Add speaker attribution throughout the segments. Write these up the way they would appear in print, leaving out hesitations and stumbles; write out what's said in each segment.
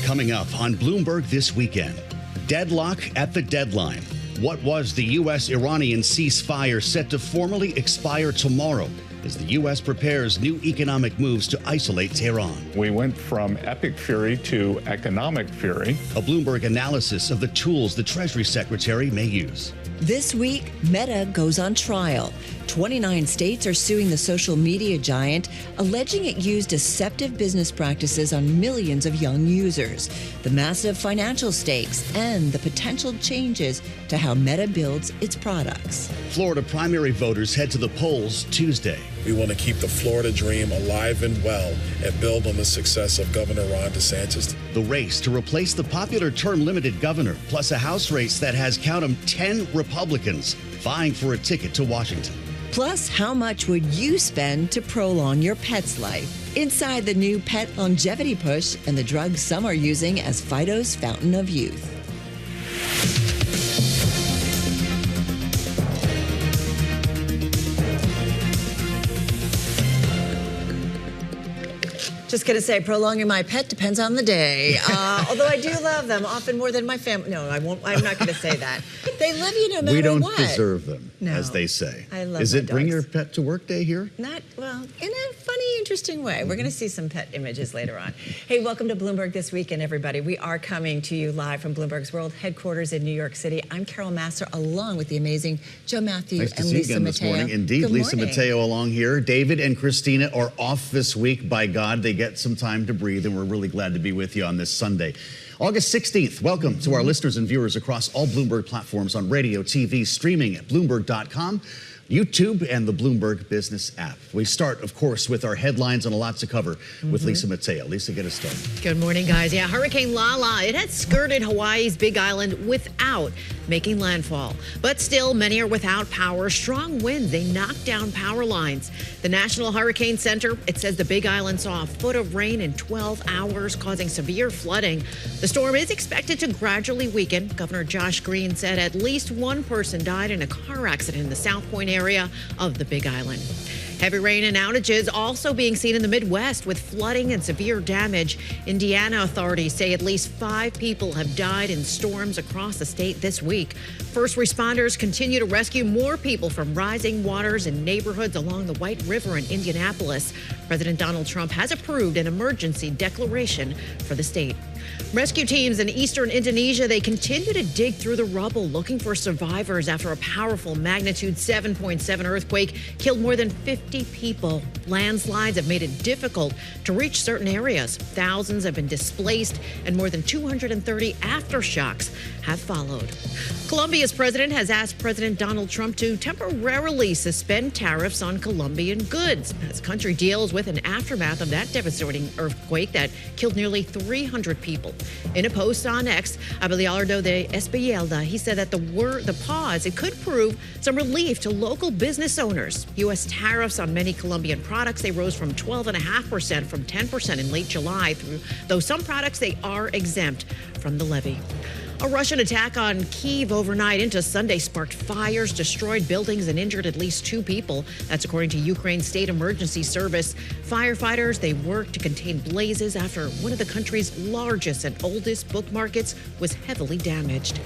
Speaker 1: Coming up on Bloomberg this weekend, deadlock at the deadline. What was the U.S.-Iranian ceasefire set to formally expire tomorrow as the U.S. prepares new economic moves to isolate Tehran?
Speaker 2: We went from epic fury to economic fury.
Speaker 1: A Bloomberg analysis of the tools the Treasury Secretary may use.
Speaker 3: This week, Meta goes on trial. 29 states are suing the social media giant, alleging it used deceptive business practices on millions of young users, the massive financial stakes, and the potential changes to how Meta builds its products.
Speaker 1: Florida primary voters head to the polls Tuesday.
Speaker 4: We want to keep the Florida dream alive and well and build on the success of Governor Ron DeSantis.
Speaker 1: The race to replace the popular term-limited governor, plus a House race that has, count 'em, 10 Republicans vying for a ticket to Washington.
Speaker 3: Plus, how much would you spend to prolong your pet's life? Inside the new pet longevity push and the drug some are using as Fido's fountain of youth. Just going to say, prolonging my pet depends on the day. Although I do love them, often more than my family. No, I won't. I'm not going to say that. They love you no matter what.
Speaker 1: We don't deserve them, as they say.
Speaker 3: I love
Speaker 1: Is
Speaker 3: my
Speaker 1: it bring
Speaker 3: dogs.
Speaker 1: your pet to work day here?
Speaker 3: Not, well, in a funny, interesting way. We're going to see some pet images later on. Hey, welcome to Bloomberg This Weekend, everybody. We are coming to you live from Bloomberg's World Headquarters in New York City. I'm Carol Massar, along with the amazing Joe Mathieu
Speaker 1: Nice to
Speaker 3: and
Speaker 1: see you
Speaker 3: Lisa
Speaker 1: again this
Speaker 3: Mateo.
Speaker 1: morning. Indeed,
Speaker 3: Good
Speaker 1: Lisa
Speaker 3: morning.
Speaker 1: Mateo along here. David and Christina are off this week. By God, they get some time to breathe, and we're really glad to be with you on this Sunday. August 16th, welcome to our listeners and viewers across all Bloomberg platforms on radio, TV, streaming at Bloomberg.com, YouTube, and the Bloomberg Business app. We start, of course, with our headlines and a lot to cover with Lisa Mateo. Lisa, get us started.
Speaker 5: Good morning, guys. Yeah, Hurricane Lala, it had skirted Hawaii's Big Island without making landfall. But still, many are without power. Strong winds, they knocked down power lines. The National Hurricane Center, it says the Big Island saw a foot of rain in 12 hours, causing severe flooding. The storm is expected to gradually weaken. Governor Josh Green said at least one person died in a car accident in the South Point area of the Big Island. Heavy rain and outages also being seen in the Midwest with flooding and severe damage. Indiana authorities say at least 5 people have died in storms across the state this week. First responders continue to rescue more people from rising waters in neighborhoods along the White River in Indianapolis. President Donald Trump has approved an emergency declaration for the state. Rescue teams in eastern Indonesia, they continue to dig through the rubble looking for survivors after a powerful magnitude 7.7 earthquake killed more than 50 people. Landslides have made it difficult to reach certain areas. Thousands have been displaced and more than 230 aftershocks have followed. Colombia's president has asked President Donald Trump to temporarily suspend tariffs on Colombian goods as the country deals with an aftermath of that devastating earthquake that killed nearly 300 people. In a post on X, Abelardo de Espeleta, he said that the pause, it could prove some relief to local business owners. U.S. tariffs on many Colombian products, they rose from 12.5% from 10% in late July, though some products, they are exempt from the levy. A Russian attack on Kyiv overnight into Sunday sparked fires, destroyed buildings, and injured at least 2 people. That's according to Ukraine's State Emergency Service. Firefighters, they worked to contain blazes after one of the country's largest and oldest book markets was heavily damaged.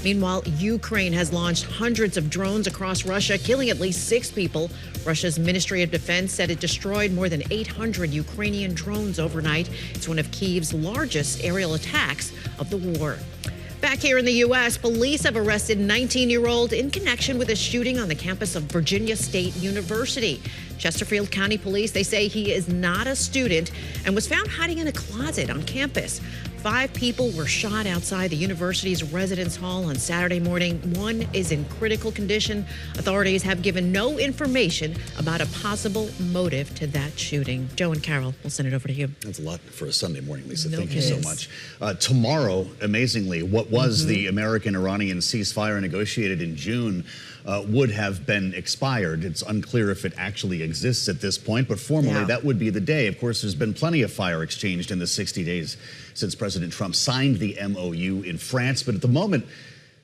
Speaker 5: Meanwhile, Ukraine has launched hundreds of drones across Russia, killing at least 6 people. Russia's Ministry of Defense said it destroyed more than 800 Ukrainian drones overnight. It's one of Kyiv's largest aerial attacks of the war. Back here in the U.S., police have arrested a 19-year-old in connection with a shooting on the campus of Virginia State University. Chesterfield County Police, they say he is not a student and was found hiding in a closet on campus. 5 people were shot outside the university's residence hall on Saturday morning. 1 is in critical condition. Authorities have given no information about a possible motive to that shooting. Joe and Carol, we'll send it over to you.
Speaker 1: That's a lot for a Sunday morning, Lisa.
Speaker 5: No
Speaker 1: Thank you so much. Tomorrow, amazingly, what was the American-Iranian ceasefire negotiated in June would have been expired. It's unclear if it actually exists at this point, but formally that would be the day. Of course, there's been plenty of fire exchanged in the 60 days since President Trump signed the MOU in France, but at the moment,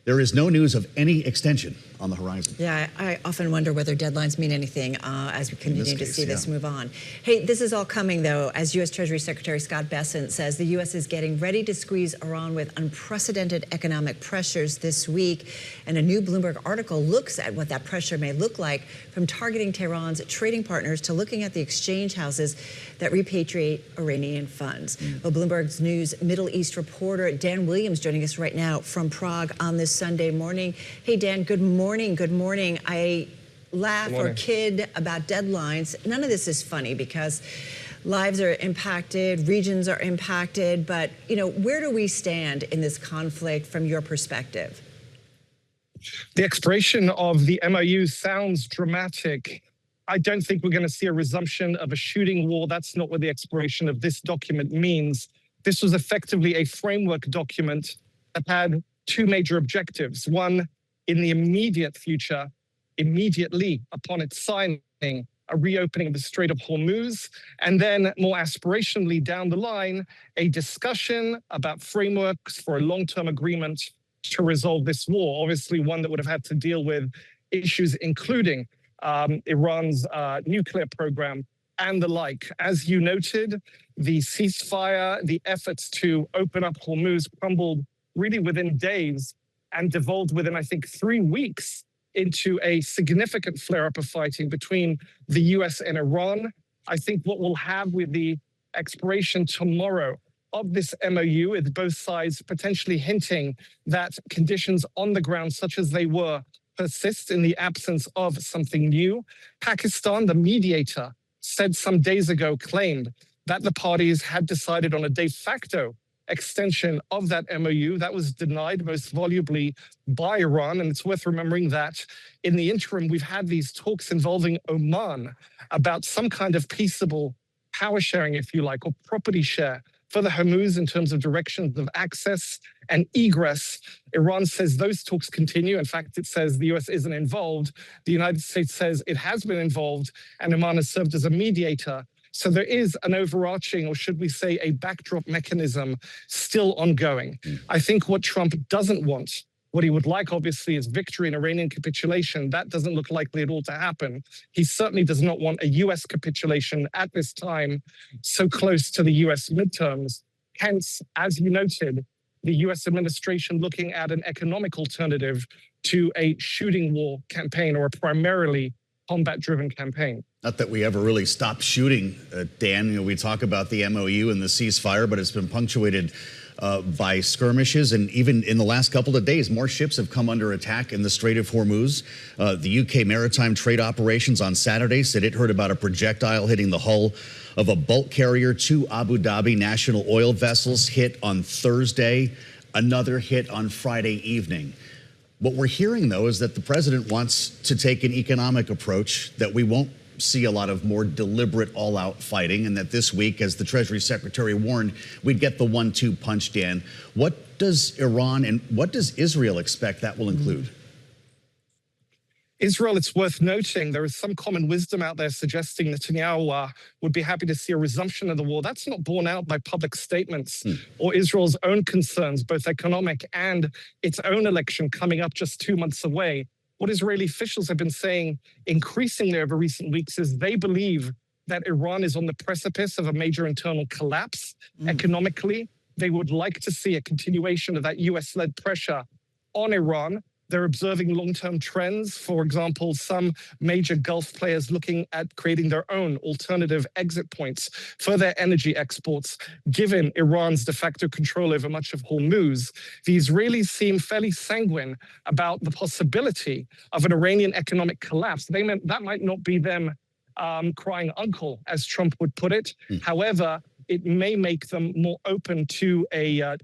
Speaker 1: There is no news of any extension on the horizon.
Speaker 3: Yeah, I often wonder whether deadlines mean anything as we continue to see this move on. Hey, this is all coming, though, as U.S. Treasury Secretary Scott Bessent says the U.S. is getting ready to squeeze Iran with unprecedented economic pressures this week. And a new Bloomberg article looks at what that pressure may look like, from targeting Tehran's trading partners to looking at the exchange houses that repatriate Iranian funds. Well, Bloomberg's News Middle East reporter Dan Williams joining us right now from Prague on this Sunday morning. Hey, Dan, good morning. Good morning. I laugh or kid about deadlines. None of this is funny because lives are impacted, regions are impacted. But, you know, where do we stand in this conflict from your perspective?
Speaker 6: The expiration of the MOU sounds dramatic. I don't think we're going to see a resumption of a shooting war. That's not what the expiration of this document means. This was effectively a framework document that had two major objectives. One, in the immediate future, immediately upon its signing, a reopening of the Strait of Hormuz, and then more aspirationally down the line, a discussion about frameworks for a long-term agreement to resolve this war. Obviously, one that would have had to deal with issues including Iran's nuclear program and the like. As you noted, the ceasefire, the efforts to open up Hormuz crumbled really within days and devolved within, I think, 3 weeks into a significant flare-up of fighting between the U.S. and Iran. I think what we'll have with the expiration tomorrow of this MOU is both sides potentially hinting that conditions on the ground, such as they were, persist in the absence of something new. Pakistan, the mediator, said some days ago, claimed that the parties had decided on a de facto extension of that MOU. That was denied most volubly by Iran. And it's worth remembering that in the interim, we've had these talks involving Oman about some kind of peaceable power sharing, if you like, or property share for the Hormuz in terms of directions of access and egress. Iran says those talks continue. In fact, it says the US isn't involved. The United States says it has been involved, and Oman has served as a mediator. So there is an overarching, or should we say a backdrop mechanism still ongoing. I think what Trump doesn't want, what he would like, obviously, is victory and Iranian capitulation. That doesn't look likely at all to happen. He certainly does not want a U.S. capitulation at this time, so close to the U.S. midterms. Hence, as you noted, the U.S. administration looking at an economic alternative to a shooting war campaign or a primarily combat-driven campaign.
Speaker 1: Not that we ever really stopped shooting, Dan. You know, we talk about the MOU and the ceasefire, but it's been punctuated by skirmishes. And even in the last couple of days, more ships have come under attack in the Strait of Hormuz. The UK Maritime Trade Operations on Saturday said it heard about a projectile hitting the hull of a bulk carrier. 2 Abu Dhabi national oil vessels hit on Thursday, another hit on Friday evening. What we're hearing, though, is that the president wants to take an economic approach, that we won't see a lot of more deliberate all-out fighting, and that this week, as the Treasury Secretary warned, we'd get the 1-2 punch, Dan. What does Iran and what does Israel expect that will include?
Speaker 6: Israel, it's worth noting, there is some common wisdom out there suggesting Netanyahu would be happy to see a resumption of the war. That's not borne out by public statements or Israel's own concerns, both economic and its own election coming up just 2 months away. What Israeli officials have been saying increasingly over recent weeks is they believe that Iran is on the precipice of a major internal collapse economically. They would like to see a continuation of that US-led pressure on Iran. They're observing long-term trends. For example, some major Gulf players looking at creating their own alternative exit points for their energy exports, given Iran's de facto control over much of Hormuz. The Israelis seem fairly sanguine about the possibility of an Iranian economic collapse. That might not be them crying uncle, as Trump would put it. However, it may make them more open to a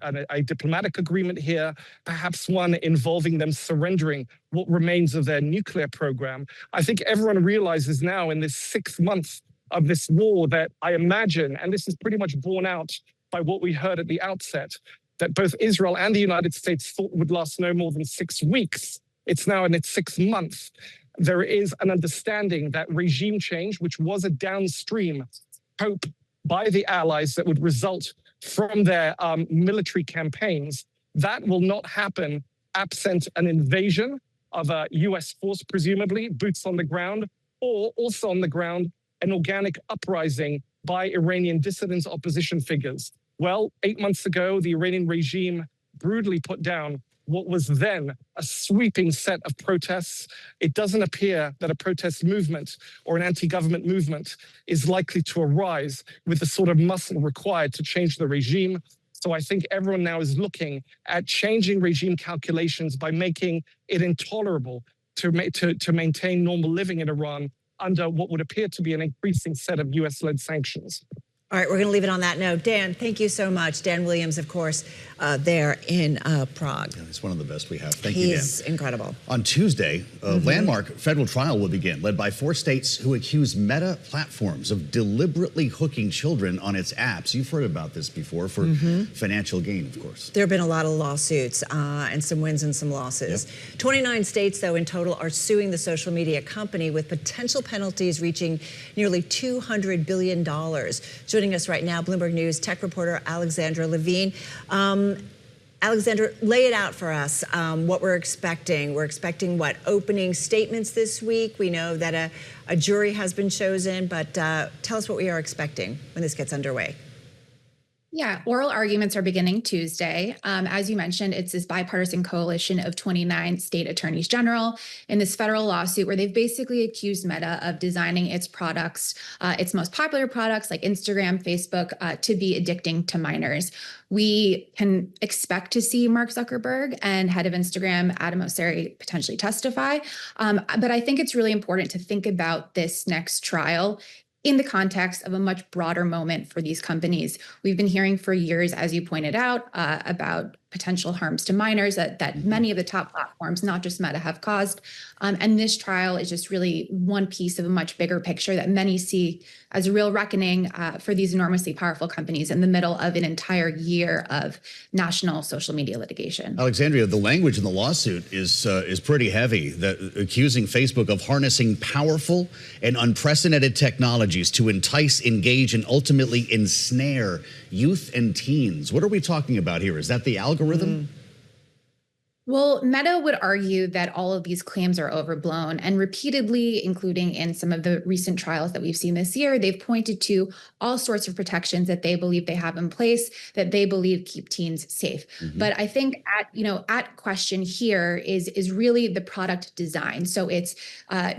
Speaker 6: diplomatic agreement here, perhaps one involving them surrendering what remains of their nuclear program. I think everyone realizes now in this 6th month of this war that I imagine, and this is pretty much borne out by what we heard at the outset, that both Israel and the United States thought would last no more than 6 weeks. It's now in its 6th month. There is an understanding that regime change, which was a downstream hope by the allies that would result from their military campaigns, that will not happen absent an invasion of a US force, presumably, boots on the ground, or also on the ground, an organic uprising by Iranian dissident opposition figures. Well, 8 months ago, the Iranian regime brutally put down what was then a sweeping set of protests. It doesn't appear that a protest movement or an anti-government movement is likely to arise with the sort of muscle required to change the regime. So I think everyone now is looking at changing regime calculations by making it intolerable to maintain normal living in Iran under what would appear to be an increasing set of US-led sanctions.
Speaker 3: All right, we're going to leave it on that note. Dan, thank you so much. Dan Williams, of course, there in Prague.
Speaker 1: Yeah, he's one of the best we have. Thank you, Dan.
Speaker 3: He's incredible.
Speaker 1: On Tuesday, a landmark federal trial will begin, led by 4 states who accuse Meta platforms of deliberately hooking children on its apps. You've heard about this before for financial gain, of course.
Speaker 3: There have been a lot of lawsuits and some wins and some losses. Yep. 29 states, though, in total are suing the social media company with potential penalties reaching nearly $200 billion. Joining us right now, Bloomberg News tech reporter Alexandra Levine. Alexandra, lay it out for us, what we're expecting. We're expecting, what, opening statements this week? We know that a jury has been chosen, but tell us what we are expecting when this gets underway.
Speaker 7: Yeah, oral arguments are beginning Tuesday. As you mentioned, it's this bipartisan coalition of 29 state attorneys general in this federal lawsuit where they've basically accused Meta of designing its products, its most popular products like Instagram, Facebook, to be addicting to minors. We can expect to see Mark Zuckerberg and head of Instagram, Adam Mosseri, potentially testify. But I think it's really important to think about this next trial in the context of a much broader moment for these companies. We've been hearing for years, as you pointed out, about potential harms to minors that many of the top platforms, not just Meta, have caused. And this trial is just really one piece of a much bigger picture that many see as a real reckoning for these enormously powerful companies in the middle of an entire year of national social media litigation.
Speaker 1: Alexandria, the language in the lawsuit is pretty heavy, accusing Facebook of harnessing powerful and unprecedented technologies to entice, engage, and ultimately ensnare youth and teens. What are we talking about here? Is that the algorithm?
Speaker 7: Well, Meta would argue that all of these claims are overblown, and repeatedly, including in some of the recent trials that we've seen this year, they've pointed to all sorts of protections that they believe they have in place that they believe keep teens safe. But I think at question here is really the product design. So it's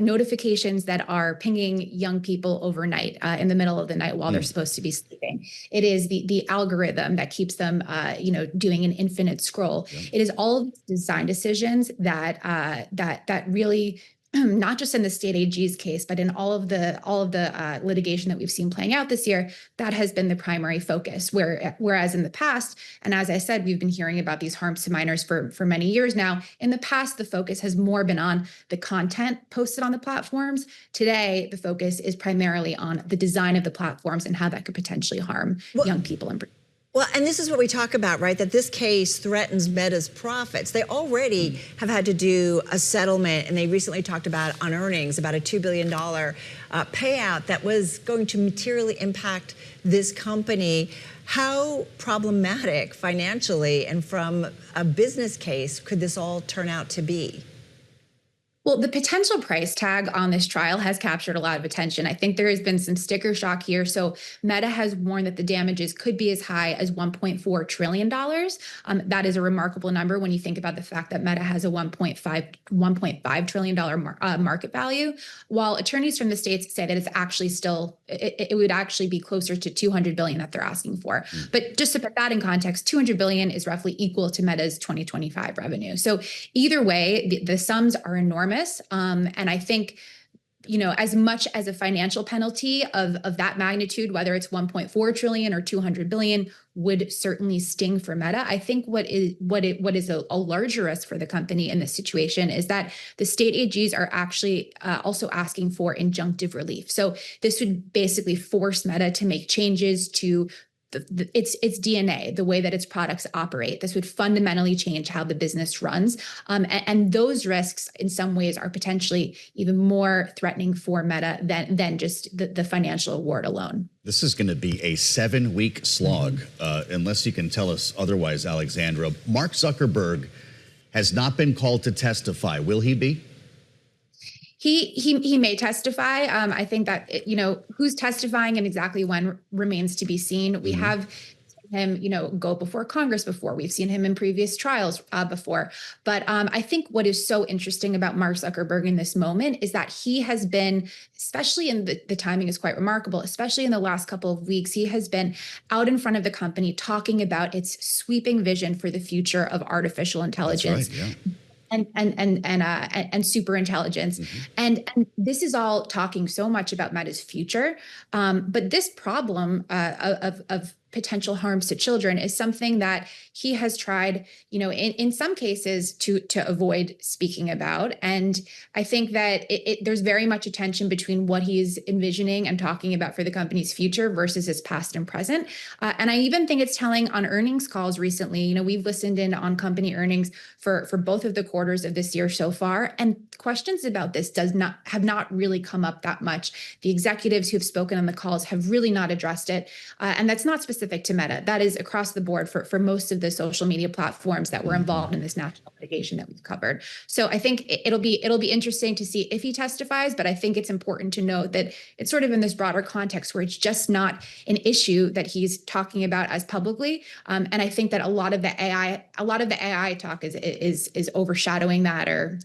Speaker 7: notifications that are pinging young people overnight in the middle of the night while they're supposed to be sleeping. It is the algorithm that keeps them doing an infinite scroll. It is all of design decisions that really, not just in the state AG's case, but in all of the litigation that we've seen playing out this year, that has been the primary focus. Whereas in the past, and as I said, we've been hearing about these harms to minors for many years now. In the past, the focus has more been on the content posted on the platforms. Today, the focus is primarily on the design of the platforms and how that could potentially harm young people in particular.
Speaker 3: Well, and this is what we talk about, right? That this case threatens Meta's profits. They already have had to do a settlement, and they recently talked about on earnings about a $2 billion payout that was going to materially impact this company. How problematic financially and from a business case could this all turn out to be?
Speaker 7: Well, the potential price tag on this trial has captured a lot of attention. I think there has been some sticker shock here. So Meta has warned that the damages could be as high as $1.4 trillion. That is a remarkable number when you think about the fact that Meta has a $1.5 trillion market value, while attorneys from the states say that it's actually still, it would actually be closer to $200 billion that they're asking for. But just to put that in context, $200 billion is roughly equal to Meta's 2025 revenue. So either way, the sums are enormous. And I think, as much as a financial penalty of that magnitude, whether it's 1.4 trillion or 200 billion, would certainly sting for Meta. I think what is a larger risk for the company in this situation is that the state AGs are actually also asking for injunctive relief. So this would basically force Meta to make changes to its DNA, the way that its products operate. This would fundamentally change how the business runs. And those risks in some ways are potentially even more threatening for Meta than just the financial award alone.
Speaker 1: This is going to be a 7-week slog, unless you can tell us otherwise, Alexandra. Mark Zuckerberg has not been called to testify. Will he be?
Speaker 7: He may testify. I think that, who's testifying and exactly when remains to be seen. We have him, go before Congress before. We've seen him in previous trials before. But I think what is so interesting about Mark Zuckerberg in this moment is that he has been, especially in the timing is quite remarkable, especially in the last couple of weeks, he has been out in front of the company talking about its sweeping vision for the future of artificial intelligence.
Speaker 1: That's right, yeah.
Speaker 7: And super intelligence. And this is all talking so much about Meta's future. But this problem of potential harms to children is something that he has tried, in some cases to avoid speaking about. And I think that there's very much a tension between what he's envisioning and talking about for the company's future versus his past and present. And I even think it's telling on earnings calls recently. We've listened in on company earnings for both of the quarters of this year so far, and questions about this have not really come up that much. The executives who have spoken on the calls have really not addressed it, and that's not specific to Meta. That is across the board for most of the social media platforms that were involved in this national litigation that we've covered. So I think it'll be interesting to see if he testifies, but I think it's important to note that it's sort of in this broader context where it's just not an issue that he's talking about as publicly. And I think that a lot of the AI talk is overshadowing that, or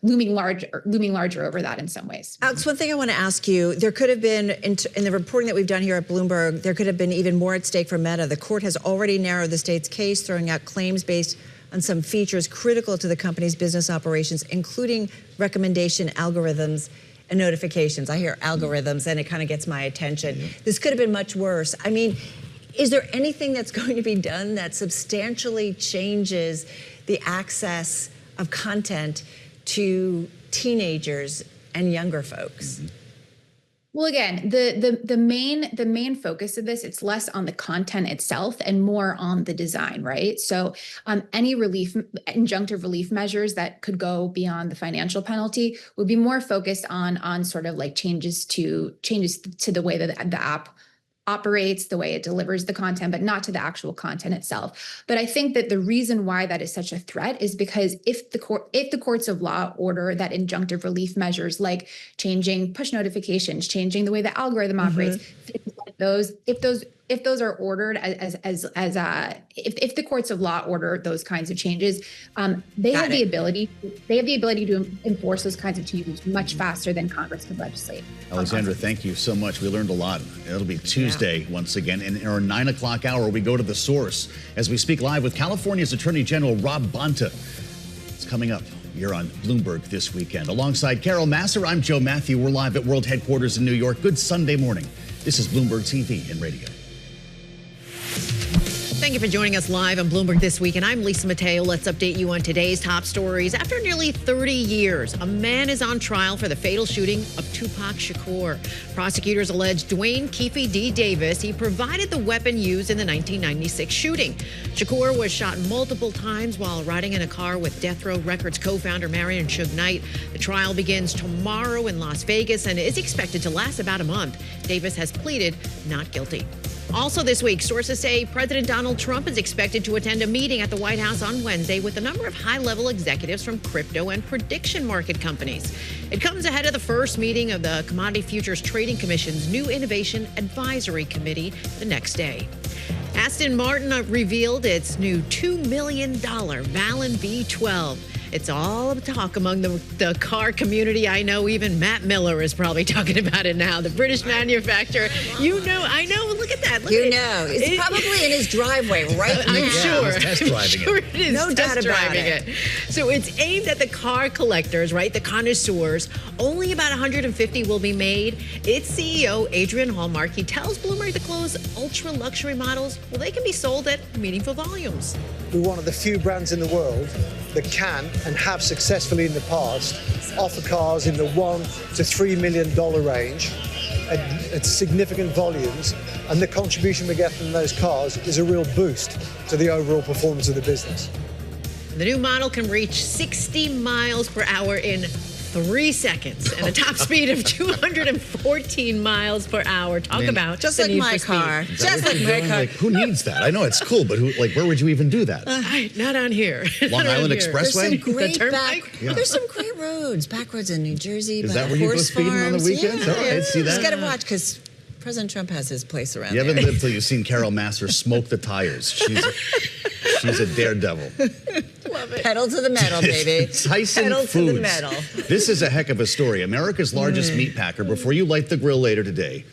Speaker 7: looming larger over that in some ways.
Speaker 8: Alex, one thing I want to ask you: there could have been in the reporting that we've done here at Bloomberg, there could have been even more at stake for Meta. The court has already narrowed the state's case, throwing out claims based on some features critical to the company's business operations, including recommendation algorithms and notifications. I hear algorithms and it kind of gets my attention. This could have been much worse. I mean, is there anything that's going to be done that substantially changes the access of content to teenagers and younger folks?
Speaker 7: Well, again, the main focus of this, it's less on the content itself and more on the design, right? So any injunctive relief measures that could go beyond the financial penalty would be more focused on sort of like changes to the way that the app operates, the way it delivers the content, but not to the actual content itself. But I think that the reason why that is such a threat is because if the courts of law order that injunctive relief measures like changing push notifications, changing the way the algorithm operates, if those are ordered if the courts of law order those kinds of changes, they have the ability to enforce those kinds of changes much faster than Congress could legislate.
Speaker 1: Alexandra, thank you so much. We learned a lot. It'll be Tuesday once again. In our 9 o'clock hour, we go to the source as we speak live with California's Attorney General Rob Bonta. It's coming up. You're on Bloomberg this weekend. Alongside Carol Massar, I'm Joe Mathieu. We're live at World Headquarters in New York. Good Sunday morning. This is Bloomberg TV and radio.
Speaker 5: Thank you for joining us live on Bloomberg This Week, and I'm Lisa Mateo. Let's update you on today's top stories. After nearly 30 years, a man is on trial for the fatal shooting of Tupac Shakur. Prosecutors allege Dwayne Keefe D. Davis, he provided the weapon used in the 1996 shooting. Shakur was shot multiple times while riding in a car with Death Row Records co-founder Marion Suge Knight. The trial begins tomorrow in Las Vegas and is expected to last about a month. Davis has pleaded not guilty. Also this week, sources say President Donald Trump is expected to attend a meeting at the White House on Wednesday with a number of high-level executives from crypto and prediction market companies. It comes ahead of the first meeting of the Commodity Futures Trading Commission's new Innovation Advisory Committee the next day. Aston Martin revealed its new $2 million Vallon V12. It's all talk among the car community. I know even Matt Miller is probably talking about it now. The British manufacturer. I know. Look at that.
Speaker 8: It's probably in his driveway right now.
Speaker 5: I'm sure.
Speaker 1: He's test driving
Speaker 5: it is.
Speaker 8: No doubt about it.
Speaker 5: So it's aimed at the car collectors, right? The connoisseurs. Only about 150 will be made. Its CEO, Adrian Hallmark, he tells Bloomberg the close ultra luxury models, well, they can be sold at meaningful volumes.
Speaker 9: We're one of the few brands in the world that can and have successfully in the past offer cars in the $1 to $3 million range at significant volumes, and the contribution we get from those cars is a real boost to the overall performance of the business.
Speaker 5: The new model can reach 60 miles per hour in 3 seconds and a top speed of 214 miles per hour. Talk about
Speaker 8: just
Speaker 5: the
Speaker 8: like
Speaker 5: need
Speaker 8: my
Speaker 5: for
Speaker 8: car.
Speaker 5: speed.
Speaker 8: Just like my car.
Speaker 1: Like, who needs that? I know it's cool, but where would you even do that?
Speaker 5: Not on here.
Speaker 1: Long Island Expressway?
Speaker 8: There's some great roads, back roads in New Jersey.
Speaker 1: Is
Speaker 8: by
Speaker 1: that where you go
Speaker 8: horse
Speaker 1: speeding on the
Speaker 8: farms.
Speaker 1: weekends?
Speaker 8: Yeah.
Speaker 1: All right, see that?
Speaker 8: Just got to watch because President Trump has his place around
Speaker 1: You
Speaker 8: there.
Speaker 1: haven't lived till you've seen Carol Massar smoke the tires. She's a daredevil.
Speaker 8: Love it. Pedal to the metal, baby.
Speaker 1: Tyson
Speaker 8: Pedal
Speaker 1: Foods.
Speaker 8: to the metal.
Speaker 1: This is a heck of a story. America's largest meat packer, before you light the grill later today,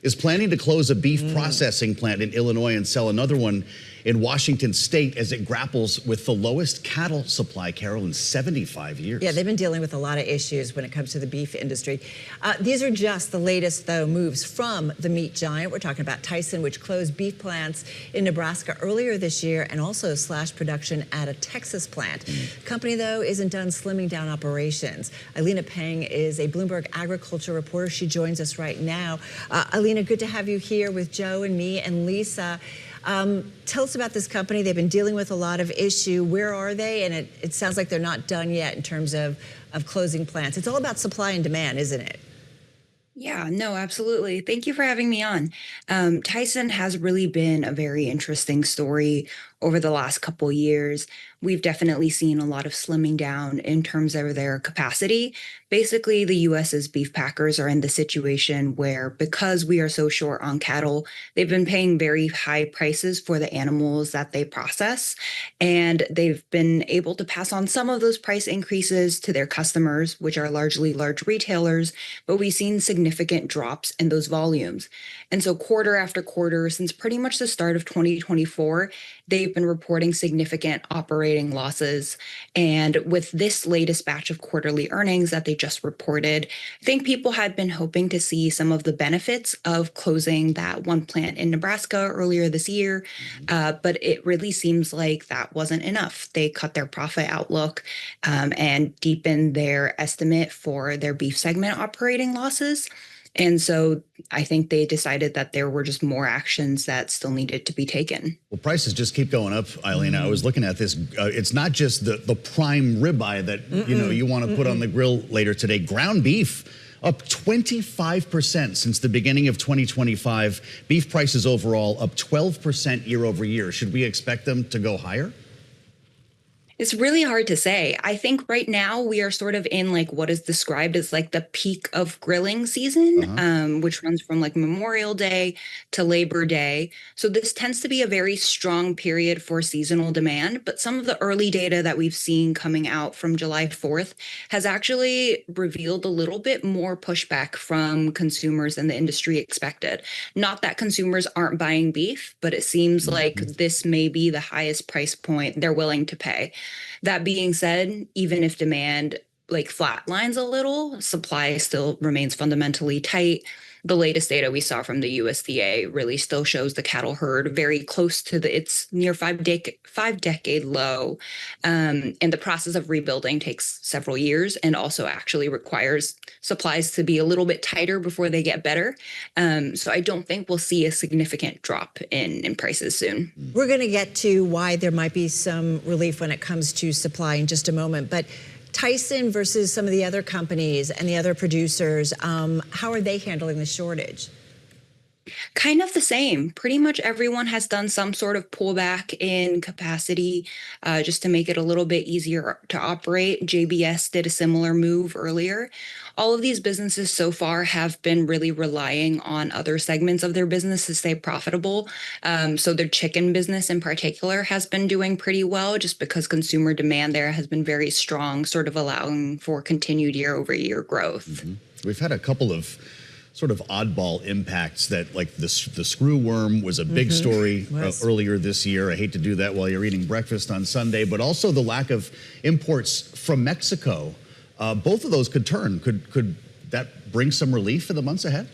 Speaker 1: is planning to close a beef processing plant in Illinois and sell another one in Washington state as it grapples with the lowest cattle supply, Carol, in 75 years.
Speaker 8: Yeah, they've been dealing with a lot of issues when it comes to the beef industry. These are just the latest, though, moves from the meat giant. We're talking about Tyson, which closed beef plants in Nebraska earlier this year and also slashed production at a Texas plant. The company, though, isn't done slimming down operations. Alina Pang is a Bloomberg agriculture reporter. She joins us right now. Alina, good to have you here with Joe and me and Lisa. Tell us about this company. They've been dealing with a lot of issue. Where are they? And it sounds like they're not done yet in terms of closing plants. It's all about supply and demand, isn't it?
Speaker 10: Yeah, no, absolutely. Thank you for having me on. Tyson has really been a very interesting story over the last couple years. We've definitely seen a lot of slimming down in terms of their capacity. Basically, the U.S.'s beef packers are in the situation where, because we are so short on cattle, they've been paying very high prices for the animals that they process. And they've been able to pass on some of those price increases to their customers, which are largely large retailers, but we've seen significant drops in those volumes. And so quarter after quarter, since pretty much the start of 2024, they've been reporting significant operating losses. And with this latest batch of quarterly earnings that they just reported, I think people had been hoping to see some of the benefits of closing that one plant in Nebraska earlier this year. But it really seems like that wasn't enough. They cut their profit outlook and deepened their estimate for their beef segment operating losses. And so I think they decided that there were just more actions that still needed to be taken.
Speaker 1: Well, prices just keep going up, Eileen. I was looking at this. It's not just the prime ribeye that you want to put on the grill later today. Ground beef up 25% since the beginning of 2025. Beef prices overall up 12% year over year. Should we expect them to go higher?
Speaker 10: It's really hard to say. I think right now we are sort of in like what is described as like the peak of grilling season, which runs from like Memorial Day to Labor Day. So this tends to be a very strong period for seasonal demand. But some of the early data that we've seen coming out from July 4th has actually revealed a little bit more pushback from consumers than the industry expected. Not that consumers aren't buying beef, but it seems like this may be the highest price point they're willing to pay. That being said, even if demand like flatlines a little, supply still remains fundamentally tight. The latest data we saw from the USDA really still shows the cattle herd very close to its near five-decade low. And the process of rebuilding takes several years and also actually requires supplies to be a little bit tighter before they get better. So I don't think we'll see a significant drop in prices soon.
Speaker 8: We're going to get to why there might be some relief when it comes to supply in just a moment. But Tyson versus some of the other companies and the other producers, how are they handling the shortage?
Speaker 10: Kind of the same. Pretty much everyone has done some sort of pullback in capacity just to make it a little bit easier to operate. JBS did a similar move earlier. All of these businesses so far have been really relying on other segments of their business to stay profitable. So their chicken business in particular has been doing pretty well just because consumer demand there has been very strong, sort of allowing for continued year-over-year growth.
Speaker 1: We've had a couple of sort of oddball impacts that, like the screw worm was a big story earlier this year. I hate to do that while you're eating breakfast on Sunday, but also the lack of imports from Mexico. Both of those could turn. Could that bring some relief in the months ahead?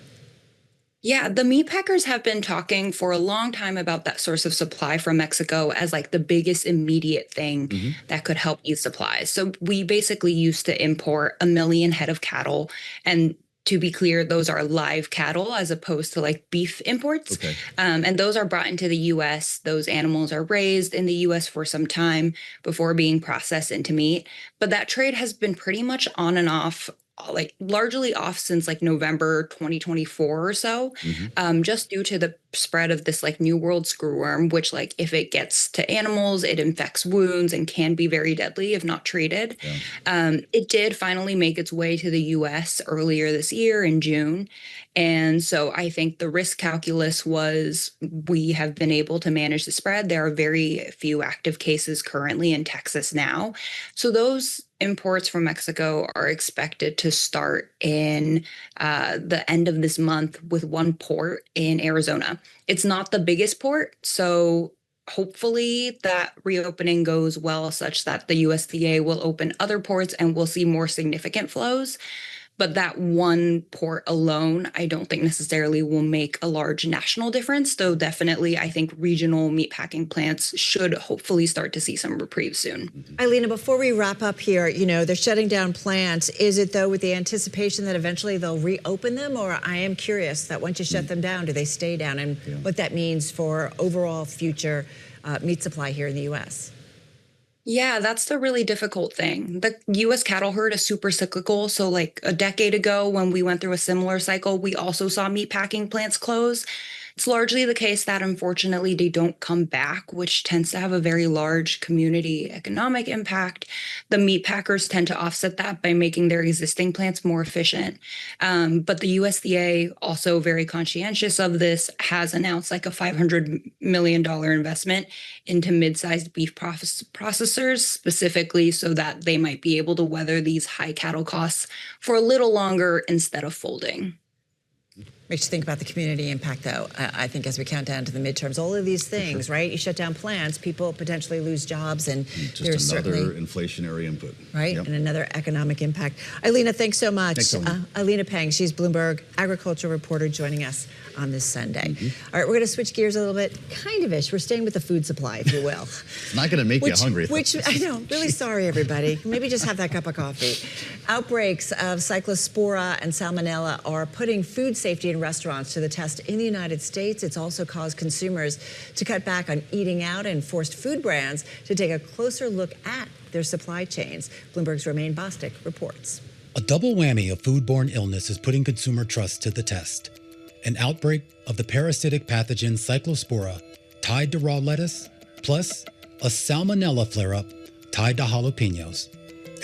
Speaker 10: Yeah, the meat packers have been talking for a long time about that source of supply from Mexico as like the biggest immediate thing that could help ease supplies. So we basically used to import 1 million head of cattle, and To be clear, those are live cattle as opposed to like beef imports.
Speaker 1: Okay.
Speaker 10: And those are brought into the U.S. Those animals are raised in the U.S. for some time before being processed into meat. But that trade has been pretty much on and off, like largely off since like November 2024 or so, just due to the spread of this like New World screwworm, which like if it gets to animals, it infects wounds and can be very deadly if not treated. Yeah. It did finally make its way to the US earlier this year in June. And so I think the risk calculus was we have been able to manage the spread. There are very few active cases currently in Texas now. So those imports from Mexico are expected to start in the end of this month with one port in Arizona. It's not the biggest port, so hopefully that reopening goes well such that the USDA will open other ports and we'll see more significant flows. But that one port alone, I don't think necessarily will make a large national difference, though definitely I think regional meatpacking plants should hopefully start to see some reprieve soon.
Speaker 8: Eileen, before we wrap up here, you know, they're shutting down plants. Is it, though, with the anticipation that eventually they'll reopen them? Or I am curious that once you shut them down, do they stay down? And what that means for overall future meat supply here in the U.S.?
Speaker 10: Yeah, that's the really difficult thing. The U.S. cattle herd is super cyclical. So like a decade ago when we went through a similar cycle, we also saw meatpacking plants close. It's largely the case that unfortunately they don't come back, which tends to have a very large community economic impact. The meat packers tend to offset that by making their existing plants more efficient. But the USDA, also very conscientious of this, has announced like a $500 million investment into mid-sized beef processors, specifically so that they might be able to weather these high cattle costs for a little longer instead of folding.
Speaker 8: Makes you think about the community impact, though. I think as we count down to the midterms, all of these things, right? You shut down plants, people potentially lose jobs, and
Speaker 1: just another inflationary input.
Speaker 8: Right, and another economic impact. Eilina, thanks so much.
Speaker 1: Thanks,
Speaker 8: Eilina Peng, she's Bloomberg agriculture reporter joining us on this Sunday. All right, we're going to switch gears a little bit, kind of-ish. We're staying with the food supply, if you will.
Speaker 1: It's not going to make you hungry.
Speaker 8: Which, I know, really sorry, everybody. Maybe just have that cup of coffee. Outbreaks of Cyclospora and Salmonella are putting food safety in restaurants to the test in the United States. It's also caused consumers to cut back on eating out and forced food brands to take a closer look at their supply chains. Bloomberg's Romaine Bostick reports.
Speaker 11: A double whammy of foodborne illness is putting consumer trust to the test. An outbreak of the parasitic pathogen Cyclospora tied to raw lettuce, plus a salmonella flare-up tied to jalapenos.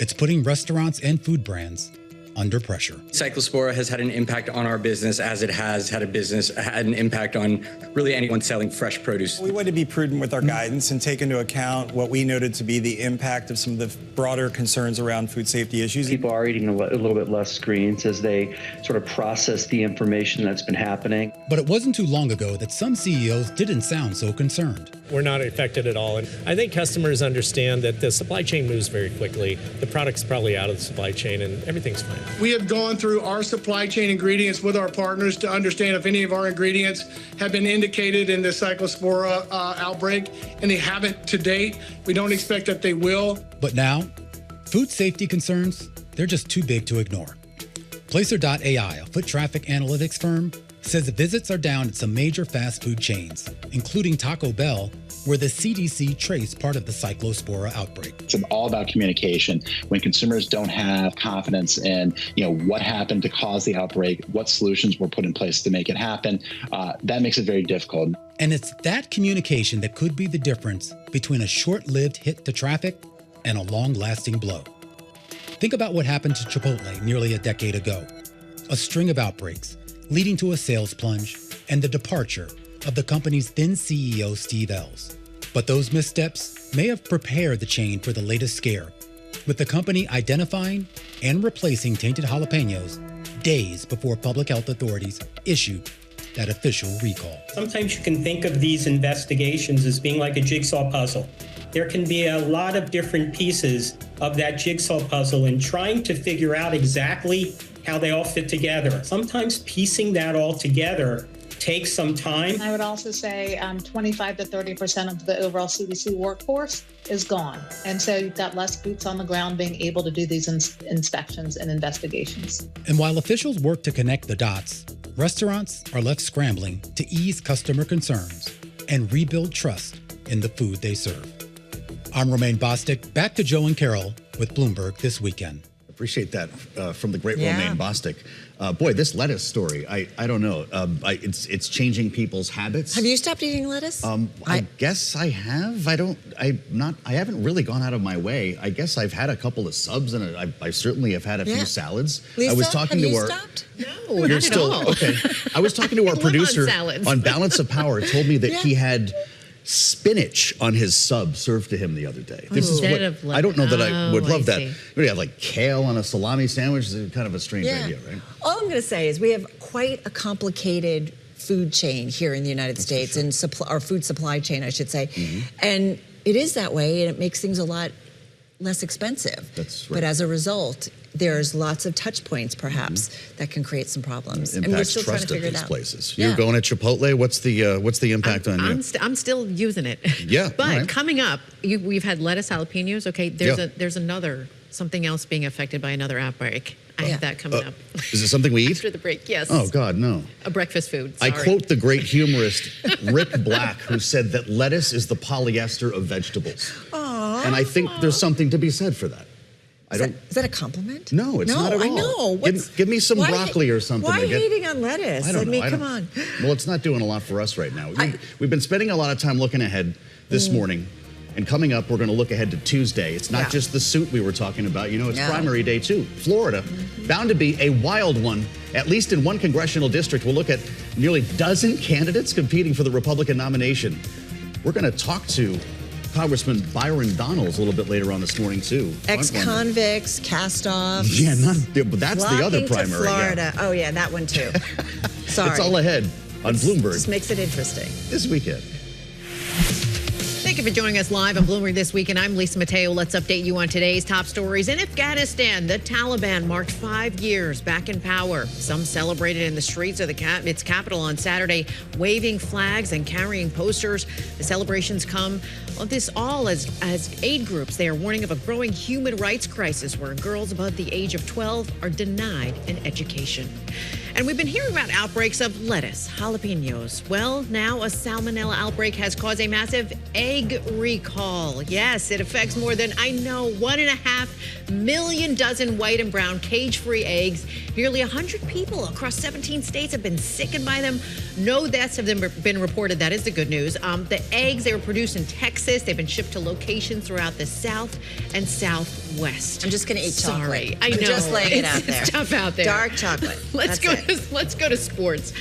Speaker 11: It's putting restaurants and food brands under pressure.
Speaker 12: Cyclospora has had an impact on our business as it has had an impact on really anyone selling fresh produce.
Speaker 13: We wanted to be prudent with our guidance and take into account what we noted to be the impact of some of the broader concerns around food safety issues.
Speaker 14: People are eating a little bit less screens as they sort of process the information that's been happening.
Speaker 11: But it wasn't too long ago that some CEOs didn't sound so concerned.
Speaker 15: We're not affected at all. And I think customers understand that the supply chain moves very quickly. The product's probably out of the supply chain and everything's fine.
Speaker 16: We have gone through our supply chain ingredients with our partners to understand if any of our ingredients have been indicated in the Cyclospora outbreak, and they haven't to date. We don't expect that they will.
Speaker 11: But now, food safety concerns, they're just too big to ignore. Placer.ai, a foot traffic analytics firm, says the visits are down at some major fast food chains, including Taco Bell, where the CDC traced part of the Cyclospora outbreak.
Speaker 17: It's all about communication. When consumers don't have confidence in, what happened to cause the outbreak, what solutions were put in place to make it happen, that makes it very difficult.
Speaker 11: And it's that communication that could be the difference between a short-lived hit to traffic and a long-lasting blow. Think about what happened to Chipotle nearly a decade ago. A string of outbreaks, leading to a sales plunge and the departure of the company's then CEO, Steve Ells. But those missteps may have prepared the chain for the latest scare, with the company identifying and replacing tainted jalapenos days before public health authorities issued that official recall.
Speaker 18: Sometimes you can think of these investigations as being like a jigsaw puzzle. There can be a lot of different pieces of that jigsaw puzzle, and trying to figure out exactly how they all fit together. Sometimes piecing that all together takes some time.
Speaker 19: I would also say 25 to 30% of the overall CDC workforce is gone. And so you've got less boots on the ground being able to do these inspections and investigations.
Speaker 11: And while officials work to connect the dots, restaurants are left scrambling to ease customer concerns and rebuild trust in the food they serve. I'm Romaine Bostick. Back to Joe and Carol with Bloomberg This Weekend.
Speaker 1: Appreciate that from the great Romaine Bostick. Boy, this lettuce story, I don't know. It's changing people's habits.
Speaker 8: Have you stopped eating lettuce?
Speaker 1: I guess I have. I haven't really gone out of my way. I guess I've had a couple of subs and I certainly have had a few salads.
Speaker 8: Lisa,
Speaker 1: I was talking
Speaker 8: have
Speaker 1: to
Speaker 8: you
Speaker 1: our
Speaker 8: stopped?
Speaker 5: No, not at all.
Speaker 1: Okay. I was talking to our producer on Balance of Power. Told me that he had spinach on his sub served to him the other day. This is what I don't know that I would love that. You have like kale on a salami sandwich. It's kind of a strange idea, right?
Speaker 8: All I'm going to say is we have quite a complicated food chain here in the United States, and our food supply chain, I should say. And it is that way, and it makes things a lot less expensive.
Speaker 1: That's right.
Speaker 8: But as a result, there's lots of touch points, perhaps, that can create some problems.
Speaker 1: It
Speaker 8: and we're
Speaker 1: impacts
Speaker 8: still trying to
Speaker 1: trust at
Speaker 8: figure it
Speaker 1: these
Speaker 8: out.
Speaker 1: places. You're going to Chipotle. What's the impact on you?
Speaker 5: I'm still using it.
Speaker 1: Yeah.
Speaker 5: But coming up, we've had lettuce, jalapenos. Okay, there's something else being affected by another outbreak. I have that coming up.
Speaker 1: Is it something we eat?
Speaker 5: After the break, yes.
Speaker 1: Oh, God, no.
Speaker 5: A breakfast food, sorry.
Speaker 1: I quote the great humorist Rick Black, who said that lettuce is the polyester of vegetables.
Speaker 8: Aww.
Speaker 1: And I think there's something to be said for that.
Speaker 8: Is that a compliment?
Speaker 1: No, it's not at all.
Speaker 8: I know.
Speaker 1: Give me some broccoli or something.
Speaker 8: Why hating on lettuce?
Speaker 1: I don't know.
Speaker 8: Come on.
Speaker 1: Well, it's not doing a lot for us right now. We've been spending a lot of time looking ahead this morning. And coming up, we're going to look ahead to Tuesday. It's not just the suit we were talking about. You know, it's primary day, too. Florida, bound to be a wild one, at least in one congressional district. We'll look at nearly a dozen candidates competing for the Republican nomination. We're going to talk to Congressman Byron Donalds a little bit later on this morning, too.
Speaker 8: Ex-convicts, cast-offs.
Speaker 1: Yeah, but that's the other primary.
Speaker 8: To Florida. Yeah. Oh, yeah, that one, too. Sorry.
Speaker 1: It's all ahead on Bloomberg.
Speaker 8: Just makes it interesting.
Speaker 1: This weekend.
Speaker 5: Thank you for joining us live on Bloomberg This Week, and I'm Lisa Mateo. Let's update you on today's top stories. In Afghanistan, the Taliban marked 5 years back in power. Some celebrated in the streets of its capital on Saturday, waving flags and carrying posters. The celebrations come of this all as aid groups. They are warning of a growing human rights crisis where girls above the age of 12 are denied an education. And we've been hearing about outbreaks of lettuce, jalapenos. Well, now a salmonella outbreak has caused a massive egg recall. Yes, it affects more than, 1.5 million dozen white and brown cage-free eggs. Nearly 100 people across 17 states have been sickened by them. No deaths have been reported. That is the good news. The eggs, they were produced in Texas. They've been shipped to locations throughout the South and Southwest.
Speaker 8: I'm just going to eat chocolate.
Speaker 5: Sorry, I know.
Speaker 8: I'm just laying it out there.
Speaker 5: It's tough out there.
Speaker 8: Dark chocolate.
Speaker 5: Let's go to sports.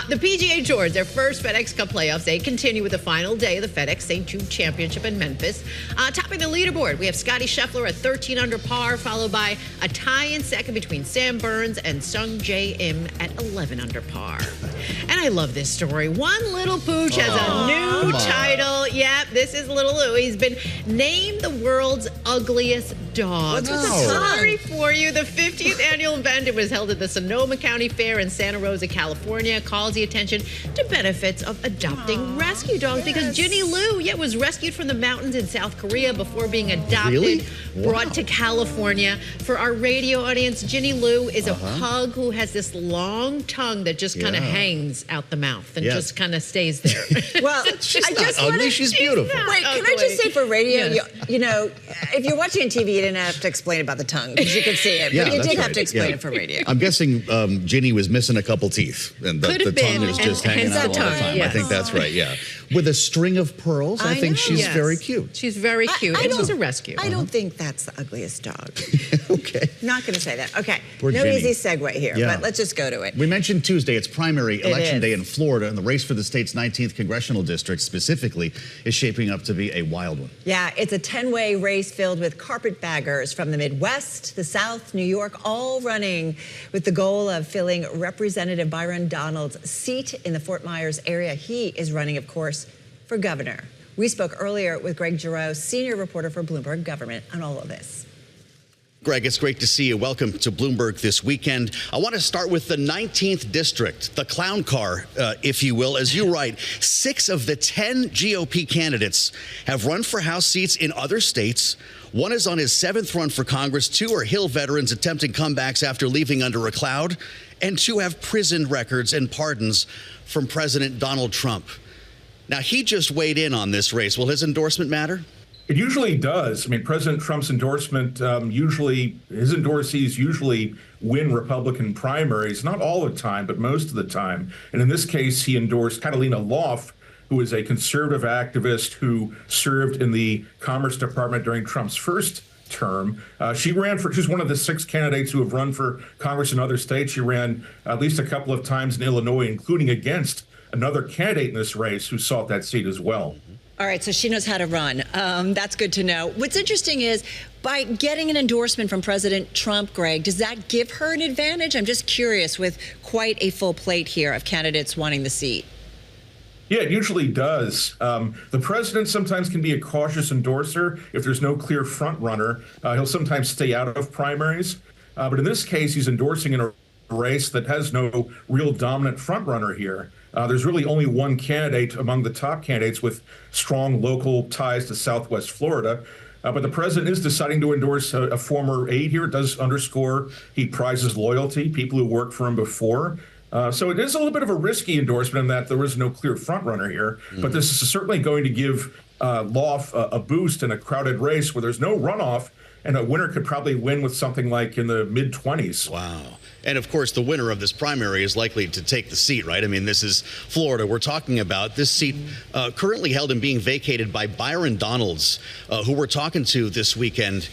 Speaker 5: The PGA Tour, their first FedEx Cup playoffs, they continue with the final day of the FedEx St. Jude Championship in Memphis. Topping the leaderboard, we have Scotty Scheffler at 13 under par, followed by a tie in second between Sam Burns and Sung Jae Im at 11 under par. And I love this story. One little pooch has a new title. Yep, this is little Lou. He's been named the world's ugliest dog.
Speaker 8: What's with the tongue?
Speaker 5: Sorry for you. The 50th annual event, it was held at the Sonoma County Fair in Santa Rosa, California, calls the attention to benefits of adopting rescue dogs because Ginny Lou, was rescued from the mountains in South Korea before being adopted, brought to California. For our radio audience, Ginny Lou is a pug who has this long tongue that just kind of hangs out the mouth and just kind of stays there.
Speaker 8: Well,
Speaker 1: she's not ugly. She's beautiful.
Speaker 8: Wait, can I just say for radio, you know, if you're watching on TV, you didn't have to explain about the tongue because you could see it. But you did have to explain it for radio.
Speaker 1: I'm guessing Ginny was missing a couple teeth and the tongue is just hanging out all the time.
Speaker 5: Yes.
Speaker 1: I think that's right, with a string of pearls. I think she's very cute.
Speaker 5: She's very cute. And she's a rescue.
Speaker 8: I don't think that's the ugliest dog.
Speaker 1: Okay.
Speaker 8: Not going to say that. Okay.
Speaker 1: Poor
Speaker 8: no
Speaker 1: Ginny.
Speaker 8: easy segue here, but let's just go to it.
Speaker 1: We mentioned Tuesday. It's primary election day in Florida, and the race for the state's 19th congressional district specifically is shaping up to be a wild one.
Speaker 8: Yeah, it's a 10-way race filled with carpetbaggers from the Midwest, the South, New York, all running with the goal of filling Representative Byron Donalds' seat in the Fort Myers area. He is running, of course, for governor. We spoke earlier with Greg Giroux, senior reporter for Bloomberg Government, on all of this.
Speaker 1: Greg, it's great to see you. Welcome to Bloomberg this weekend. I want to start with the 19th district, the clown car, if you will. As you write, 6 of the 10 GOP candidates have run for House seats in other states. 1 is on his 7th run for Congress. 2 are Hill veterans attempting comebacks after leaving under a cloud. And 2 have prison records and pardons from President Donald Trump. Now, he just weighed in on this race. Will his endorsement matter?
Speaker 20: It usually does. I mean, President Trump's endorsement, his endorsees usually win Republican primaries, not all the time, but most of the time. And in this case, he endorsed Catalina Loff, who is a conservative activist who served in the Commerce Department during Trump's first term. She's one of the 6 candidates who have run for Congress in other states. She ran at least a couple of times in Illinois, including against another candidate in this race who sought that seat as well.
Speaker 8: All right, so she knows how to run. That's good to know. What's interesting is, by getting an endorsement from President Trump, Greg, does that give her an advantage? I'm just curious, with quite a full plate here of candidates wanting the seat.
Speaker 20: Yeah, it usually does. The president sometimes can be a cautious endorser. If there's no clear front runner, he'll sometimes stay out of primaries. But in this case, he's endorsing in a race that has no real dominant front runner here. There's really only one candidate among the top candidates with strong local ties to Southwest Florida. But the president is deciding to endorse a former aide here. It does underscore he prizes loyalty, people who worked for him before. So it is a little bit of a risky endorsement in that there is no clear front runner here. But this is certainly going to give Loff a boost in a crowded race where there's no runoff, and a winner could probably win with something like in the mid-20s.
Speaker 1: Wow. And of course, the winner of this primary is likely to take the seat, right? I mean, this is Florida we're talking about. This seat currently held and being vacated by Byron Donalds, who we're talking to this weekend.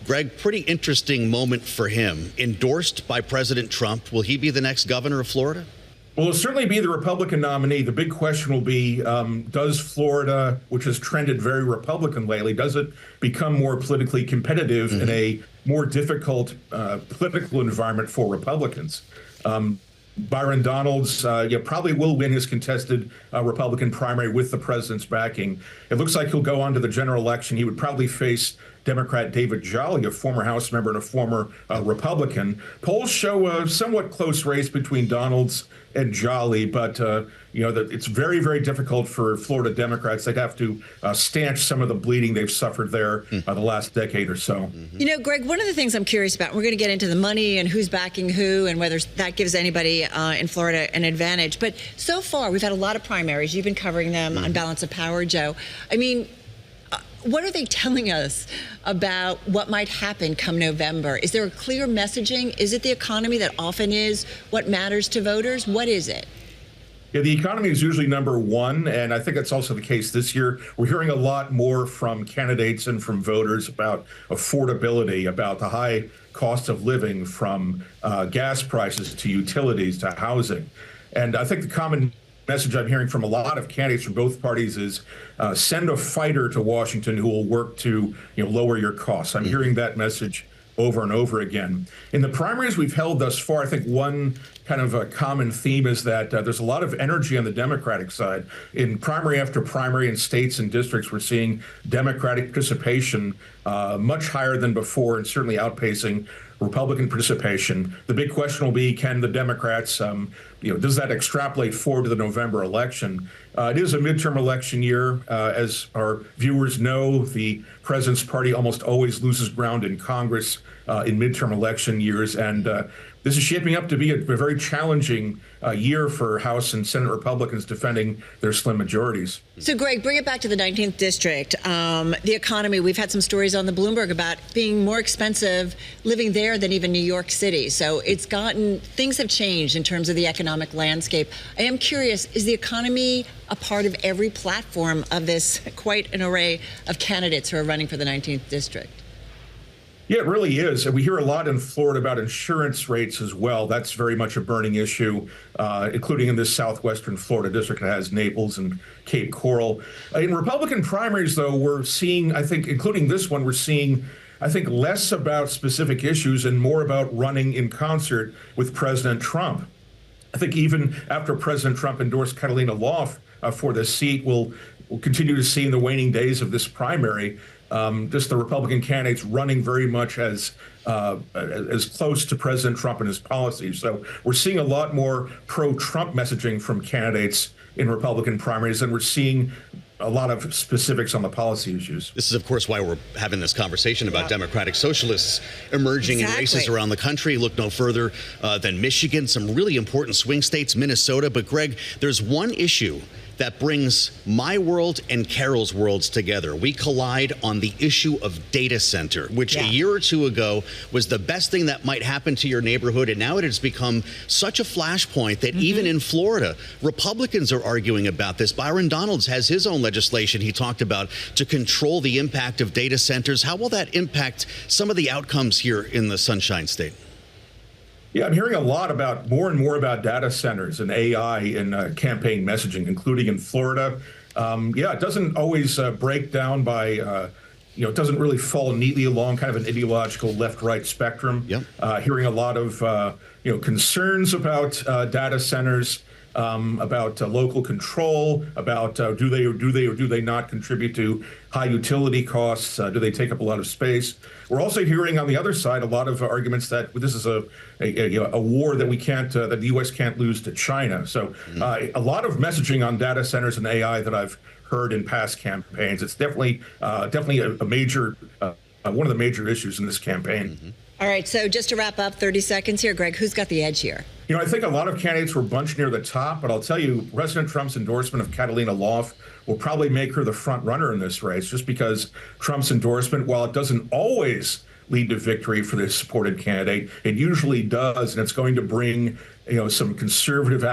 Speaker 1: Greg, pretty interesting moment for him. Endorsed by President Trump. Will he be the next governor of Florida?
Speaker 20: Well, it'll certainly be the Republican nominee. The big question will be, does Florida, which has trended very Republican lately, does it become more politically competitive in a more difficult political environment for Republicans? Byron Donalds probably will win his contested Republican primary with the president's backing. It looks like he'll go on to the general election. He would probably face Democrat David Jolly, a former House member and a former Republican. Polls show a somewhat close race between Donalds and Jolly, but it's very, very difficult for Florida Democrats. They'd have to stanch some of the bleeding they've suffered there the last decade or so.
Speaker 8: You know, Greg, one of the things I'm curious about, we're going to get into the money and who's backing who and whether that gives anybody in Florida an advantage. But so far, we've had a lot of primaries. You've been covering them on Balance of Power, Joe. I mean, what are they telling us about what might happen come November? Is there a clear messaging? Is it the economy that often is what matters to voters? What is it?
Speaker 20: Yeah, the economy is usually number one, and I think that's also the case this year. We're hearing a lot more from candidates and from voters about affordability, about the high cost of living, from gas prices to utilities to housing. And I think the common message I'm hearing from a lot of candidates from both parties is send a fighter to Washington who will work to lower your costs. I'm hearing that message over and over again. In the primaries we've held thus far, I think one kind of a common theme is that there's a lot of energy on the Democratic side. In primary after primary in states and districts, we're seeing Democratic participation much higher than before and certainly outpacing Republican participation. The big question will be, can the Democrats, does that extrapolate forward to the November election? It is a midterm election year. As our viewers know, the president's party almost always loses ground in Congress in midterm election years. And this is shaping up to be a very challenging year for House and Senate Republicans defending their slim majorities.
Speaker 8: So, Greg, bring it back to the 19th district. The economy, we've had some stories on the Bloomberg about being more expensive living there than even New York City. So things have changed in terms of the economic landscape. I am curious, is the economy a part of every platform of this quite an array of candidates who are running for the 19th district?
Speaker 20: Yeah, it really is. And we hear a lot in Florida about insurance rates as well. That's very much a burning issue, including in this southwestern Florida district that has Naples and Cape Coral. In Republican primaries, though, we're seeing, I think, including this one, we're seeing, I think, less about specific issues and more about running in concert with President Trump. I think even after President Trump endorsed Catalina Loff for this seat, we'll continue to see in the waning days of this primary just the Republican candidates running very much as close to President Trump and his policies. So we're seeing a lot more pro-Trump messaging from candidates in Republican primaries, and we're seeing a lot of specifics on the policy issues.
Speaker 1: This is, of course, why we're having this conversation about Democratic socialists emerging in races around the country. Look no further than Michigan, some really important swing states, Minnesota. But, Greg, there's one issue that brings my world and Carol's worlds together. We collide on the issue of data center, which a year or two ago was the best thing that might happen to your neighborhood. And now it has become such a flashpoint that even in Florida, Republicans are arguing about this. Byron Donalds has his own legislation he talked about to control the impact of data centers. How will that impact some of the outcomes here in the Sunshine State?
Speaker 20: Yeah, I'm hearing a lot about more and more about data centers and AI in campaign messaging, including in Florida. It doesn't always break down by, it doesn't really fall neatly along kind of an ideological left-right spectrum. Hearing a lot of, concerns about data centers, about local control, about do they or do they not contribute to high utility costs? Do they take up a lot of space? We're also hearing on the other side a lot of arguments that this is a war that we can't, that the U.S. can't lose to China. So a lot of messaging on data centers and AI that I've heard in past campaigns. It's definitely a major, one of the major issues in this campaign.
Speaker 8: All right, so just to wrap up, 30 seconds here, Greg, who's got the edge here?
Speaker 20: I think a lot of candidates were bunched near the top, but I'll tell you, President Trump's endorsement of Catalina Loft will probably make her the front runner in this race, just because Trump's endorsement, while it doesn't always lead to victory for the supported candidate, it usually does, and it's going to bring, some conservative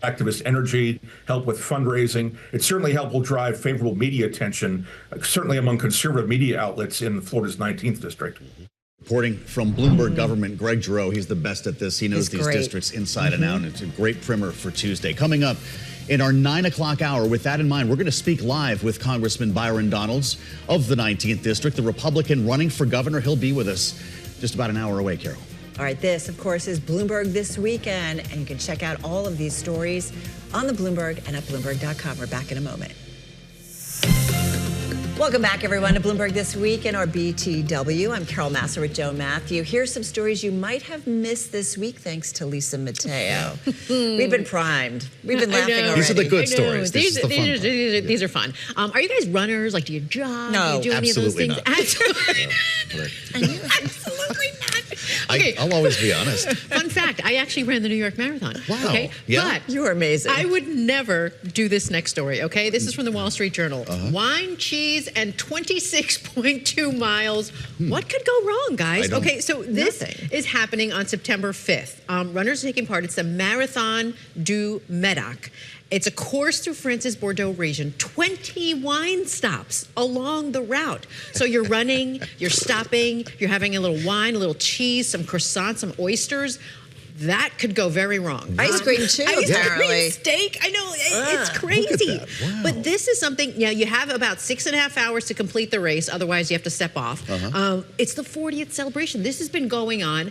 Speaker 20: activist energy, help with fundraising. It certainly will drive favorable media attention, certainly among conservative media outlets in Florida's 19th district.
Speaker 1: Reporting from Bloomberg Government, Greg Giroux. He's the best at this. He knows these districts inside and out. And it's a great primer for Tuesday. Coming up in our 9 o'clock hour, with that in mind, we're going to speak live with Congressman Byron Donalds of the 19th District, the Republican running for governor. He'll be with us just about an hour away, Carol.
Speaker 8: All right, this, of course, is Bloomberg This Weekend. And you can check out all of these stories on the Bloomberg and at Bloomberg.com. We're back in a moment. Welcome back, everyone, to Bloomberg This Week in our BTW. I'm Carol Massar with Joe Mathieu. Here's some stories you might have missed this week, thanks to Lisa Mateo. We've been primed. We've been laughing already.
Speaker 1: These are the good stories.
Speaker 5: These are fun. Are you guys runners? Like, do you jog?
Speaker 8: No,
Speaker 5: do you do any of those things?
Speaker 1: Not.
Speaker 5: Absolutely not. Okay.
Speaker 1: I'll always be honest.
Speaker 5: Fun fact, I actually ran the New York Marathon.
Speaker 1: Wow.
Speaker 5: Okay?
Speaker 1: Yeah.
Speaker 5: But
Speaker 8: you are amazing.
Speaker 5: I would never do this next story, okay? This is from the Wall Street Journal. Wine, cheese, and 26.2 miles. What could go wrong, guys? Okay, so this is happening on September 5th. Runners taking part. It's the Marathon du Médoc. It's a course through France's Bordeaux region, 20 wine stops along the route. So you're running, you're stopping, you're having a little wine, a little cheese, some croissants, some oysters. That could go very wrong.
Speaker 8: Ice cream, too, apparently.
Speaker 5: Ice cream, steak. I know, it's crazy. Wow. But this is something, you have about 6.5 hours to complete the race. Otherwise, you have to step off. It's the 40th celebration. This has been going on.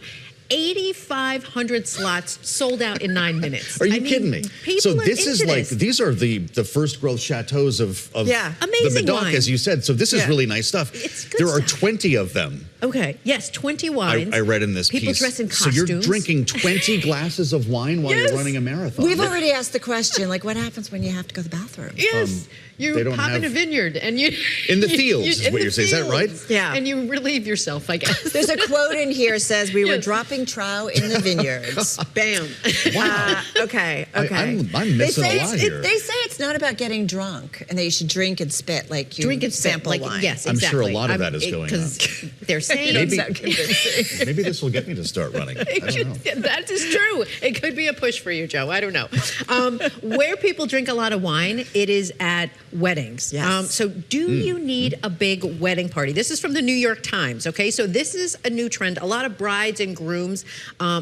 Speaker 5: 8,500 slots sold out in 9 minutes.
Speaker 1: Are you kidding me? So this is like, these are the first growth chateaus of the Médoc,
Speaker 5: wine.
Speaker 1: as you said. So this is really nice stuff.
Speaker 5: It's good
Speaker 1: there are
Speaker 5: stuff.
Speaker 1: 20 of them.
Speaker 5: Okay, yes, 20 wines.
Speaker 1: I read in this
Speaker 5: People
Speaker 1: piece.
Speaker 5: dress in
Speaker 1: So
Speaker 5: costumes.
Speaker 1: you're drinking 20 glasses of wine while you're running a marathon.
Speaker 8: We've already asked the question, like, what happens when you have to go to the bathroom?
Speaker 5: Yes. You hop in a vineyard and you...
Speaker 1: In the fields is what you're saying. Is that right?
Speaker 8: Yeah.
Speaker 5: And you relieve yourself, I guess.
Speaker 8: There's a quote in here says, we were dropping trout in the vineyards.
Speaker 5: Bam.
Speaker 8: Wow. Okay.
Speaker 1: I'm missing a lot here.
Speaker 8: They say it's not about getting drunk and that you should drink and spit like you
Speaker 5: drink and
Speaker 8: sample
Speaker 5: spit,
Speaker 8: wine.
Speaker 5: Yes,
Speaker 1: I'm
Speaker 5: exactly.
Speaker 1: sure a lot of that is going on.
Speaker 5: Because they're saying...
Speaker 1: Maybe this will get me to start running. I don't know.
Speaker 5: That is true. It could be a push for you, Joe. I don't know. Where people drink a lot of wine, it is at weddings.
Speaker 8: Yes.
Speaker 5: So do you need a big wedding party? This is from the New York Times, okay? So this is a new trend. A lot of brides and grooms,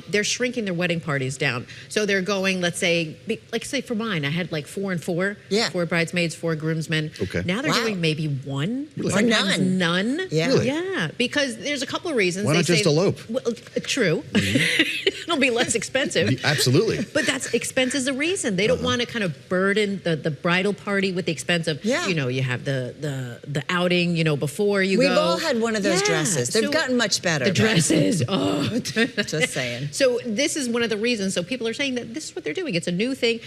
Speaker 5: they're shrinking their wedding parties down. So they're going, let's say, for mine, I had like 4 and 4.
Speaker 8: Yeah.
Speaker 5: 4 bridesmaids, 4 groomsmen.
Speaker 1: Okay.
Speaker 5: Now they're doing maybe 1.
Speaker 8: Really?
Speaker 5: Sometimes
Speaker 8: Or none.
Speaker 5: Yeah.
Speaker 8: Really?
Speaker 5: Yeah. Because there's a couple of reasons.
Speaker 1: Why not just elope?
Speaker 5: Well, true. It'll be less expensive.
Speaker 1: Absolutely.
Speaker 5: But expense is a reason. They don't want to kind of burden the bridal party with the expense expense of, you know, you have the outing, you know, before you
Speaker 8: We've
Speaker 5: go.
Speaker 8: all had one of those dresses. They've gotten much better.
Speaker 5: The dresses, oh.
Speaker 8: Just saying.
Speaker 5: So this is one of the reasons. So people are saying that this is what they're doing. It's a new thing.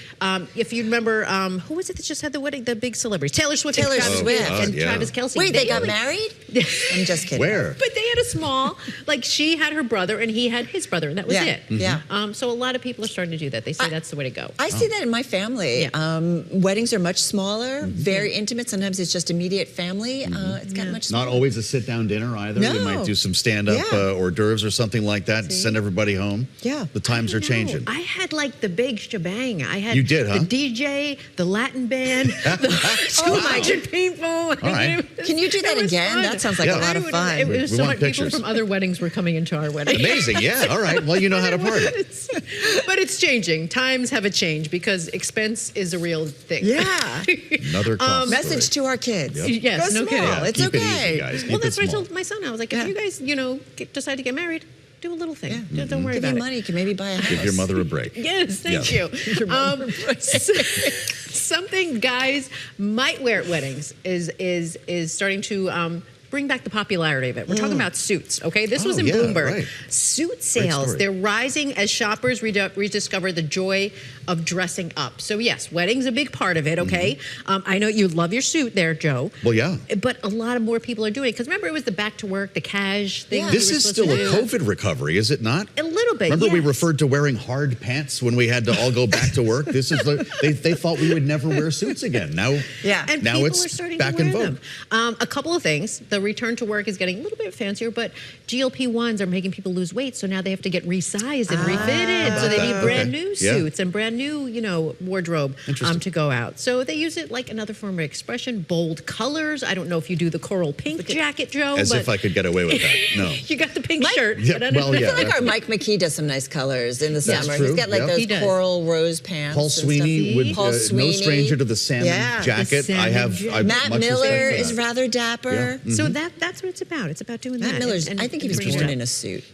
Speaker 5: If you remember, who was it that just had the wedding? The big celebrities, Taylor Swift, and Travis Kelce.
Speaker 8: Wait, they got married? I'm just kidding.
Speaker 1: Where?
Speaker 5: But they had a small, like she had her brother and he had his brother, and that was it.
Speaker 8: Yeah.
Speaker 5: So a lot lot of people are starting to do that. They say that's the way to go.
Speaker 8: I see that in my family.
Speaker 5: Yeah.
Speaker 8: Weddings are much smaller, very intimate. Sometimes it's just immediate family. It's gotten much smaller.
Speaker 1: Not always a sit-down dinner either.
Speaker 8: No.
Speaker 1: You might do some stand-up hors d'oeuvres or something like that. Send everybody home.
Speaker 8: Yeah.
Speaker 1: The times are changing.
Speaker 5: I had like the big shebang. I had
Speaker 1: You did, huh?
Speaker 5: the DJ, the Latin band, the 200 people.
Speaker 1: All right.
Speaker 8: Can you do that again?
Speaker 5: Fun.
Speaker 8: That sounds like a lot of fun.
Speaker 5: It was
Speaker 1: We
Speaker 5: so
Speaker 1: want
Speaker 5: much people
Speaker 1: pictures.
Speaker 5: from other weddings were coming into our wedding.
Speaker 1: Amazing. Yeah. All right. Well, you know how to party.
Speaker 5: But it's changing. Times have a change because expense is a real thing.
Speaker 8: Yeah.
Speaker 1: Another cost
Speaker 8: message
Speaker 1: story.
Speaker 8: to our kids.
Speaker 1: Yep.
Speaker 5: Yes,
Speaker 8: Go
Speaker 5: no
Speaker 8: small.
Speaker 5: kidding.
Speaker 8: It's
Speaker 1: Keep it
Speaker 8: okay.
Speaker 1: easy, guys. Keep
Speaker 5: Well,
Speaker 1: it
Speaker 5: that's what I
Speaker 1: small.
Speaker 5: told my son. I was like, if you guys, decide to get married, do a little thing. Don't worry
Speaker 8: Give
Speaker 5: about
Speaker 8: you
Speaker 5: it.
Speaker 8: money, you can maybe buy a house.
Speaker 1: Give your mother a break.
Speaker 5: Yes, thank
Speaker 1: Yeah.
Speaker 5: you. Something guys might wear at weddings is starting to bring back the popularity of it. We're talking about suits, okay? This was in Bloomberg.
Speaker 1: Right.
Speaker 5: Suit sales,
Speaker 1: story.
Speaker 5: they're rising as shoppers rediscover the joy of dressing up. So yes, wedding's a big part of it, okay? I know you love your suit there, Joe.
Speaker 1: Well, yeah.
Speaker 5: But a lot of more people are doing it. Because remember, it was the back to work, the cash thing. we
Speaker 1: This
Speaker 5: were
Speaker 1: is
Speaker 5: supposed
Speaker 1: still a
Speaker 5: to do.
Speaker 1: COVID recovery, is it not?
Speaker 5: A little bit,
Speaker 1: Remember we
Speaker 5: yes.
Speaker 1: referred to wearing hard pants when we had to all go back to work? This is they thought we would never wear suits again. Now,
Speaker 5: And
Speaker 1: now
Speaker 5: people
Speaker 1: it's
Speaker 5: are starting
Speaker 1: back
Speaker 5: to
Speaker 1: in
Speaker 5: wear
Speaker 1: vogue.
Speaker 5: them. A couple of things. The return to work is getting a little bit fancier, but GLP-1s are making people lose weight, so now they have to get resized and refitted. So they
Speaker 1: that.
Speaker 5: need brand
Speaker 1: Okay.
Speaker 5: new
Speaker 1: Yeah.
Speaker 5: suits and brand new, wardrobe to go out. So they use it like another form of expression. Bold colors. I don't know if you do the coral pink jacket, Joe.
Speaker 1: As
Speaker 5: but
Speaker 1: if I could get away with that. No.
Speaker 5: you got the pink shirt.
Speaker 1: Yeah,
Speaker 5: but I don't
Speaker 1: well,
Speaker 5: know.
Speaker 1: yeah.
Speaker 8: I feel like our Mike McKee does some nice colors in the
Speaker 1: That's
Speaker 8: summer.
Speaker 1: true.
Speaker 8: He's got like
Speaker 1: Yep.
Speaker 5: He
Speaker 8: those
Speaker 5: does.
Speaker 8: coral rose pants.
Speaker 1: Paul
Speaker 8: and
Speaker 1: Sweeney
Speaker 8: stuff.
Speaker 1: would
Speaker 8: Paul
Speaker 1: no
Speaker 8: Sweeney.
Speaker 1: stranger to the salmon
Speaker 8: Yeah.
Speaker 1: jacket.
Speaker 5: The
Speaker 1: I have
Speaker 5: salmon
Speaker 1: I
Speaker 8: Matt
Speaker 1: much
Speaker 8: Miller
Speaker 1: respect for
Speaker 8: is
Speaker 1: that.
Speaker 8: rather dapper.
Speaker 1: Yeah.
Speaker 5: So that's what it's about. It's about doing
Speaker 8: Matt
Speaker 5: that.
Speaker 8: Miller's,
Speaker 5: and
Speaker 8: I think he was
Speaker 5: bringing it
Speaker 8: born
Speaker 5: up.
Speaker 8: in a suit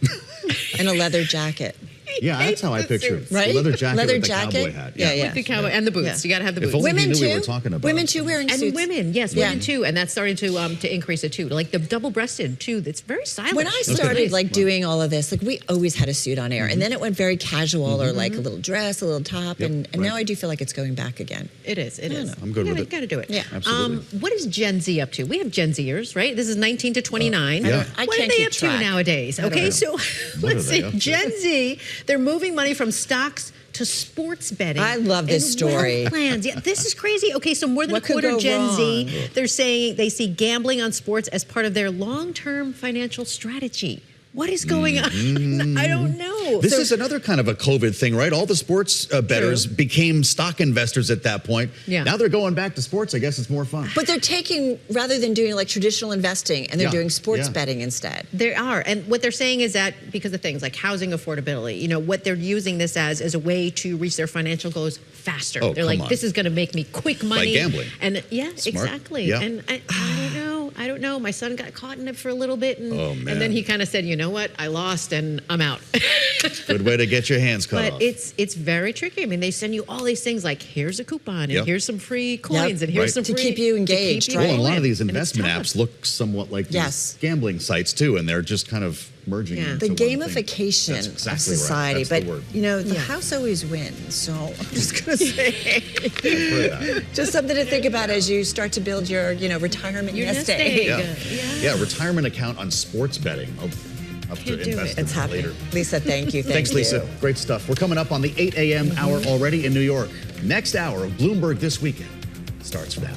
Speaker 8: and a leather jacket.
Speaker 1: Yeah, that's how I picture it.
Speaker 8: Right?
Speaker 1: The leather jacket
Speaker 8: Leather
Speaker 1: with the
Speaker 8: jacket?
Speaker 1: cowboy hat.
Speaker 8: Yeah, yeah.
Speaker 5: With the cowboy and the boots. You got to have the
Speaker 1: If
Speaker 5: boots.
Speaker 1: only
Speaker 8: Women
Speaker 1: he knew we
Speaker 8: too?
Speaker 1: were talking about
Speaker 8: Women
Speaker 1: it.
Speaker 8: too wearing
Speaker 5: And
Speaker 8: suits.
Speaker 5: women, yes,
Speaker 8: Yeah.
Speaker 5: women too, and that's starting to increase it too. Like the double-breasted too. That's very stylish.
Speaker 8: When I started doing all of this, like we always had a suit on air, and then it went very casual or like a little dress, a little top, and now I do feel like it's going back again.
Speaker 5: It is. It is.
Speaker 1: I'm good with it.
Speaker 5: Got to do it.
Speaker 8: Yeah.
Speaker 1: Absolutely.
Speaker 5: What is Gen Z up to? We have Gen Zers, right? This is 19 to 29.
Speaker 1: Yeah.
Speaker 8: I
Speaker 5: What
Speaker 8: can't
Speaker 5: are they
Speaker 8: keep
Speaker 5: up
Speaker 8: track.
Speaker 5: to nowadays?
Speaker 8: don't
Speaker 5: Okay,
Speaker 8: know.
Speaker 5: so
Speaker 1: What
Speaker 5: let's
Speaker 1: are they
Speaker 5: see.
Speaker 1: up to?
Speaker 5: Gen Z, they're moving money from stocks to sports betting.
Speaker 8: I love this
Speaker 5: and wealth
Speaker 8: story.
Speaker 5: plans. Yeah, this is crazy. Okay, so more than
Speaker 8: What
Speaker 5: a
Speaker 8: could
Speaker 5: quarter
Speaker 8: go
Speaker 5: Gen Z,
Speaker 8: wrong?
Speaker 5: they're saying they see gambling on sports as part of their long-term financial strategy. What is going on? I don't know.
Speaker 1: This
Speaker 5: So-
Speaker 1: is another kind of a COVID thing, right? All the sports bettors became stock investors at that point.
Speaker 5: Yeah.
Speaker 1: Now they're going back to sports. I guess it's more fun.
Speaker 8: But they're taking, rather than doing like traditional investing, and they're
Speaker 1: Yeah.
Speaker 8: doing sports
Speaker 1: Yeah.
Speaker 8: betting instead.
Speaker 5: They are. And what they're saying is that because of things like housing affordability, what they're using this as a way to reach their financial goals faster.
Speaker 1: Oh,
Speaker 5: They're
Speaker 1: come
Speaker 5: like,
Speaker 1: on.
Speaker 5: this is going to make me quick money.
Speaker 1: gambling.
Speaker 5: And yeah,
Speaker 1: Smart.
Speaker 5: exactly.
Speaker 1: Yeah.
Speaker 5: And I don't know. My son got caught in it for a little bit. And,
Speaker 1: Oh, man.
Speaker 5: and then he kind of said, you know what? I lost and I'm out.
Speaker 1: Good way to get your hands cut
Speaker 5: But
Speaker 1: off.
Speaker 5: it's very tricky. I mean, they send you all these things like, here's a coupon and
Speaker 1: Yep.
Speaker 5: here's some free coins and here's
Speaker 1: Right.
Speaker 5: some
Speaker 8: To
Speaker 5: free...
Speaker 8: keep you engaged,
Speaker 5: keep you
Speaker 8: right?
Speaker 1: Well, and a lot
Speaker 5: going.
Speaker 1: of these
Speaker 5: And it's
Speaker 1: investment
Speaker 5: tough.
Speaker 1: apps look somewhat like these
Speaker 8: Yes.
Speaker 1: gambling sites too, and they're just kind of merging
Speaker 5: Yeah.
Speaker 1: into
Speaker 8: The
Speaker 1: one thing.
Speaker 8: gamification
Speaker 1: That's
Speaker 8: of
Speaker 1: exactly right.
Speaker 8: society.
Speaker 1: That's the
Speaker 8: But,
Speaker 1: word.
Speaker 8: the house always wins. So I'm just going to say,
Speaker 1: I've heard that.
Speaker 8: just something to think about as you start to build your, retirement
Speaker 5: Your
Speaker 8: nest
Speaker 5: nest egg.
Speaker 8: egg.
Speaker 1: Yeah, retirement account on sports betting. I'll have to
Speaker 5: Can't do
Speaker 1: invest
Speaker 5: it.
Speaker 1: in
Speaker 8: It's
Speaker 1: that
Speaker 8: happening.
Speaker 1: later.
Speaker 8: Lisa, thank you.
Speaker 1: Thanks, Lisa. Great stuff. We're coming up on the 8 a.m. hour already in New York. Next hour of Bloomberg This Weekend starts now.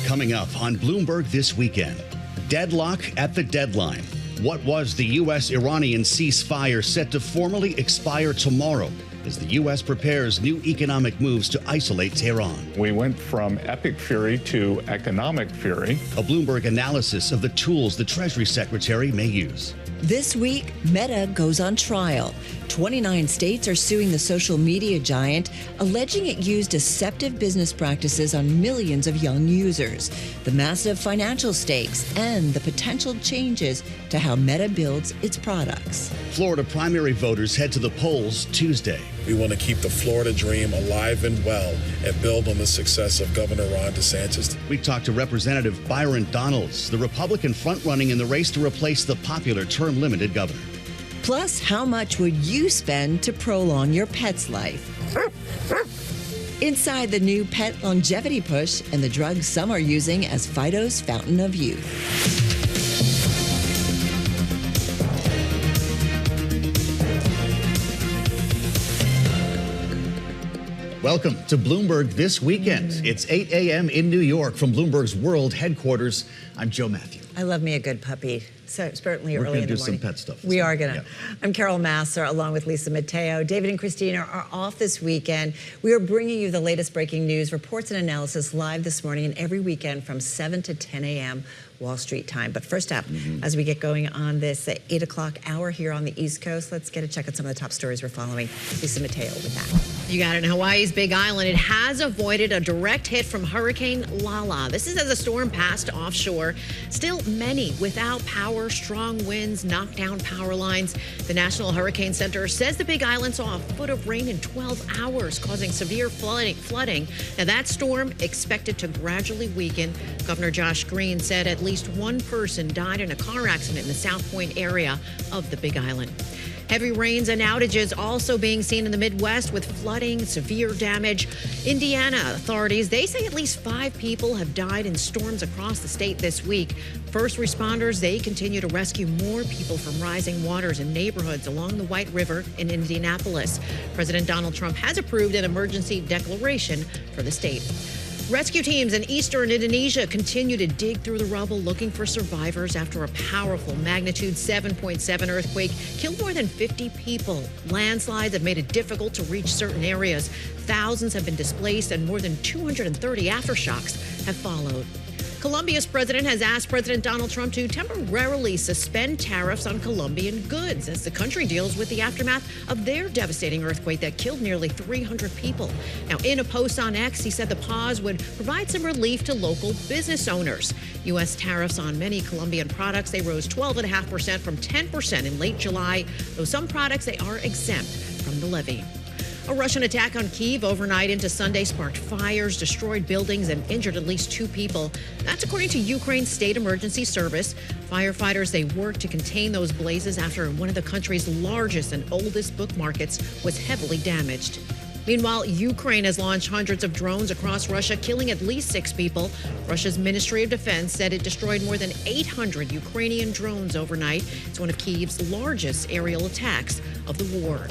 Speaker 1: Coming up on Bloomberg This Weekend, deadlock at the deadline. What was the U.S.-Iranian ceasefire set to formally expire tomorrow as the U.S. prepares new economic moves to isolate Tehran?
Speaker 2: We went from epic fury to economic fury.
Speaker 1: A Bloomberg analysis of the tools the Treasury Secretary may use.
Speaker 3: This week, Meta goes on trial. 29 states are suing the social media giant, alleging it used deceptive business practices on millions of young users, the massive financial stakes, and the potential changes to how Meta builds its products.
Speaker 1: Florida primary voters head to the polls Tuesday.
Speaker 4: We want to keep the Florida dream alive and well and build on the success of Governor Ron DeSantis.
Speaker 1: We talked to Representative Byron Donalds, the Republican front-running in the race to replace the popular term-limited governor.
Speaker 3: Plus, how much would you spend to prolong your pet's life? Inside the new pet longevity push and the drug some are using as Fido's fountain of youth.
Speaker 1: Welcome to Bloomberg This Weekend. It's 8 a.m. in New York from Bloomberg's world headquarters. I'm Joe Mathieu.
Speaker 8: I love me a good puppy. So certainly
Speaker 1: We're
Speaker 8: early in the morning.
Speaker 1: We're going to do some pet stuff.
Speaker 8: We are going to.
Speaker 1: Yeah.
Speaker 8: I'm Carol Massar, along with Lisa Mateo. David and Christina are off this weekend. We are bringing you the latest breaking news, reports, and analysis live this morning and every weekend from 7 to 10 a.m. Wall Street time. But first up, as we get going on this 8 o'clock hour here on the East Coast, let's get a check on some of the top stories we're following. Lisa Mateo with that.
Speaker 5: You got it. In Hawaii's Big Island, it has avoided a direct hit from Hurricane Lala. This is as the storm passed offshore. Still many without power, strong winds knocked down power lines. The National Hurricane Center says the Big Island saw a foot of rain in 12 hours, causing severe flooding. Now, that storm expected to gradually weaken. Governor Josh Green said at least one person died in a car accident in the South Point area of the Big Island. Heavy rains and outages also being seen in the Midwest with flooding, severe damage. Indiana authorities, they say at least 5 people have died in storms across the state this week. First responders, they continue to rescue more people from rising waters in neighborhoods along the White River in Indianapolis. President Donald Trump has approved an emergency declaration for the state. Rescue teams in eastern Indonesia continue to dig through the rubble looking for survivors after a powerful magnitude 7.7 earthquake killed more than 50 people. Landslides have made it difficult to reach certain areas. Thousands have been displaced and more than 230 aftershocks have followed. Colombia's president has asked President Donald Trump to temporarily suspend tariffs on Colombian goods as the country deals with the aftermath of their devastating earthquake that killed nearly 300 people. Now, in a post on X, he said the pause would provide some relief to local business owners. U.S. tariffs on many Colombian products, they rose 12.5% from 10% in late July, though some products, they are exempt from the levy. A Russian attack on Kyiv overnight into Sunday sparked fires, destroyed buildings, and injured at least 2 people. That's according to Ukraine's State Emergency Service. Firefighters, they worked to contain those blazes after one of the country's largest and oldest book markets was heavily damaged. Meanwhile, Ukraine has launched hundreds of drones across Russia, killing at least 6 people. Russia's Ministry of Defense said it destroyed more than 800 Ukrainian drones overnight. It's one of Kyiv's largest aerial attacks of the war.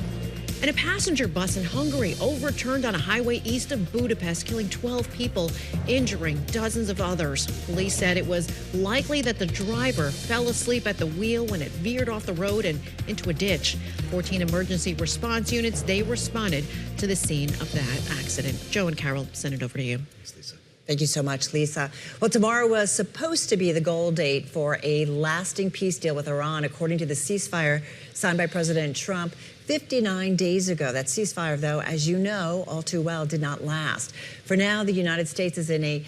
Speaker 5: And a passenger bus in Hungary overturned on a highway east of Budapest, killing 12 people, injuring dozens of others. Police said it was likely that the driver fell asleep at the wheel when it veered off the road and into a ditch. 14 emergency response units, they responded to the scene of that accident. Joe and Carol, send it over to you.
Speaker 1: Thanks, Lisa.
Speaker 8: Thank you so much, Lisa. Well, tomorrow was supposed to be the goal date for a lasting peace deal with Iran, according to the ceasefire signed by President Trump 59 days ago. That ceasefire, though, as you know all too well, did not last. For now, the United States is in a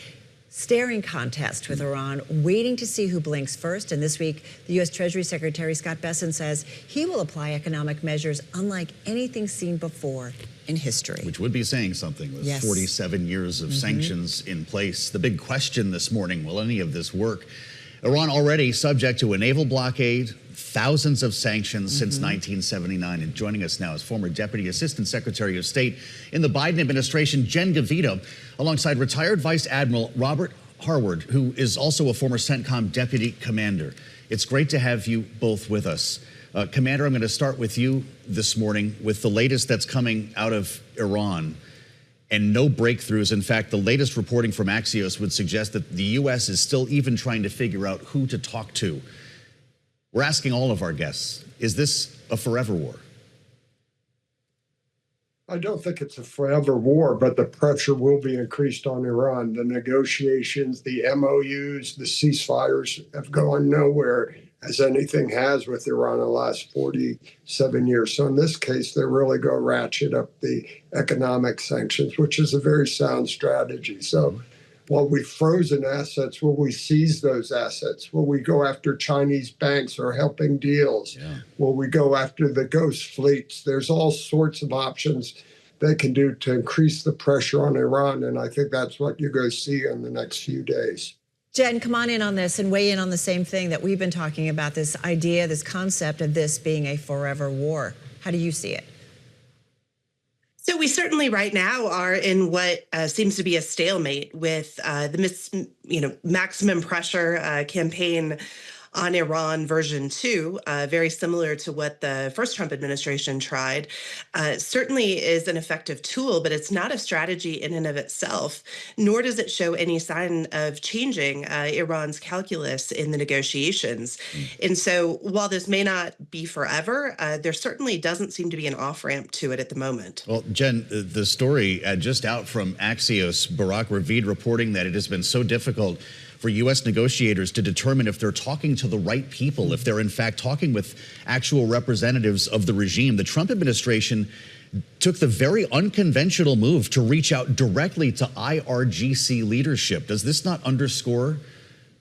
Speaker 8: staring contest with Iran, waiting to see who blinks first. And this week, the U.S. Treasury Secretary Scott Bessent says he will apply economic measures unlike anything seen before in history.
Speaker 1: Which would be saying something with 47 years of sanctions in place. The big question this morning, will any of this work? Iran already subject to a naval blockade, thousands of sanctions since 1979. And joining us now is former Deputy Assistant Secretary of State in the Biden administration, Jen Gavito, alongside retired Vice Admiral Robert Hayward, who is also a former CENTCOM Deputy Commander. It's great to have you both with us. Commander, I'm going to start with you this morning with the latest that's coming out of Iran. And no breakthroughs. In fact, the latest reporting from Axios would suggest that the U.S. is still even trying to figure out who to talk to. We're asking all of our guests, is this a forever war?
Speaker 21: I don't think it's a forever war, but the pressure will be increased on Iran. The negotiations, the MOUs, the ceasefires have gone nowhere. as anything has with Iran in the last 47 years. So in this case, they really go ratchet up the economic sanctions, which is a very sound strategy. So while we've frozen assets, will we seize those assets? Will we go after Chinese banks or helping deals? Will we go after the ghost fleets? There's all sorts of options they can do to increase the pressure on Iran. And I think that's what you're going to see in the next few days.
Speaker 8: Jen, come on in on this and weigh in on the same thing that we've been talking about, this idea, this concept of this being a forever war. How do you see it?
Speaker 6: So we certainly right now are in what seems to be a stalemate with the maximum pressure campaign on Iran version 2, very similar to what the first Trump administration tried, certainly is an effective tool, but it's not a strategy in and of itself, nor does it show any sign of changing Iran's calculus in the negotiations. And so while this may not be forever, there certainly doesn't seem to be an off-ramp to it at the moment.
Speaker 1: Well, Jen, the story just out from Axios, Barak Ravid reporting that it has been so difficult for U.S. negotiators to determine if they're talking to the right people, if they're in fact talking with actual representatives of the regime. The Trump administration took the very unconventional move to reach out directly to IRGC leadership. Does this not underscore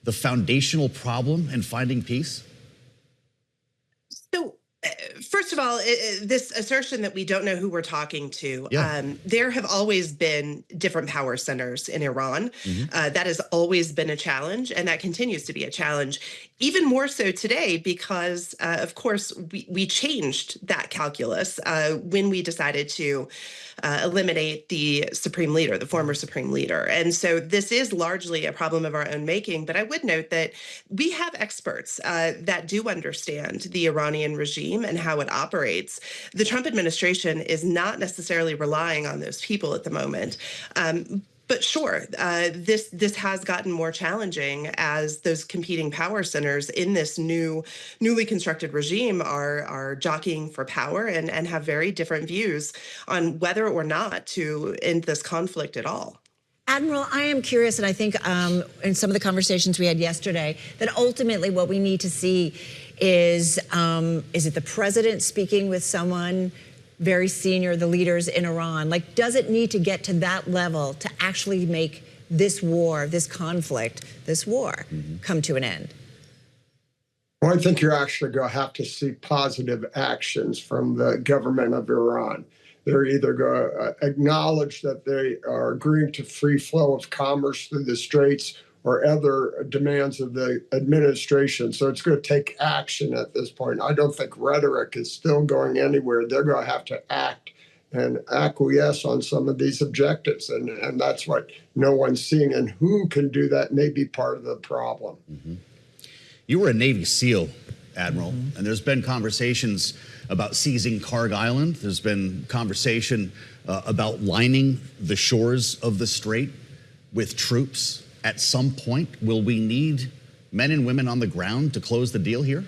Speaker 1: the foundational problem in finding peace?
Speaker 6: So, first of all, this assertion that we don't know who we're talking to, there have always been different power centers in Iran. That has always been a challenge, and that continues to be a challenge, even more so today because, of course, we changed that calculus when we decided to eliminate the supreme leader, the former supreme leader. And so this is largely a problem of our own making. But I would note that we have experts that do understand the Iranian regime and how it operates. The Trump administration is not necessarily relying on those people at the moment. But sure, this has gotten more challenging as those competing power centers in this newly constructed regime are jockeying for power and have very different views on whether or not to end this conflict at all.
Speaker 8: Admiral, I am curious, and I think in some of the conversations we had yesterday, that ultimately what we need to see is it the president speaking with someone very senior, the leaders in Iran? Like, does it need to get to that level to actually make this war, this conflict, this war come to an end?
Speaker 21: Well, I think you're actually going to have to see positive actions from the government of Iran. They're either going to acknowledge that they are agreeing to free flow of commerce through the Straits or other demands of the administration. So it's going to take action at this point. I don't think rhetoric is still going anywhere. They're going to have to act and acquiesce on some of these objectives. And that's what no one's seeing. And who can do that may be part of the problem.
Speaker 1: You were a Navy SEAL, Admiral, and there's been conversations about seizing Karg Island. There's been conversation about lining the shores of the Strait with troops. At some point, will we need men and women on the ground to close the deal here?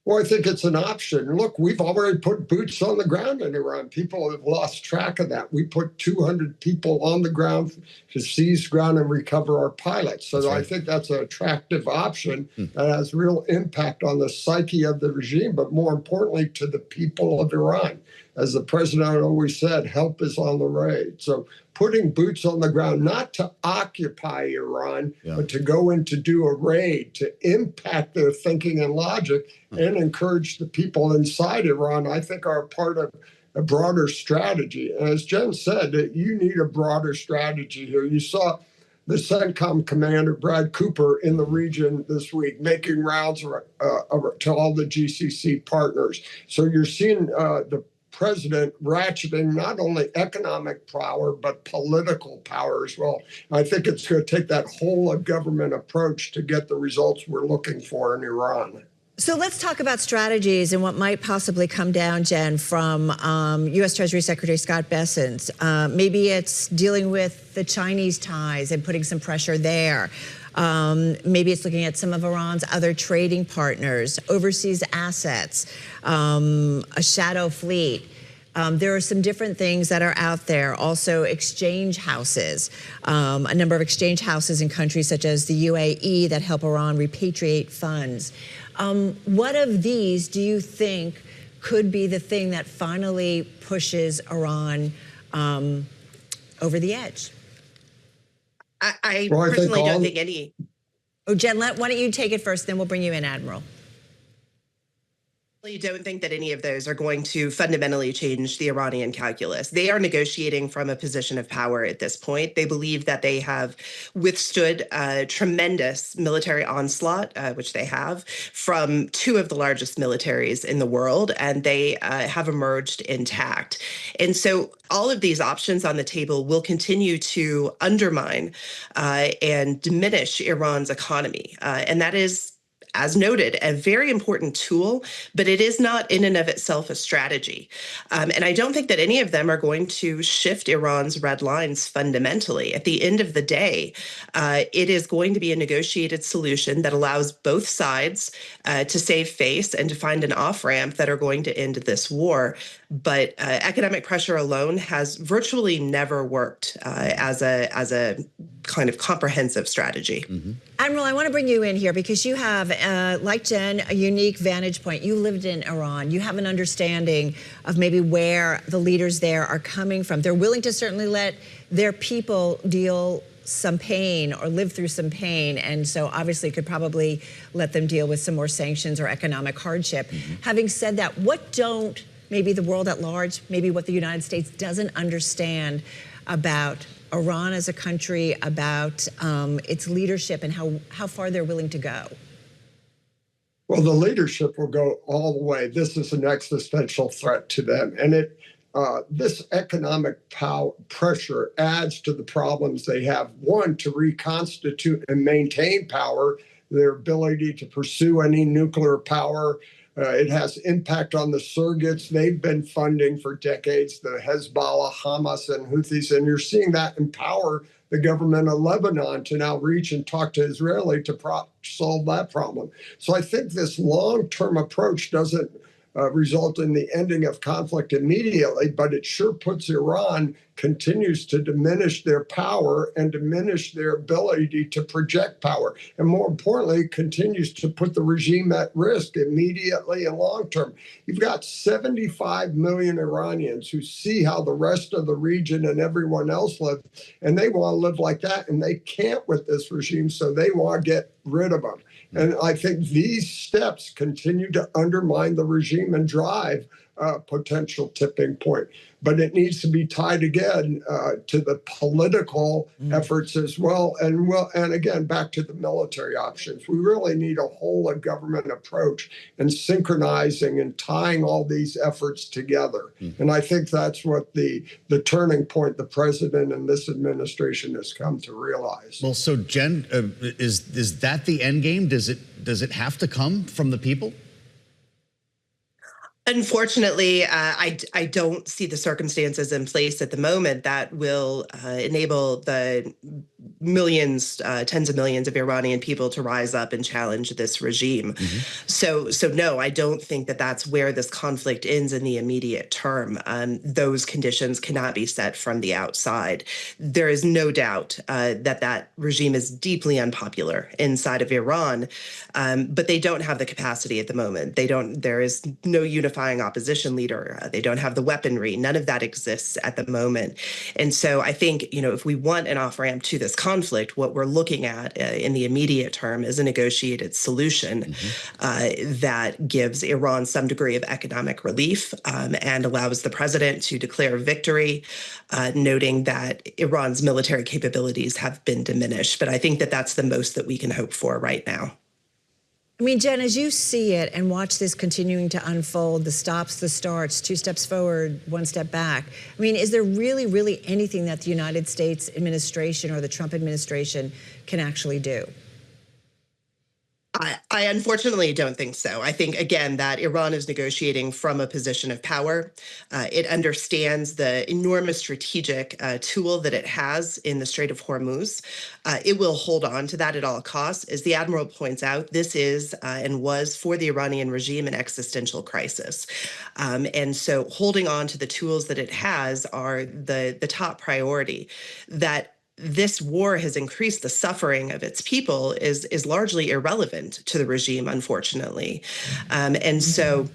Speaker 21: Well, I think it's an option. Look, we've already put boots on the ground in Iran. People have lost track of that. We put 200 people on the ground to seize ground and recover our pilots. So I think that's an attractive option that has real impact on the psyche of the regime, but more importantly, to the people of Iran. As the president always said, help is on the way. So putting boots on the ground, not to occupy Iran, but to go in to do a raid, to impact their thinking and logic and encourage the people inside Iran, I think are part of a broader strategy. And as Jen said, you need a broader strategy here. You saw the CENTCOM Commander, Brad Cooper, in the region this week, making rounds to all the GCC partners. So you're seeing the president ratcheting not only economic power, but political power as well. I think it's going to take that whole of government approach to get the results we're looking for in Iran.
Speaker 8: So let's talk about strategies and what might possibly come down, Jen, from U.S. Treasury Secretary Scott Bessent. Maybe it's dealing with the Chinese ties and putting some pressure there. Maybe it's looking at some of Iran's other trading partners, overseas assets, a shadow fleet. There are some different things that are out there. Also, exchange houses, a number of exchange houses in countries such as the UAE that help Iran repatriate funds. What of these do you think could be the thing that finally pushes Iran over the edge?
Speaker 6: I personally don't think any.
Speaker 8: Oh, Jen, why don't you take it first, then we'll bring you in, Admiral.
Speaker 6: I don't think that any of those are going to fundamentally change the Iranian calculus. They are negotiating from a position of power at this point. They believe that they have withstood a tremendous military onslaught, which they have, from two of the largest militaries in the world, and they have emerged intact. And so all of these options on the table will continue to undermine and diminish Iran's economy. And that is, as noted, a very important tool, but it is not in and of itself a strategy. And I don't think that any of them are going to shift Iran's red lines fundamentally. At the end of the day, it is going to be a negotiated solution that allows both sides to save face and to find an off-ramp that are going to end this war. But economic pressure alone has virtually never worked as a kind of comprehensive strategy.
Speaker 8: Mm-hmm. Admiral, I want to bring you in here because you have, like Jen, a unique vantage point. You lived in Iran. You have an understanding of maybe where the leaders there are coming from. They're willing to certainly let their people deal some pain or live through some pain, and so obviously could probably let them deal with some more sanctions or economic hardship. Mm-hmm. Having said that, what don't maybe the world at large, maybe what the United States doesn't understand about Iran as a country, about its leadership and how far they're willing to go?
Speaker 21: Well, the leadership will go all the way. This is an existential threat to them. And this economic pressure adds to the problems they have. One, to reconstitute and maintain power, their ability to pursue any nuclear power. It has impact on the surrogates they've been funding for decades, the Hezbollah, Hamas, and Houthis. And you're seeing that empower the government of Lebanon to now reach and talk to Israeli to solve that problem. So I think this long-term approach doesn't result in the ending of conflict immediately, but it sure puts Iran, continues to diminish their power and diminish their ability to project power. And more importantly, continues to put the regime at risk immediately and long term. You've got 75 million Iranians who see how the rest of the region and everyone else live, and they want to live like that, and they can't with this regime, so they want to get rid of them. And I think these steps continue to undermine the regime and drive a potential tipping point. But it needs to be tied again to the political efforts as well. And again, back to the military options. We really need a whole of government approach and synchronizing and tying all these efforts together. And I think that's what the turning point the president and this administration has come to realize.
Speaker 1: Well, so Jen, is that the end game? Does it have to come from the people?
Speaker 6: Unfortunately, I don't see the circumstances in place at the moment that will enable the millions, tens of millions of Iranian people to rise up and challenge this regime. Mm-hmm. So no, I don't think that that's where this conflict ends in the immediate term. Those conditions cannot be set from the outside. There is no doubt that regime is deeply unpopular inside of Iran, but they don't have the capacity at the moment. There is no unified opposition leader. They don't have the weaponry. None of that exists at the moment. And so I think, if we want an off-ramp to this conflict, what we're looking at in the immediate term is a negotiated solution that gives Iran some degree of economic relief and allows the president to declare victory, noting that Iran's military capabilities have been diminished. But I think that that's the most that we can hope for right now.
Speaker 8: I mean, Jen, as you see it and watch this continuing to unfold, the stops, the starts, 2 steps forward, 1 step back, I mean, is there really anything that the United States administration or the Trump administration can actually do?
Speaker 6: I unfortunately don't think so. I think, again, that Iran is negotiating from a position of power. It understands the enormous strategic tool that it has in the Strait of Hormuz. It will hold on to that at all costs. As the Admiral points out, this is and was for the Iranian regime an existential crisis. And so holding on to the tools that it has are the top priority. That this war has increased the suffering of its people is largely irrelevant to the regime, unfortunately. And so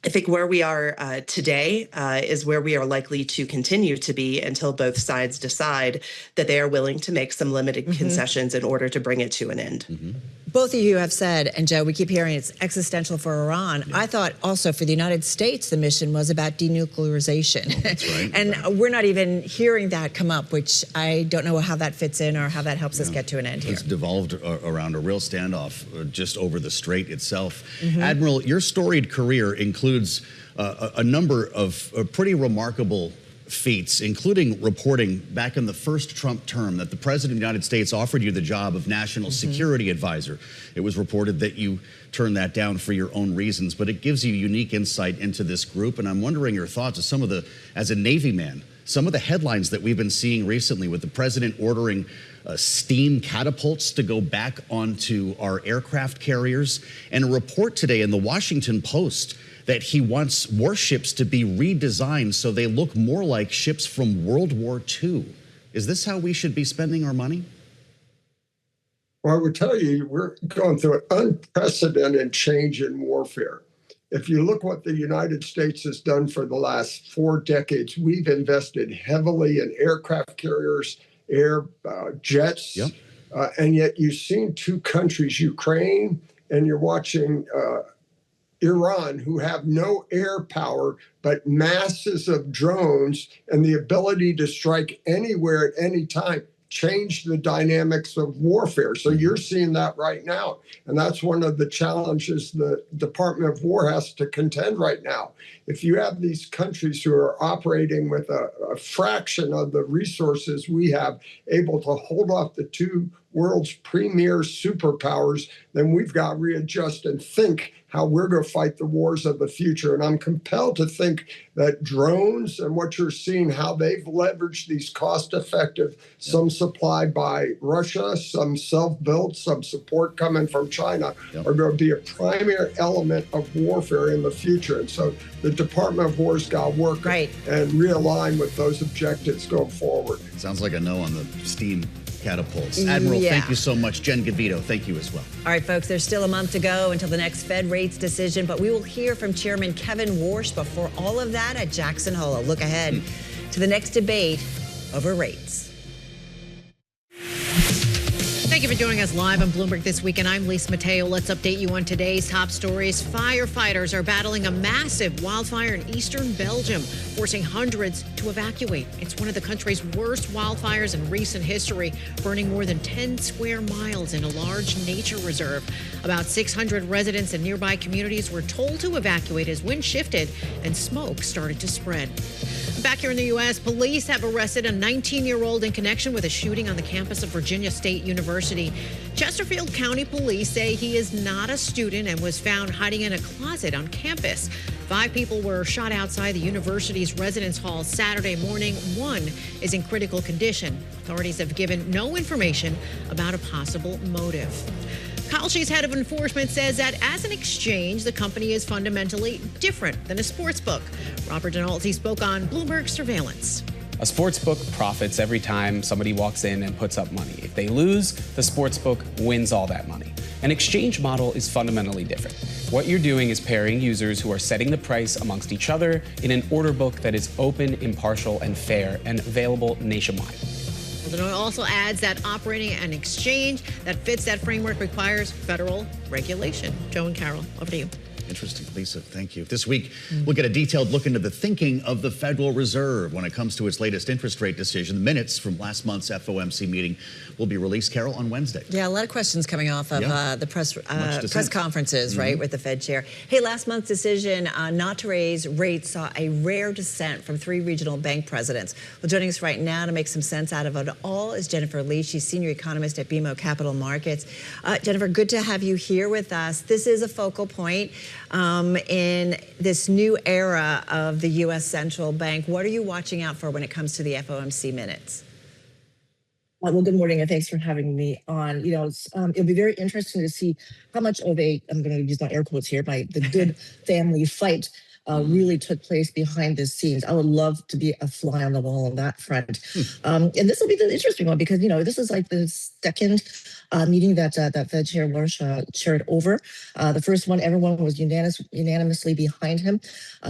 Speaker 6: I think where we are today is where we are likely to continue to be until both sides decide that they are willing to make some limited concessions in order to bring it to an end.
Speaker 8: Both of you have said, and Joe, we keep hearing it's existential for Iran. Yeah. I thought also for the United States, the mission was about denuclearization. That's right. And we're not even hearing that come up, which I don't know how that fits in or how that helps us get to an end here.
Speaker 1: It's devolved around a real standoff just over the strait itself. Admiral, your storied career includes a number of pretty remarkable feats, including reporting back in the first Trump term that the President of the United States offered you the job of National Security Advisor. It was reported that you turned that down for your own reasons, but it gives you unique insight into this group. And I'm wondering your thoughts of some of the, as a Navy man, some of the headlines that we've been seeing recently with the President ordering steam catapults to go back onto our aircraft carriers, and a report today in the Washington Post that he wants warships to be redesigned so they look more like ships from World War II. Is this how we should be spending our money?
Speaker 21: Well, I would tell you, we're going through an unprecedented change in warfare. If you look what the United States has done for the last 4 decades, we've invested heavily in aircraft carriers, air jets, and yet you've seen 2 countries, Ukraine, and you're watching Iran, who have no air power, but masses of drones and the ability to strike anywhere at any time, change the dynamics of warfare. So you're seeing that right now. And that's one of the challenges the Department of War has to contend right now. If you have these countries who are operating with a fraction of the resources we have, able to hold off the 2 world's premier superpowers, then we've got to readjust and think how we're going to fight the wars of the future. And I'm compelled to think that drones and what you're seeing, how they've leveraged these cost-effective, some supplied by Russia, some self-built, some support coming from China, are going to be a primary element of warfare in the future. And so the Department of War's got to work and realign with those objectives going forward.
Speaker 1: Sounds like a no on the steam catapults. Admiral, thank you so much. Jen Gavito, thank you as well.
Speaker 8: All right, folks, there's still a month to go until the next Fed rates decision, but we will hear from Chairman Kevin Warsh before all of that at Jackson Hole. A look ahead to the next debate over rates.
Speaker 5: Thank you for joining us live on Bloomberg This Week, and I'm Lisa Mateo. Let's update you on today's top stories. Firefighters are battling a massive wildfire in eastern Belgium, forcing hundreds to evacuate. It's one of the country's worst wildfires in recent history, burning more than 10 square miles in a large nature reserve. About 600 residents in nearby communities were told to evacuate as wind shifted and smoke started to spread. Back here in the U.S., police have arrested a 19-year-old in connection with a shooting on the campus of Virginia State University. Chesterfield County Police say he is not a student and was found hiding in a closet on campus. 5 people were shot outside the university's residence hall Saturday morning. 1 is in critical condition. Authorities have given no information about a possible motive. Kalshi's head of enforcement says that as an exchange, the company is fundamentally different than a sports book. Robert Donalds spoke on Bloomberg Surveillance.
Speaker 7: A sports book profits every time somebody walks in and puts up money. If they lose, the sports book wins all that money. An exchange model is fundamentally different. What you're doing is pairing users who are setting the price amongst each other in an order book that is open, impartial, and fair, and available nationwide.
Speaker 5: Illinois also adds that operating an exchange that fits that framework requires federal regulation. Joe and Carol, over to you.
Speaker 1: Interesting, Lisa. Thank you. This week, we'll get a detailed look into the thinking of the Federal Reserve when it comes to its latest interest rate decision. The minutes from last month's FOMC meeting will be released, Carol, on Wednesday.
Speaker 8: Yeah, a lot of questions coming off of the press conferences, right, with the Fed chair. Hey, last month's decision not to raise rates saw a rare dissent from 3 regional bank presidents. Well, joining us right now to make some sense out of it all is Jennifer Lee. She's senior economist at BMO Capital Markets. Jennifer, good to have you here with us. This is a focal point in this new era of the U.S. Central Bank. What are you watching out for when it comes to the FOMC minutes?
Speaker 9: Well, good morning, and thanks for having me on. You know, it'll be very interesting to see how much of a, I'm going to use my air quotes here, the good family fight really took place behind the scenes. I would love to be a fly on the wall on that front. And this will be the interesting one because, you know, this is like the second meeting that Fed Chair Warsh chaired over. The first one, everyone was unanimously behind him,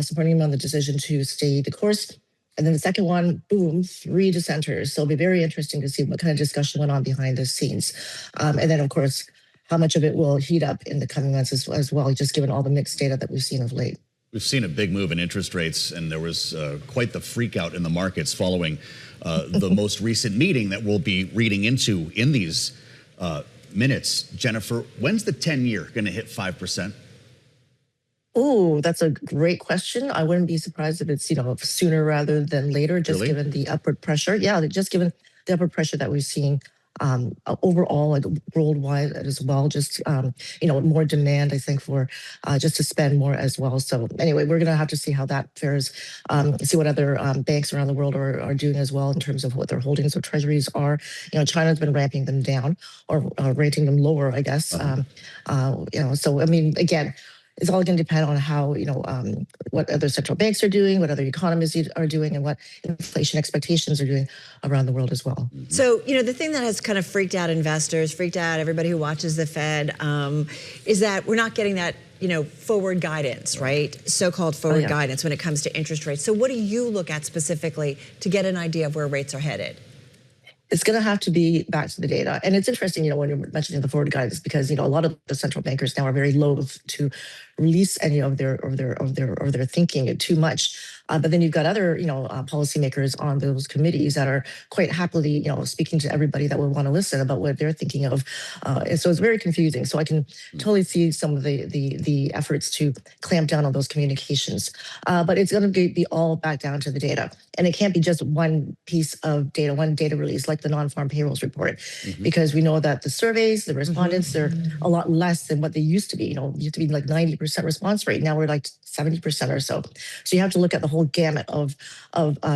Speaker 9: supporting him on the decision to stay the course. And then the second one, boom, 3 dissenters. So it'll be very interesting to see what kind of discussion went on behind the scenes. And then, of course, how much of it will heat up in the coming months as well, just given all the mixed data that we've seen of late.
Speaker 1: We've seen a big move in interest rates, and there was quite the freak out in the markets following the most recent meeting that we'll be reading into in these minutes. Jennifer, when's the 10-year going to hit 5%?
Speaker 9: Oh, that's a great question. I wouldn't be surprised if it's, you know, sooner rather than later, just given the upward pressure. Yeah, just given the upward pressure that we're seeing overall, like worldwide as well. Just, you know, more demand, I think, for just to spend more as well. So anyway, we're going to have to see how that fares, see what other banks around the world are doing as well in terms of what their holdings of treasuries are. You know, China's been ramping them down or rating them lower, I guess. You know, so, I mean, again, it's all going to depend on how, you know, what other central banks are doing, what other economies are doing, and what inflation expectations are doing around the world as well.
Speaker 8: So, you know, the thing that has kind of freaked out investors, freaked out everybody who watches the Fed, is that we're not getting that, you know, forward guidance, right? So-called forward guidance when it comes to interest rates. So what do you look at specifically to get an idea of where rates are headed?
Speaker 9: It's going to have to be back to the data. And it's interesting, you know, when you're mentioning the forward guidance, because, you know, a lot of the central bankers now are very loath to release any of their thinking too much. But then you've got other, you know, policymakers on those committees that are quite happily, you know, speaking to everybody that would want to listen about what they're thinking of. And so it's very confusing. So I can totally see some of the efforts to clamp down on those communications. But it's going to be all back down to the data. And it can't be just one piece of data, one data release like the non-farm payrolls report, because we know that the surveys, the respondents, they're a lot less than what they used to be. You know, it used to be like 90% response rate. Now we're like 70% or so. So you have to look at the whole gamut of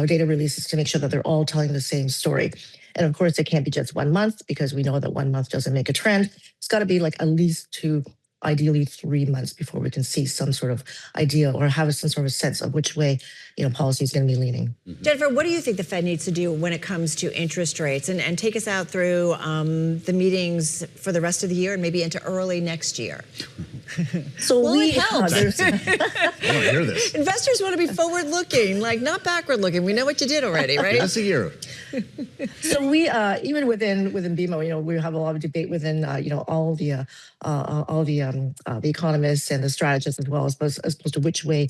Speaker 9: data releases to make sure that they're all telling the same story. And of course, it can't be just 1 month because we know that 1 month doesn't make a trend. It's got to be like at least 2, ideally 3 months before we can see some sort of idea or have some sort of sense of which way, you know, policy is going to be leaning.
Speaker 8: Jennifer, what do you think the Fed needs to do when it comes to interest rates? And take us out through the meetings for the rest of the year and maybe into early next year.
Speaker 9: So
Speaker 8: well, it helps.
Speaker 1: I want to hear this.
Speaker 8: Investors want to be forward-looking, like not backward-looking. We know what you did already, right?
Speaker 1: Give us a year.
Speaker 9: So we, even within BMO, you know, we have a lot of debate within, you know, all the economists and the strategists as well, as opposed to which way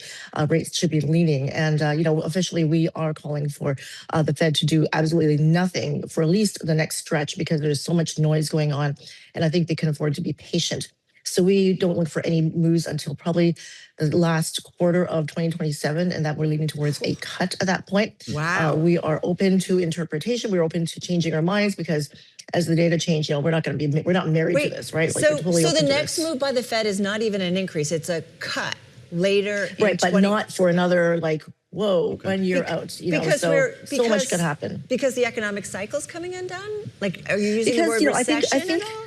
Speaker 9: rates should be leaning. And, you know, officially we are calling for the Fed to do absolutely nothing for at least the next stretch because there's so much noise going on. And I think they can afford to be patient. So we don't look for any moves until probably the last quarter of 2027, and that we're leaning towards a cut at that point.
Speaker 8: Wow.
Speaker 9: We are open to interpretation. We're open to changing our minds because as the data change, you know, we're not married to this, right?
Speaker 8: So, like so the next move by the Fed is not even an increase; it's a cut later.
Speaker 9: Right, but not for another like. Whoa, 1 year out, you know, so much could happen.
Speaker 8: Because the economic cycle's coming undone? Like, are you using the word recession at all?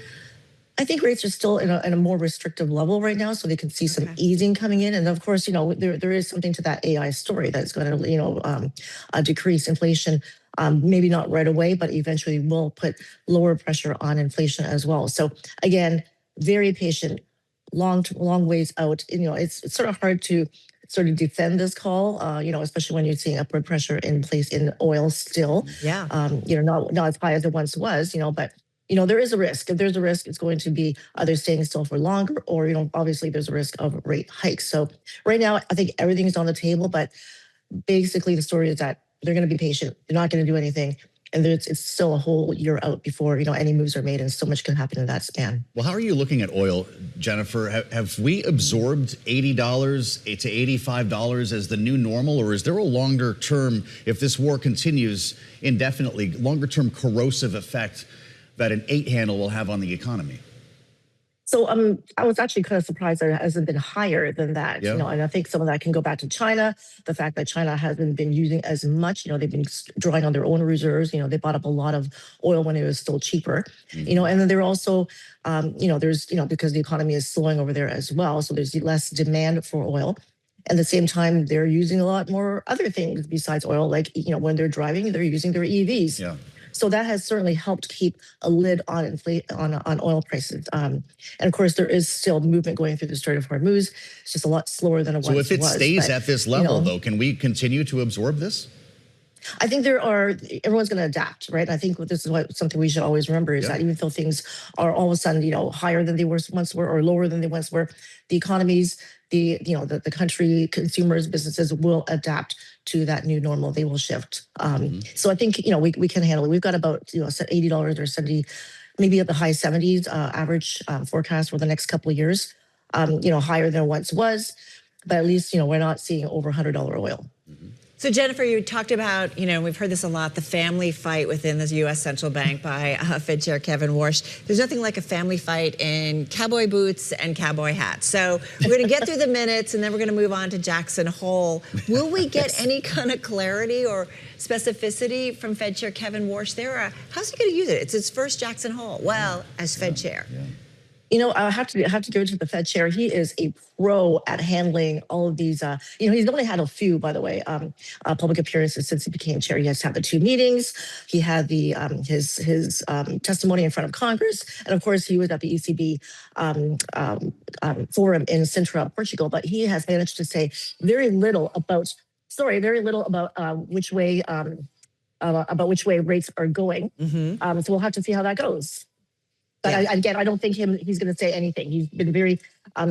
Speaker 9: I think rates are still in a more restrictive level right now, so they can see some easing coming in. And of course, you know, there is something to that AI story that's going to, you know, decrease inflation. Maybe not right away, but eventually will put lower pressure on inflation as well. So again, very patient, long ways out. You know, it's sort of hard to sort of defend this call, you know, especially when you're seeing upward pressure in place in oil still.
Speaker 8: Yeah.
Speaker 9: You know, not as high as it once was, you know, but there is a risk. If there's a risk, it's going to be either staying still for longer or, obviously there's a risk of rate hikes. So right now, I think everything's on the table, but basically the story is that they're going to be patient. They're not going to do anything. And it's still a whole year out before, any moves are made, and so much can happen in that span.
Speaker 1: Well, how are you looking at oil, Jennifer? Have we absorbed $80 to $85 as the new normal, or is there a longer term, if this war continues indefinitely, longer term corrosive effect that an 8 handle will have on the economy?
Speaker 9: So I was actually kind of surprised that it hasn't been higher than that,
Speaker 1: Yeah.
Speaker 9: And I think some of that can go back to China, the fact that China hasn't been using as much, they've been drawing on their own reserves, they bought up a lot of oil when it was still cheaper, and then they're also, there's, because the economy is slowing over there as well, so there's less demand for oil. At the same time, they're using a lot more other things besides oil, like, when they're driving, they're using their EVs.
Speaker 1: Yeah.
Speaker 9: So that has certainly helped keep a lid on on oil prices. And of course, there is still movement going through the Strait of Hormuz. It's just a lot slower than it
Speaker 1: So
Speaker 9: once was.
Speaker 1: if it stays at this level,
Speaker 9: though,
Speaker 1: though, can we continue to absorb this?
Speaker 9: I think everyone's going to adapt, right? I think this is something we should always remember is that even though things are all of a sudden, higher than they once were or lower than they once were, the economies, the country, consumers, businesses will adapt to that new normal. They will shift. So I think, we can handle it. We've got about, $80 or 70, maybe at the high 70s average forecast for the next couple of years, higher than it once was. But at least, we're not seeing over $100 oil.
Speaker 8: So Jennifer, you talked about, we've heard this a lot, the family fight within the U.S. Central Bank by Fed Chair Kevin Warsh. There's nothing like a family fight in cowboy boots and cowboy hats. So we're going to get through the minutes, and then we're going to move on to Jackson Hole. Will we get any kind of clarity or specificity from Fed Chair Kevin Warsh there? How's he going to use it? It's his first Jackson Hole, as Fed Chair.
Speaker 9: Yeah. I have to give it to the Fed chair. He is a pro at handling all of these. He's only had a few, by the way, public appearances since he became chair. He has had the 2 meetings. He had the his testimony in front of Congress, and of course, he was at the ECB forum in Sintra, Portugal. But he has managed to say very little about which way rates are going. So we'll have to see how that goes. But again, I don't think he's going to say anything. He's been very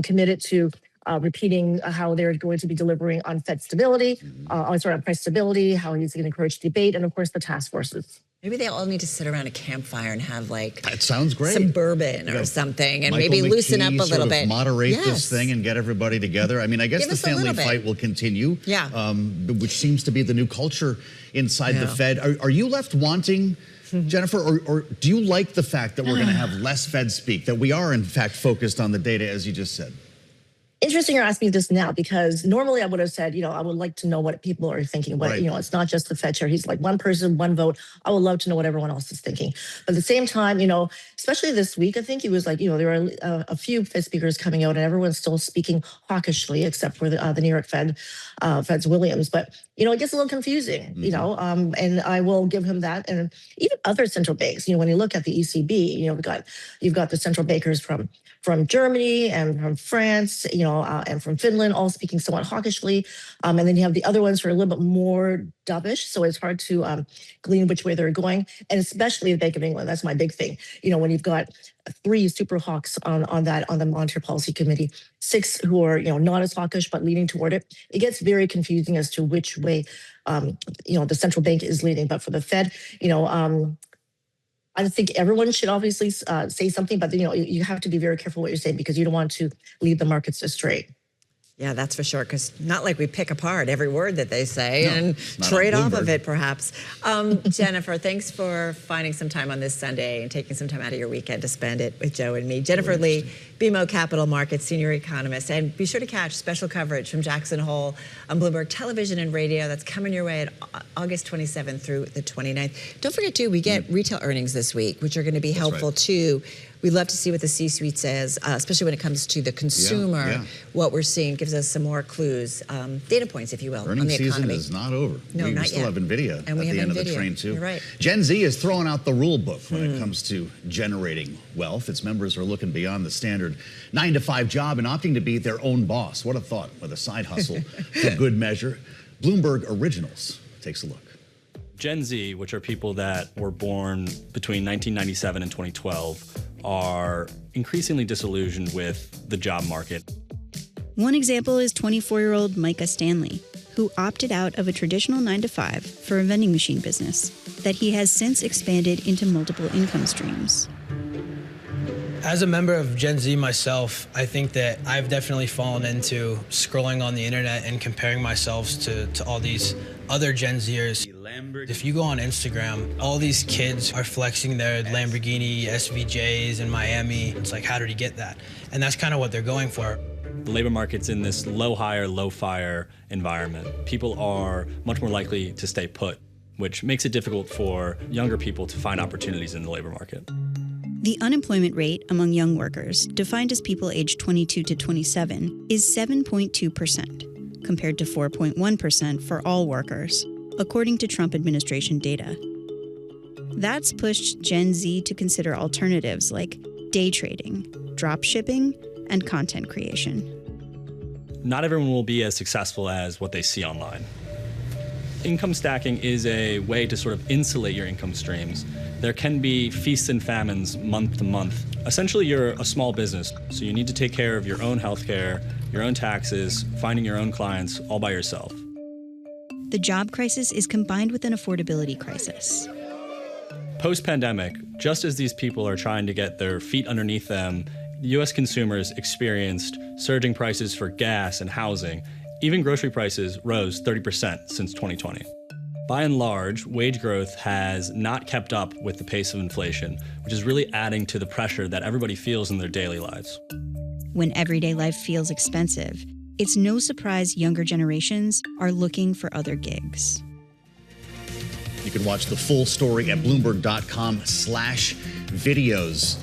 Speaker 9: committed to repeating how they're going to be delivering on Fed stability, on price stability, how he's going to encourage debate, and of course the task forces.
Speaker 8: Maybe they all need to sit around a campfire and have
Speaker 1: that sounds great.
Speaker 8: Some bourbon or something, and
Speaker 1: Michael
Speaker 8: maybe
Speaker 1: McKee
Speaker 8: loosen up a little bit.
Speaker 1: Moderate this thing and get everybody together. I mean, I guess the family fight will continue.
Speaker 8: Yeah.
Speaker 1: Which seems to be the new culture inside the Fed. Are you left wanting, Jennifer, or do you like the fact that we're going to have less Fed speak, that we are in fact focused on the data, as you just said?
Speaker 9: Interesting you're asking me this now, because normally I would have said, I would like to know what people are thinking. But, it's not just the Fed chair. He's like one person, one vote. I would love to know what everyone else is thinking. But at the same time, especially this week, I think he was like, there are a few Fed speakers coming out and everyone's still speaking hawkishly, except for the New York Fed's Williams. But, it gets a little confusing, and I will give him that. And even other central banks, when you look at the ECB, you've got the central bankers from Germany and from France, and from Finland, all speaking somewhat hawkishly. And then you have the other ones who are a little bit more dovish, so it's hard to glean which way they're going. And especially the Bank of England, that's my big thing. When you've got 3 super hawks on the Monetary Policy Committee, 6 who are not as hawkish but leaning toward it, it gets very confusing as to which way the central bank is leaning. But for the Fed, I think everyone should obviously say something, but you have to be very careful what you're saying, because you don't want to lead the markets astray.
Speaker 8: Yeah, that's for sure, because not like we pick apart every word that they say and trade off of it, perhaps. Jennifer, thanks for finding some time on this Sunday and taking some time out of your weekend to spend it with Joe and me. Jennifer Lee, BMO Capital Markets Senior Economist. And be sure to catch special coverage from Jackson Hole on Bloomberg Television and Radio. That's coming your way at August 27th through the 29th. Don't forget, too, we get retail earnings this week, which are going to be helpful, too. We'd love to see what the C-suite says, especially when it comes to the consumer. What we're seeing gives us some more clues, data points, if you will, on the economy.
Speaker 1: Earnings season is not over.
Speaker 8: No,
Speaker 1: we
Speaker 8: not
Speaker 1: still
Speaker 8: yet.
Speaker 1: have NVIDIA at the end of the train, too.
Speaker 8: You're right.
Speaker 1: Gen Z is throwing out the rule book when it comes to generating wealth. Its members are looking beyond the standard 9-to-5 job and opting to be their own boss. What a thought, with a side hustle for good measure. Bloomberg Originals takes a look.
Speaker 10: Gen Z, which are people that were born between 1997 and 2012, are increasingly disillusioned with the job market.
Speaker 22: One example is 24-year-old Micah Stanley, who opted out of a traditional 9-to-5 for a vending machine business that he has since expanded into multiple income streams.
Speaker 23: As a member of Gen Z myself, I think that I've definitely fallen into scrolling on the internet and comparing myself to all these other Gen Zers. If you go on Instagram, all these kids are flexing their Lamborghini SVJs in Miami. It's like, how did he get that? And that's kind of what they're going for.
Speaker 10: The labor market's in this low hire, low fire environment. People are much more likely to stay put, which makes it difficult for younger people to find opportunities in the labor market.
Speaker 22: The unemployment rate among young workers, defined as people aged 22 to 27, is 7.2%, compared to 4.1% for all workers, according to Trump administration data. That's pushed Gen Z to consider alternatives like day trading, drop shipping, and content creation.
Speaker 10: Not everyone will be as successful as what they see online. Income stacking is a way to sort of insulate your income streams. There can be feasts and famines month to month. Essentially, you're a small business, so you need to take care of your own healthcare, your own taxes, finding your own clients all by yourself.
Speaker 22: The job crisis is combined with an affordability crisis.
Speaker 10: Post-pandemic, just as these people are trying to get their feet underneath them, U.S. consumers experienced surging prices for gas and housing. Even grocery prices rose 30% since 2020. By and large, wage growth has not kept up with the pace of inflation, which is really adding to the pressure that everybody feels in their daily lives.
Speaker 22: When everyday life feels expensive, it's no surprise younger generations are looking for other gigs.
Speaker 1: You can watch the full story at Bloomberg.com/videos.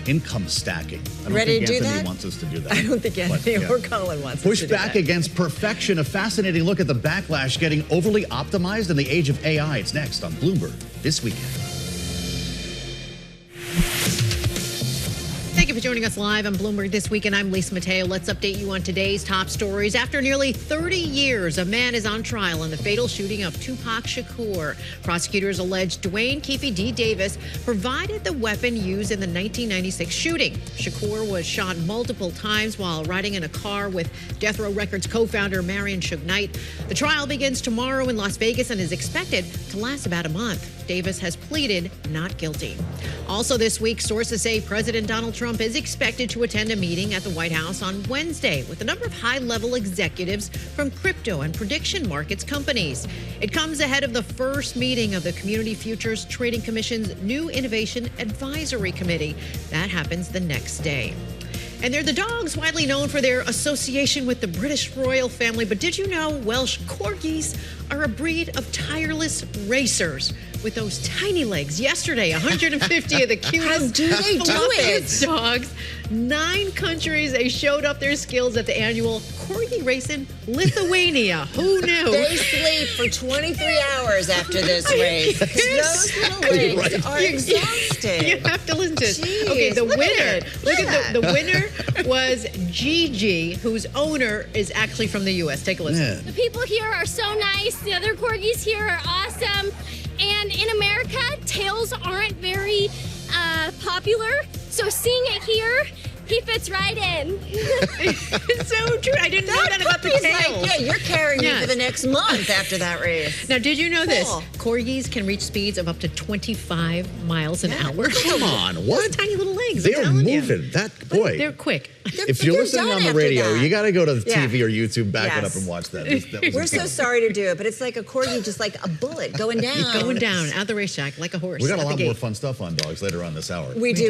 Speaker 1: Income stacking. I don't
Speaker 8: Ready
Speaker 1: think
Speaker 8: to do
Speaker 1: Anthony
Speaker 8: that?
Speaker 1: wants us to do that.
Speaker 8: I don't think Anthony or Colin wants us
Speaker 1: Push
Speaker 8: to do
Speaker 1: back
Speaker 8: that.
Speaker 1: against perfection. A fascinating look at the backlash getting overly optimized in the age of AI. It's next on Bloomberg This Weekend.
Speaker 5: Thank you for joining us live on Bloomberg This Weekend. I'm Lisa Mateo. Let's update you on today's top stories. After nearly 30 years, a man is on trial in the fatal shooting of Tupac Shakur. Prosecutors allege Dwayne Keefe D. Davis provided the weapon used in the 1996 shooting. Shakur was shot multiple times while riding in a car with Death Row Records co-founder Marion Suge Knight. The trial begins tomorrow in Las Vegas and is expected to last about a month. Davis has pleaded not guilty. Also this week, sources say President Donald Trump is expected to attend a meeting at the White House on Wednesday with a number of high-level executives from crypto and prediction markets companies. It comes ahead of the first meeting of the Community Futures Trading Commission's new Innovation Advisory Committee. That happens the next day. And they're the dogs widely known for their association with the British royal family. But did you know Welsh Corgis are a breed of tireless racers with those tiny legs? Yesterday, 150 of the cutest,
Speaker 8: How do they do
Speaker 5: fluffiest
Speaker 8: it?
Speaker 5: dogs. 9 countries, they showed up their skills at the annual Corgi race in Lithuania. Who knew?
Speaker 8: They sleep for 23 hours after this race. Those little legs are exhausted.
Speaker 5: You have to listen to this.
Speaker 8: Jeez,
Speaker 5: Okay, the
Speaker 8: look at
Speaker 5: winner.
Speaker 8: it.
Speaker 5: Look at the winner was Gigi, whose owner is actually from the U.S. Take a listen.
Speaker 24: The people here are so nice. The other corgis here are awesome. And in America, tails aren't very popular. So seeing it here, he fits right in.
Speaker 5: It's so true. I didn't know that about the
Speaker 8: puppy's
Speaker 5: tails.
Speaker 8: like, yeah, you're carrying me
Speaker 5: Yes.
Speaker 8: for the next month after that race.
Speaker 5: Now, did you know this?
Speaker 8: Cool.
Speaker 5: Corgis can reach speeds of up to 25 miles an hour.
Speaker 1: Come on, what?
Speaker 5: Those tiny little legs.
Speaker 1: They
Speaker 5: I'm
Speaker 1: are
Speaker 5: telling you.
Speaker 1: moving. That boy.
Speaker 5: They're quick.
Speaker 1: If you're listening
Speaker 8: done
Speaker 1: on the
Speaker 8: after
Speaker 1: radio,
Speaker 8: that.
Speaker 1: you got to go to the
Speaker 8: Yeah.
Speaker 1: TV or YouTube, back it
Speaker 8: Yes.
Speaker 1: up and watch that. That was
Speaker 8: We're so
Speaker 1: incredible.
Speaker 8: sorry to do it, but it's like a corgi, just like a bullet going down.
Speaker 5: Going down at the racetrack like a horse.
Speaker 1: We got a
Speaker 5: at the
Speaker 1: lot
Speaker 5: gate.
Speaker 1: more fun stuff on dogs later on this hour.
Speaker 8: We do.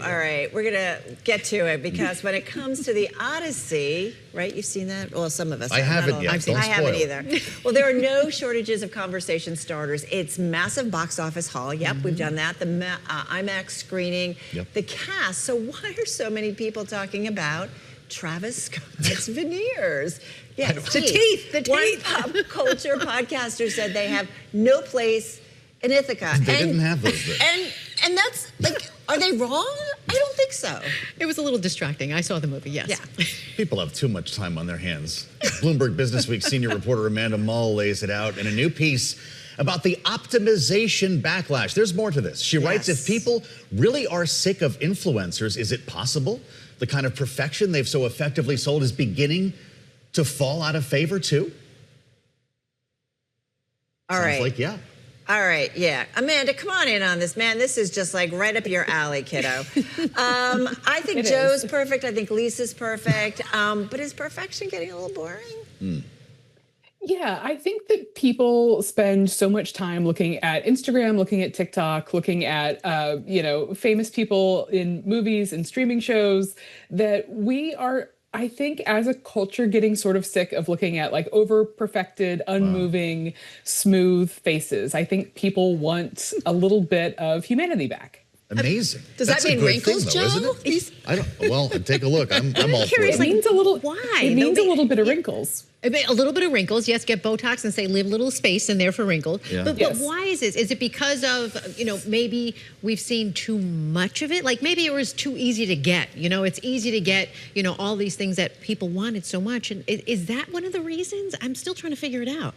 Speaker 8: All right, we're going to get to it because when it comes to the Odyssey, right, you've seen that? Well, some of us
Speaker 1: I
Speaker 8: have.
Speaker 1: haven't
Speaker 8: Not all.
Speaker 1: yet. Don't
Speaker 8: I haven't
Speaker 1: spoil.
Speaker 8: either. Well, there are no shortages of conversation starters. It's massive box office haul. Yep, we've done that. The IMAX screening.
Speaker 1: Yep.
Speaker 8: The cast. So why are so many people talking about Travis Scott's veneers? Yes,
Speaker 5: The teeth.
Speaker 8: One pop culture podcaster said they have no place in Ithaca.
Speaker 1: They didn't have those there.
Speaker 8: And that's like, are they wrong? I don't think so.
Speaker 5: It was a little distracting. I saw the movie, yes.
Speaker 8: Yeah.
Speaker 1: People have too much time on their hands. Bloomberg Businessweek senior reporter Amanda Mull lays it out in a new piece about the optimization backlash. There's more to this. She writes, if people really are sick of influencers, is it possible the kind of perfection they've so effectively sold is beginning to fall out of favor too?
Speaker 8: All right.
Speaker 1: Sounds like, yeah.
Speaker 8: All right, yeah. Amanda, come on in on this, man. This is just like right up your alley, kiddo. I think Joe's perfect. I think Lisa's perfect. But is perfection getting a little boring?
Speaker 12: Yeah, I think that people spend so much time looking at Instagram, looking at TikTok, looking at, famous people in movies and streaming shows that we are, I think, as a culture, getting sort of sick of looking at like over-perfected, unmoving, smooth faces. I think people want a little bit of humanity back.
Speaker 1: Amazing.
Speaker 5: Does
Speaker 1: That's
Speaker 5: that mean
Speaker 1: a good
Speaker 5: wrinkles,
Speaker 1: thing, though,
Speaker 5: Joe?
Speaker 1: isn't it? I don't. Well, take a look. I'm all for
Speaker 12: It
Speaker 1: it.
Speaker 12: means a little.
Speaker 5: Why?
Speaker 12: It means a little bit of wrinkles.
Speaker 5: A little bit of wrinkles, yes, get Botox and say leave a little space in there for wrinkles.
Speaker 1: Yeah.
Speaker 5: But why is this? Is it because of, maybe we've seen too much of it? Like maybe it was too easy to get, it's easy to get, all these things that people wanted so much. And is that one of the reasons? I'm still trying to figure it out.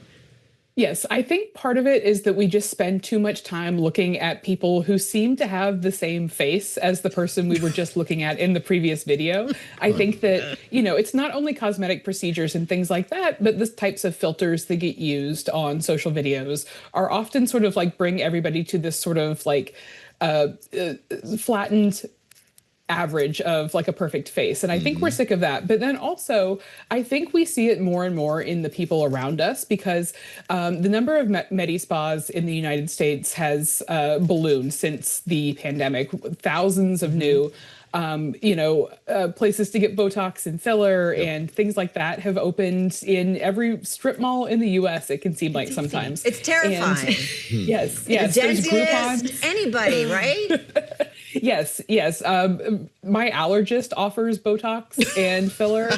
Speaker 12: Yes, I think part of it is that we just spend too much time looking at people who seem to have the same face as the person we were just looking at in the previous video. I think that, it's not only cosmetic procedures and things like that, but the types of filters that get used on social videos are often sort of like bring everybody to this sort of like flattened average of like a perfect face. And I think we're sick of that. But then also, I think we see it more and more in the people around us because the number of med spas in the United States has ballooned since the pandemic. Thousands of new places to get Botox and filler and things like that have opened in every strip mall in the U.S. It can seem like sometimes.
Speaker 8: It's terrifying.
Speaker 12: Yes. There's Groupon.
Speaker 8: Anybody, right?
Speaker 12: Yes. My allergist offers Botox and filler.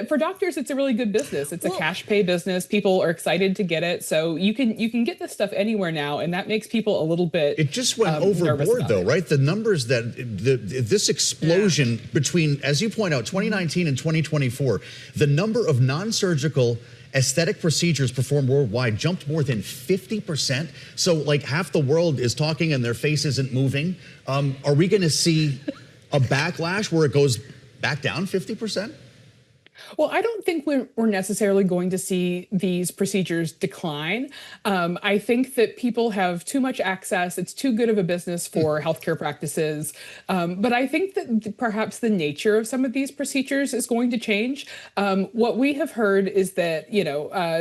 Speaker 12: For doctors, it's a really good business. It's a cash pay business. People are excited to get it. So you can get this stuff anywhere now. And that makes people a little bit
Speaker 1: It just went overboard though, right? The numbers this explosion between, as you point out, 2019 and 2024, the number of non-surgical aesthetic procedures performed worldwide jumped more than 50%. So like half the world is talking and their face isn't moving. Are we going to see a backlash where it goes back down 50%?
Speaker 12: Well, I don't think we're necessarily going to see these procedures decline. I think that people have too much access. It's too good of a business for healthcare practices. But I think that perhaps the nature of some of these procedures is going to change. What we have heard is that,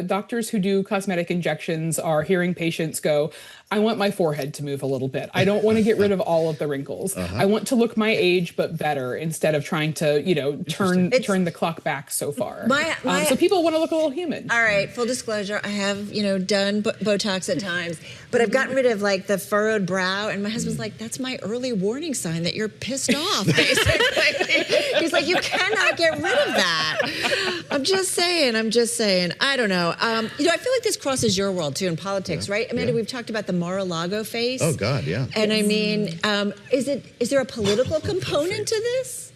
Speaker 12: doctors who do cosmetic injections are hearing patients go, I want my forehead to move a little bit. I don't want to get rid of all of the wrinkles. I want to look my age, but better, instead of trying to, turn the clock back so far. So people want to look a little human.
Speaker 8: All right, full disclosure, I have, done Botox at times, but I've gotten rid of like the furrowed brow, and my husband's like, that's my early warning sign that you're pissed off, basically. He's like, you cannot get rid of that. I'm just saying. I don't know. I feel like this crosses your world too in politics, right? Amanda, we've talked about the Mar-a-Lago face.
Speaker 1: Oh God, yeah.
Speaker 8: And I mean, is there a political component to this?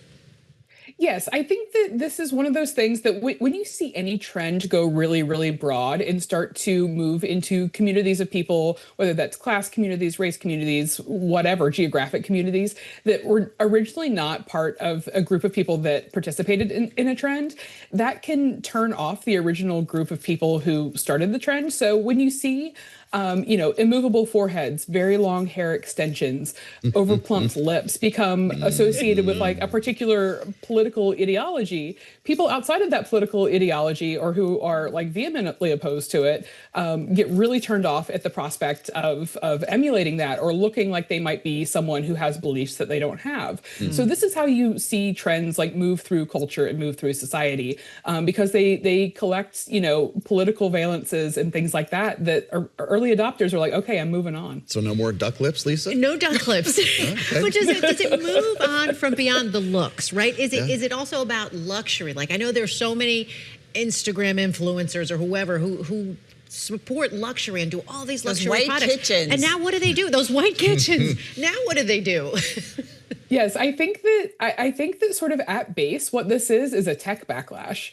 Speaker 12: Yes, I think that this is one of those things that when you see any trend go really, really broad and start to move into communities of people, whether that's class communities, race communities, whatever, geographic communities, that were originally not part of a group of people that participated in a trend, that can turn off the original group of people who started the trend. So when you see immovable foreheads, very long hair extensions, overplumped lips become associated with like a particular political ideology, people outside of that political ideology or who are like vehemently opposed to it get really turned off at the prospect of emulating that or looking like they might be someone who has beliefs that they don't have. So this is how you see trends like move through culture and move through society because they collect, political valences and things like that early adopters are like, okay, I'm moving on.
Speaker 1: So no more duck lips, Lisa?
Speaker 5: No duck lips.
Speaker 1: Okay.
Speaker 5: But does it move on from beyond the looks, right? Is it also about luxury? Like I know there's so many Instagram influencers or whoever who support luxury and do all these luxury
Speaker 8: white
Speaker 5: products.
Speaker 8: kitchens.
Speaker 5: And now what do they do? Those white kitchens. Now what do they do?
Speaker 12: Yes, I think that sort of at base, what this is a tech backlash,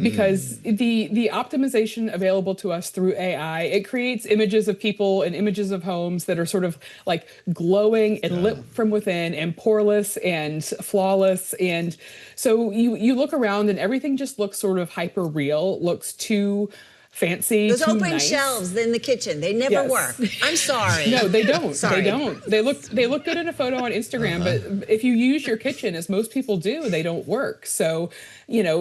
Speaker 12: because the optimization available to us through AI, it creates images of people and images of homes that are sort of like glowing and lit from within and poreless and flawless, and so you look around and everything just looks sort of hyper real, looks too fancy.
Speaker 8: Those
Speaker 12: too
Speaker 8: open
Speaker 12: nice.
Speaker 8: shelves in the kitchen, they never work. I'm sorry.
Speaker 12: No, they don't.
Speaker 8: Sorry.
Speaker 12: They don't. They look good in a photo on Instagram, but if you use your kitchen, as most people do, they don't work. So,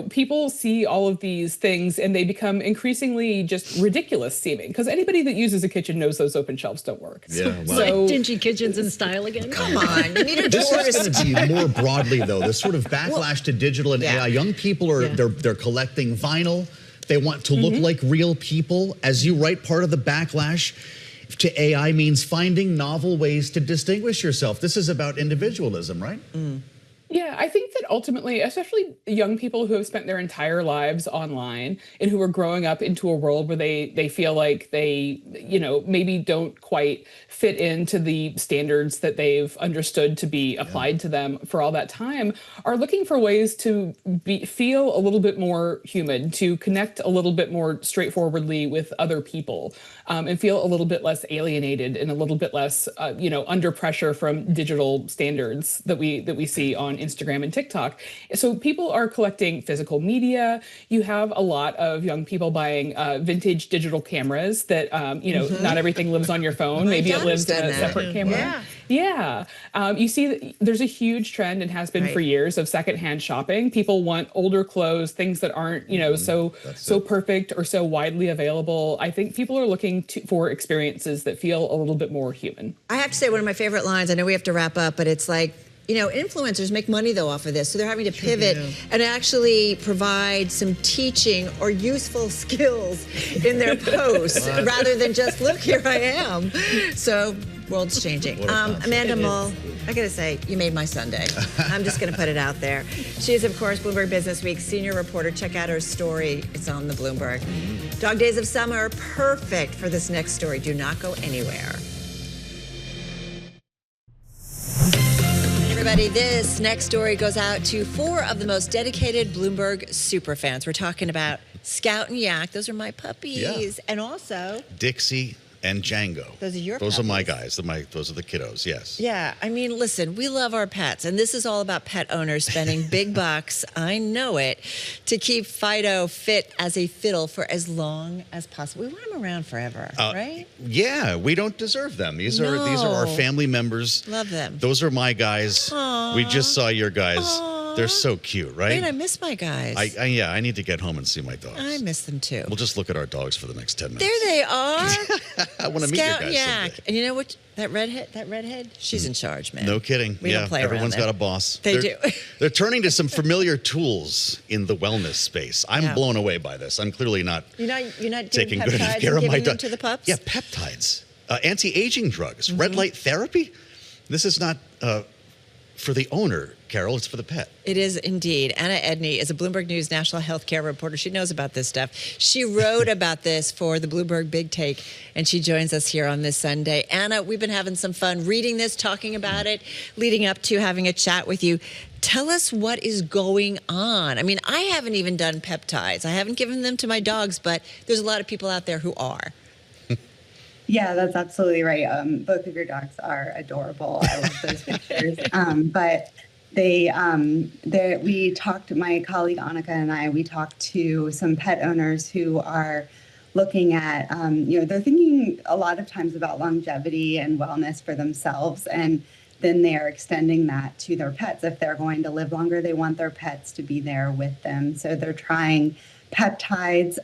Speaker 12: people see all of these things and they become increasingly just ridiculous seeming, because anybody that uses a kitchen knows those open shelves don't work.
Speaker 1: Yeah, well,
Speaker 12: So
Speaker 5: dingy kitchens in style again.
Speaker 8: Come on, you need a
Speaker 1: This is going to be more broadly, though, this sort of backlash to digital and AI. Young people are they're collecting vinyl. They want to look like real people. As you write, part of the backlash to AI means finding novel ways to distinguish yourself. This is about individualism, right?
Speaker 12: Yeah, I think that ultimately, especially young people who have spent their entire lives online and who are growing up into a world where they feel like they, maybe don't quite fit into the standards that they've understood to be applied to them for all that time, are looking for ways to feel a little bit more human, to connect a little bit more straightforwardly with other people, and feel a little bit less alienated and a little bit less, under pressure from digital standards that we see on Instagram and TikTok. So people are collecting physical media. You have a lot of young people buying vintage digital cameras that, not everything lives on your phone. Maybe it lives in a separate camera. Yeah. You see that there's a huge trend and has been for years of secondhand shopping. People want older clothes, things that aren't, so perfect or so widely available. I think people are looking for experiences that feel a little bit more human.
Speaker 8: I have to say, one of my favorite lines, I know we have to wrap up, but it's like, influencers make money, though, off of this. So they're having to pivot and actually provide some teaching or useful skills in their posts rather than just, look, here I am. So world's changing. Amanda Mull, I got to say, you made my Sunday. I'm just going to put it out there. She is, of course, Bloomberg Business Week's senior reporter. Check out her story. It's on the Bloomberg. Dog Days of Summer, perfect for this next story. Do not go anywhere. Everybody, this next story goes out to 4 of the most dedicated Bloomberg superfans. We're talking about Scout and Yak. Those are my puppies. And also
Speaker 1: Dixie and Django.
Speaker 8: Those are your
Speaker 1: Those
Speaker 8: puppies.
Speaker 1: are my guys. Those are the kiddos, yes.
Speaker 8: Yeah, I mean, listen, we love our pets, and this is all about pet owners spending big bucks, I know it, to keep Fido fit as a fiddle for as long as possible. We want him around forever, right?
Speaker 1: Yeah, we don't deserve them. These are our family members.
Speaker 8: Love them.
Speaker 1: Those are my guys.
Speaker 8: Aww.
Speaker 1: We just saw your guys. They're so cute, right?
Speaker 8: Wait, I miss my guys.
Speaker 1: I need to get home and see my dogs.
Speaker 8: I miss them too.
Speaker 1: We'll just look at our dogs for the next 10 minutes.
Speaker 8: There they are.
Speaker 1: I want to meet your
Speaker 8: Scout
Speaker 1: guys
Speaker 8: and Yak.
Speaker 1: someday.
Speaker 8: And you know what? That redhead, she's in charge, man.
Speaker 1: No kidding.
Speaker 8: We don't play around
Speaker 1: everyone's
Speaker 8: there.
Speaker 1: got a boss.
Speaker 8: They do.
Speaker 1: They're turning to some familiar tools in the wellness space. I'm blown away by this. I'm clearly not
Speaker 8: You're not
Speaker 1: taking
Speaker 8: doing
Speaker 1: good
Speaker 8: peptides
Speaker 1: care
Speaker 8: and
Speaker 1: of my
Speaker 8: giving them
Speaker 1: dog.
Speaker 8: to the pups?
Speaker 1: Yeah, peptides. Anti-aging drugs. Red light therapy. This is not for the owner, Carol. It's for the pet.
Speaker 8: It is indeed. Anna Edney is a Bloomberg News national healthcare reporter. She knows about this stuff. She wrote about this for the Bloomberg Big Take, and she joins us here on this Sunday. Anna, we've been having some fun reading this, talking about it, leading up to having a chat with you. Tell us what is going on. I mean, I haven't even done peptides. I haven't given them to my dogs, but there's a lot of people out there who are.
Speaker 13: Yeah, that's absolutely right. Both of your dogs are adorable. I love those pictures. But we talked, my colleague Annika and I, we talked to some pet owners who are looking at, they're thinking a lot of times about longevity and wellness for themselves. And then they are extending that to their pets. If they're going to live longer, they want their pets to be there with them. So they're trying peptides.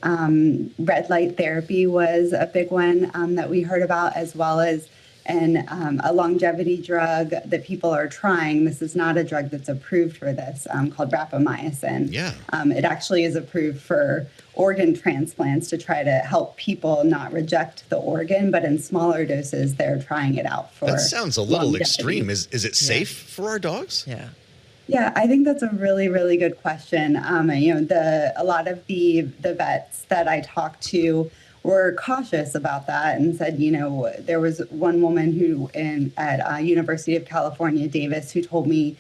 Speaker 13: Red light therapy was a big one that we heard about, as well as a longevity drug that people are trying. This is not a drug that's approved for this, called rapamycin.
Speaker 1: Yeah.
Speaker 13: It actually is approved for organ transplants to try to help people not reject the organ, but in smaller doses, they're trying it out for.
Speaker 1: That sounds a little
Speaker 13: longevity.
Speaker 1: extreme. Is it safe for our dogs?
Speaker 8: Yeah.
Speaker 13: Yeah, I think that's a really, really good question. A lot of the vets that I talked to were cautious about that and said, there was one woman who at University of California, Davis, who told me,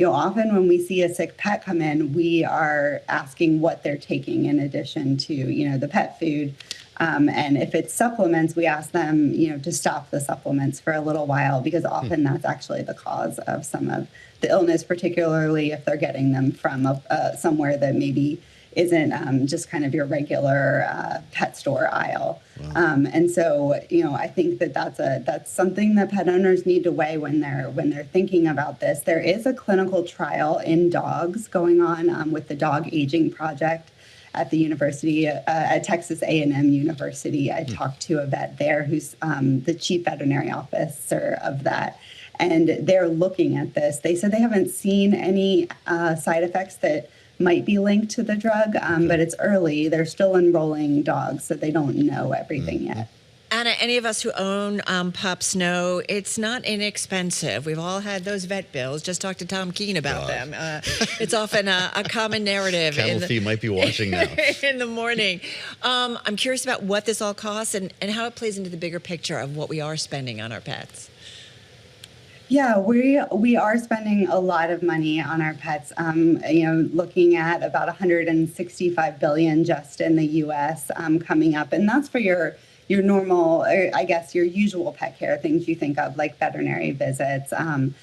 Speaker 13: often when we see a sick pet come in, we are asking what they're taking in addition to, the pet food. And if it's supplements, we ask them, to stop the supplements for a little while, because often that's actually the cause of some of the illness, particularly if they're getting them from somewhere that maybe isn't just kind of your regular pet store aisle. Wow. And so, I think that's something that pet owners need to weigh when they're thinking about this. There is a clinical trial in dogs going on with the Dog Aging Project at the university, at Texas A&M University. I talked to a vet there who's the chief veterinary officer of that. And they're looking at this. They said they haven't seen any side effects that might be linked to the drug, but it's early. They're still enrolling dogs, so they don't know everything yet.
Speaker 3: Anna, any of us who own pups know it's not inexpensive. We've all had those vet bills. Just talk to Tom Keene about them. It's often a common narrative.
Speaker 1: Camel Fee might be watching now.
Speaker 3: In the morning. I'm curious about what this all costs and how it plays into the bigger picture of what we are spending on our pets.
Speaker 13: Yeah, we are spending a lot of money on our pets. Looking at about $165 billion just in the U.S. Coming up, and that's for your normal, or I guess your usual pet care, things you think of like veterinary visits and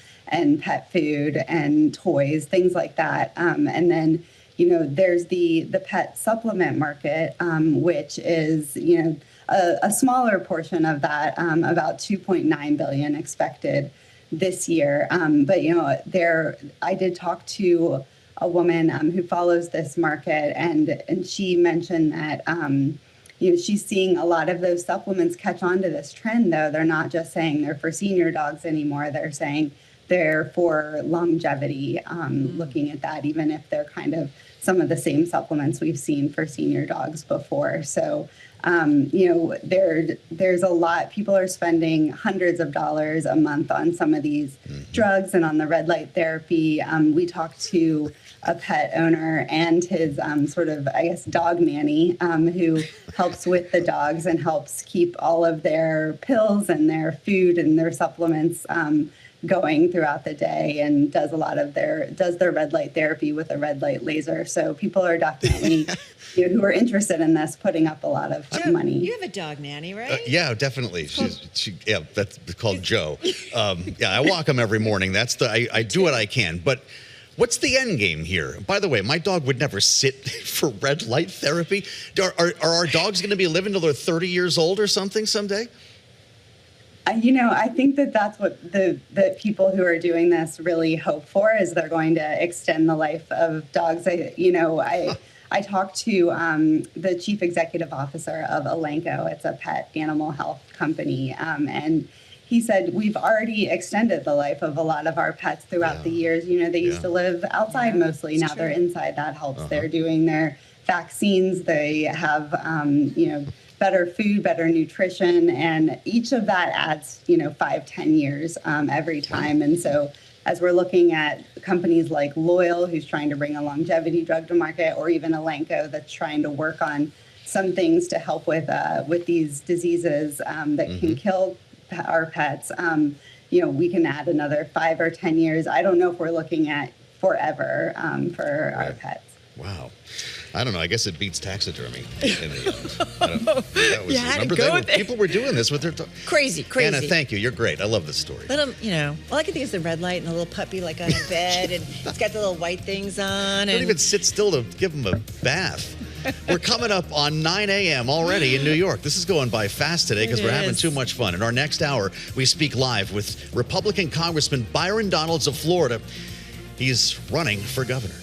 Speaker 13: pet food and toys, things like that. And then there's the pet supplement market, which is a smaller portion of that, about $2.9 billion expected this year. But I did talk to a woman who follows this market, and she mentioned that she's seeing a lot of those supplements catch on to this trend, though. They're not just saying they're for senior dogs anymore. They're saying they're for longevity, looking at that, even if they're kind of some of the same supplements we've seen for senior dogs before. So there's a lot. People are spending hundreds of dollars a month on some of these drugs and on the red light therapy. We talked to a pet owner and his dog nanny who helps with the dogs and helps keep all of their pills and their food and their supplements going throughout the day, and does their red light therapy with a red light laser. So people are definitely who are interested in this putting up a lot of money.
Speaker 3: You have a dog nanny, right?
Speaker 1: Yeah, definitely. That's called Joe. I walk him every morning. I do what I can, but. What's the end game here? By the way, my dog would never sit for red light therapy. Are our dogs going to be living till they're 30 years old or something someday?
Speaker 13: I think that's what the people who are doing this really hope for, is they're going to extend the life of dogs. I talked to the chief executive officer of Elanco. It's a pet animal health company, and he said, we've already extended the life of a lot of our pets throughout the years. They used to live outside mostly. Now they're inside. That helps. They're doing their vaccines. They have, better food, better nutrition. And each of that adds, 5-10 years every time. And so as we're looking at companies like Loyal, who's trying to bring a longevity drug to market, or even Elanco that's trying to work on some things to help with these diseases that can kill our pets, we can add another 5 or 10 years. I don't know if we're looking at forever for our pets.
Speaker 1: Wow. I don't know. I guess it beats taxidermy. People were doing this with their
Speaker 3: crazy.
Speaker 1: Anna, thank you. You're great. I love this story.
Speaker 3: Let them, all I can think is the red light and the little puppy like on a bed, and it's got the little white things on.
Speaker 1: Don't even sit still to give them a bath. We're coming up on 9 a.m. already in New York. This is going by fast today because we're having too much fun. In our next hour, we speak live with Republican Congressman Byron Donalds of Florida. He's running for governor.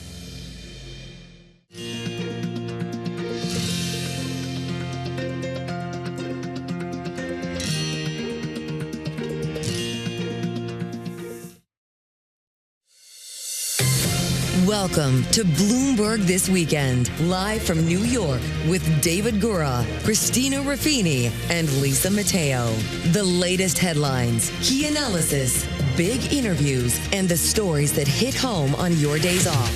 Speaker 14: Welcome to Bloomberg This Weekend, live from New York with David Gura, Christina Ruffini, and Lisa Mateo. The latest headlines, key analysis, big interviews, and the stories that hit home on your days off.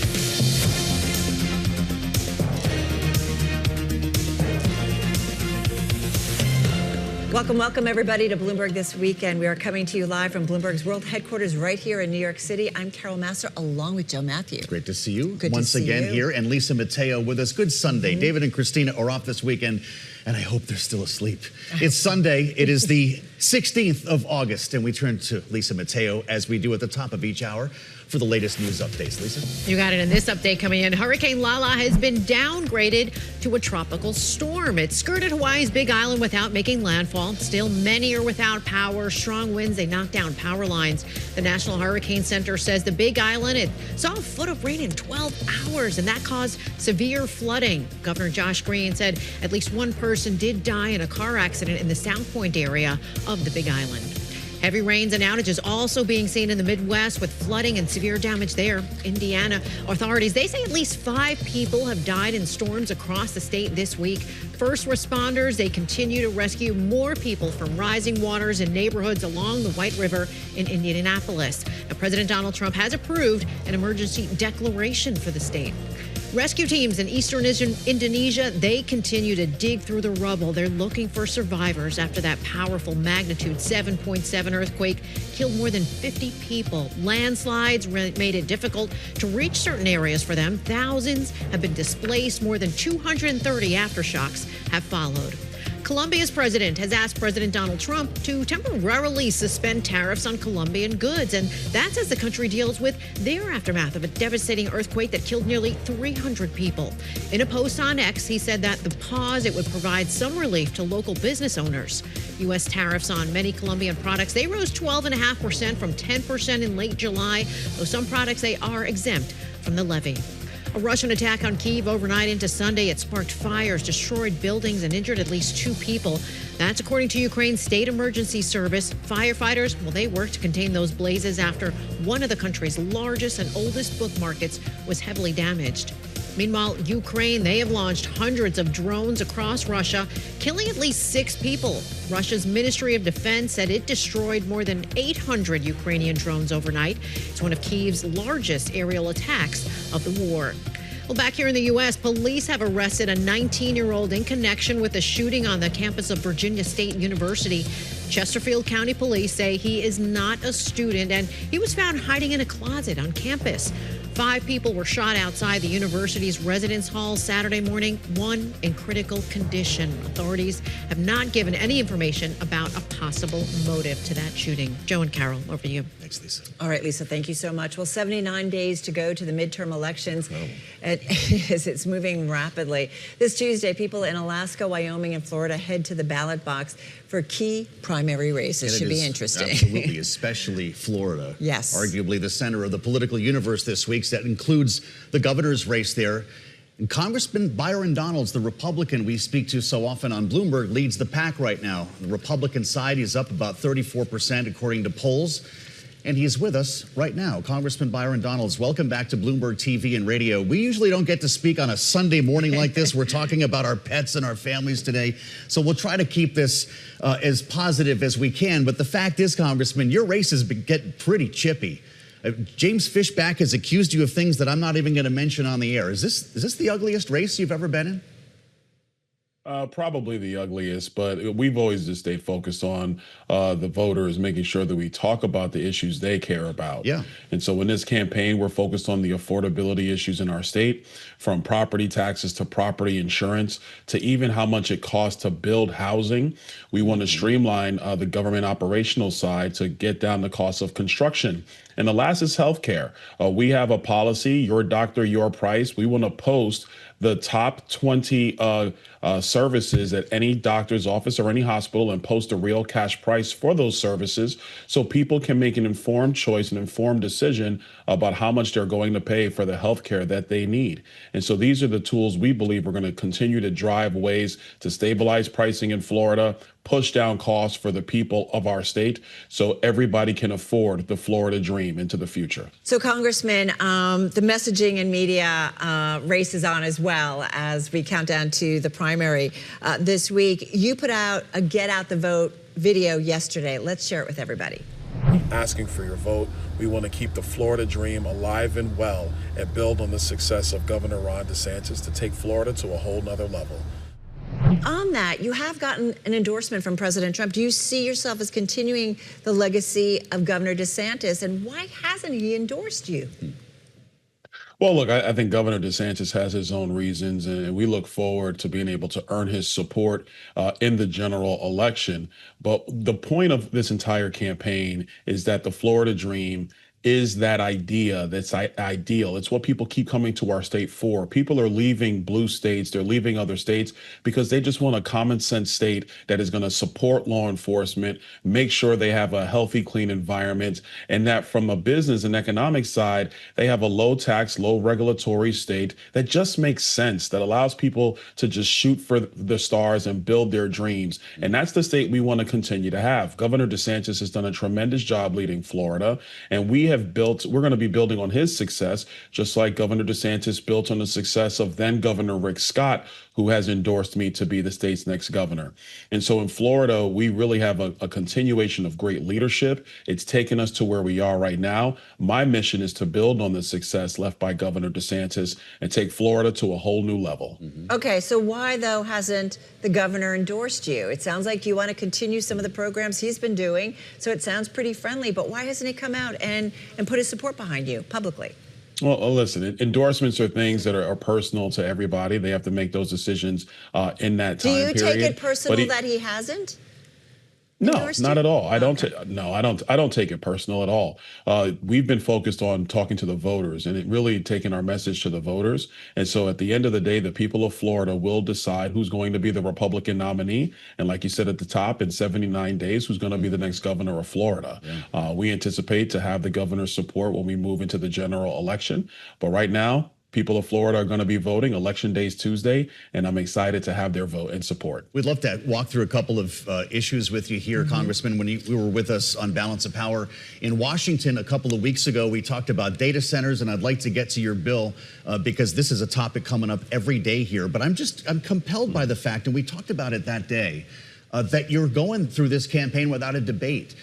Speaker 8: Welcome, everybody, to Bloomberg This Weekend. We are coming to you live from Bloomberg's world headquarters right here in New York City. I'm Carol Massar, along with Joe Mathieu.
Speaker 1: It's great to see you
Speaker 8: Good
Speaker 1: once
Speaker 8: to see
Speaker 1: again
Speaker 8: you.
Speaker 1: here, and Lisa Mateo with us. Good Sunday. David and Christina are off this weekend, and I hope they're still asleep. It's Sunday. It is the 16th of August, and we turn to Lisa Mateo, as we do at the top of each hour, for the latest news updates. Lisa?
Speaker 5: You got it. In this update coming in, Hurricane Lala has been downgraded to a tropical storm. It skirted Hawaii's Big Island without making landfall. Still, many are without power. Strong winds, they knocked down power lines. The National Hurricane Center says the Big Island, it saw a foot of rain in 12 hours, and that caused severe flooding. Governor Josh Green said at least one person did die in a car accident in the South Point area of the Big Island. Heavy rains and outages also being seen in the Midwest, with flooding and severe damage there. Indiana authorities, they say at least 5 people have died in storms across the state this week. First responders, they continue to rescue more people from rising waters in neighborhoods along the White River in Indianapolis. Now, President Donald Trump has approved an emergency declaration for the state. Rescue teams in eastern Indonesia, they continue to dig through the rubble. They're looking for survivors after that powerful magnitude 7.7 earthquake killed more than 50 people. Landslides made it difficult to reach certain areas for them. Thousands have been displaced. More than 230 aftershocks have followed. Colombia's president has asked President Donald Trump to temporarily suspend tariffs on Colombian goods, and that's as the country deals with their aftermath of a devastating earthquake that killed nearly 300 people. In a post on X, he said that the pause, it would provide some relief to local business owners. U.S. tariffs on many Colombian products, they rose 12.5% from 10% in late July, though some products, they are exempt from the levy. A Russian attack on Kyiv overnight into Sunday. It sparked fires, destroyed buildings, and injured at least 2 people. That's according to Ukraine's state emergency service. Firefighters, well, they worked to contain those blazes after one of the country's largest and oldest book markets was heavily damaged. Meanwhile, Ukraine, they have launched hundreds of drones across Russia, killing at least 6 people. Russia's Ministry of Defense said it destroyed more than 800 Ukrainian drones overnight. It's one of Kyiv's largest aerial attacks of the war. Well, back here in the U.S., police have arrested a 19-year-old in connection with a shooting on the campus of Virginia State University. Chesterfield County Police say he is not a student, and he was found hiding in a closet on campus. 5 people were shot outside the university's residence hall Saturday morning, 1 in critical condition. Authorities have not given any information about a possible motive to that shooting. Joe and Carol, over to you.
Speaker 1: Thanks, Lisa.
Speaker 8: All right, Lisa, thank you so much. Well, 79 days to go to the midterm elections. It's moving rapidly. This Tuesday, people in Alaska, Wyoming, and Florida head to the ballot box for key primary races. Should be interesting.
Speaker 1: Absolutely, especially Florida.
Speaker 8: Yes.
Speaker 1: Arguably the center of the political universe this week. That includes the governor's race there. And Congressman Byron Donalds, the Republican we speak to so often on Bloomberg, leads the pack right now. The Republican side is up about 34% according to polls. And he's with us right now. Congressman Byron Donalds, welcome back to Bloomberg TV and radio. We usually don't get to speak on a Sunday morning like this. We're talking about our pets and our families today. So we'll try to keep this as positive as we can. But the fact is, Congressman, your races get pretty chippy. James Fishback has accused you of things that I'm not even going to mention on the air. Is this the ugliest race you've ever been in?
Speaker 15: Probably the ugliest, but we've always just stayed focused on the voters, making sure that we talk about the issues they care about.
Speaker 1: Yeah.
Speaker 15: And so in this campaign, we're focused on the affordability issues in our state, from property taxes to property insurance to even how much it costs to build housing. We want to streamline the government operational side to get down the cost of construction. And the last is healthcare. We have a policy, your doctor, your price. We want to post the top 20 services at any doctor's office or any hospital and post a real cash price for those services so people can make an informed choice, an informed decision about how much they're going to pay for the health care that they need. And so these are the tools we believe are going to continue to drive ways to stabilize pricing in Florida, push down costs for the people of our state so everybody can afford the Florida dream into the future.
Speaker 8: So, Congressman, the messaging and media race is on as well as we count down to the primary this week. You put out a Get Out the Vote video yesterday. Let's share it with everybody.
Speaker 4: Asking for your vote. We want to keep the Florida dream alive and well and build on the success of Governor Ron DeSantis to take Florida to a whole nother level.
Speaker 8: On that, you have gotten an endorsement from President Trump. Do you see yourself as continuing the legacy of Governor DeSantis? And why hasn't he endorsed you?
Speaker 15: Well, look, I think Governor DeSantis has his own reasons, and we look forward to being able to earn his support in the general election. But the point of this entire campaign is that the Florida dream is that idea that's ideal. It's what people keep coming to our state for. People are leaving blue states, they're leaving other states because they just want a common sense state that is going to support law enforcement, make sure they have a healthy, clean environment, and that from a business and economic side, they have a low tax, low regulatory state that just makes sense, that allows people to just shoot for the stars and build their dreams. And that's the state we want to continue to have. Governor DeSantis has done a tremendous job leading Florida, and we're going to be building on his success, just like Governor DeSantis built on the success of then Governor Rick Scott, who has endorsed me to be the state's next governor. And so in Florida, we really have a continuation of great leadership. It's taken us to where we are right now. My mission is to build on the success left by Governor DeSantis and take Florida to a whole new level.
Speaker 8: Okay, so why, though, hasn't the governor endorsed you? It sounds like you want to continue some of the programs he's been doing, so it sounds pretty friendly, but why hasn't he come out and put his support behind you publicly?
Speaker 15: Well, listen, endorsements are things that are personal to everybody. They have to make those decisions in that time period.
Speaker 8: Do you take it personal that he hasn't?
Speaker 15: No, not at all. I don't take it personal at all. We've been focused on talking to the voters and it really taking our message to the voters. And so at the end of the day, the people of Florida will decide who's going to be the Republican nominee. And like you said at the top, in 79 days, who's going to be the next governor of Florida. Yeah. We anticipate to have the governor's support when we move into the general election. But right now, people of Florida are going to be voting. Election Day is Tuesday, and I'm excited to have their vote and support.
Speaker 1: We'd love to walk through a couple of issues with you here, Congressman. When you were with us on Balance of Power in Washington a couple of weeks ago, we talked about data centers, and I'd like to get to your bill because this is a topic coming up every day here. But I'm compelled by the fact, and we talked about it that day, that you're going through this campaign without a debate.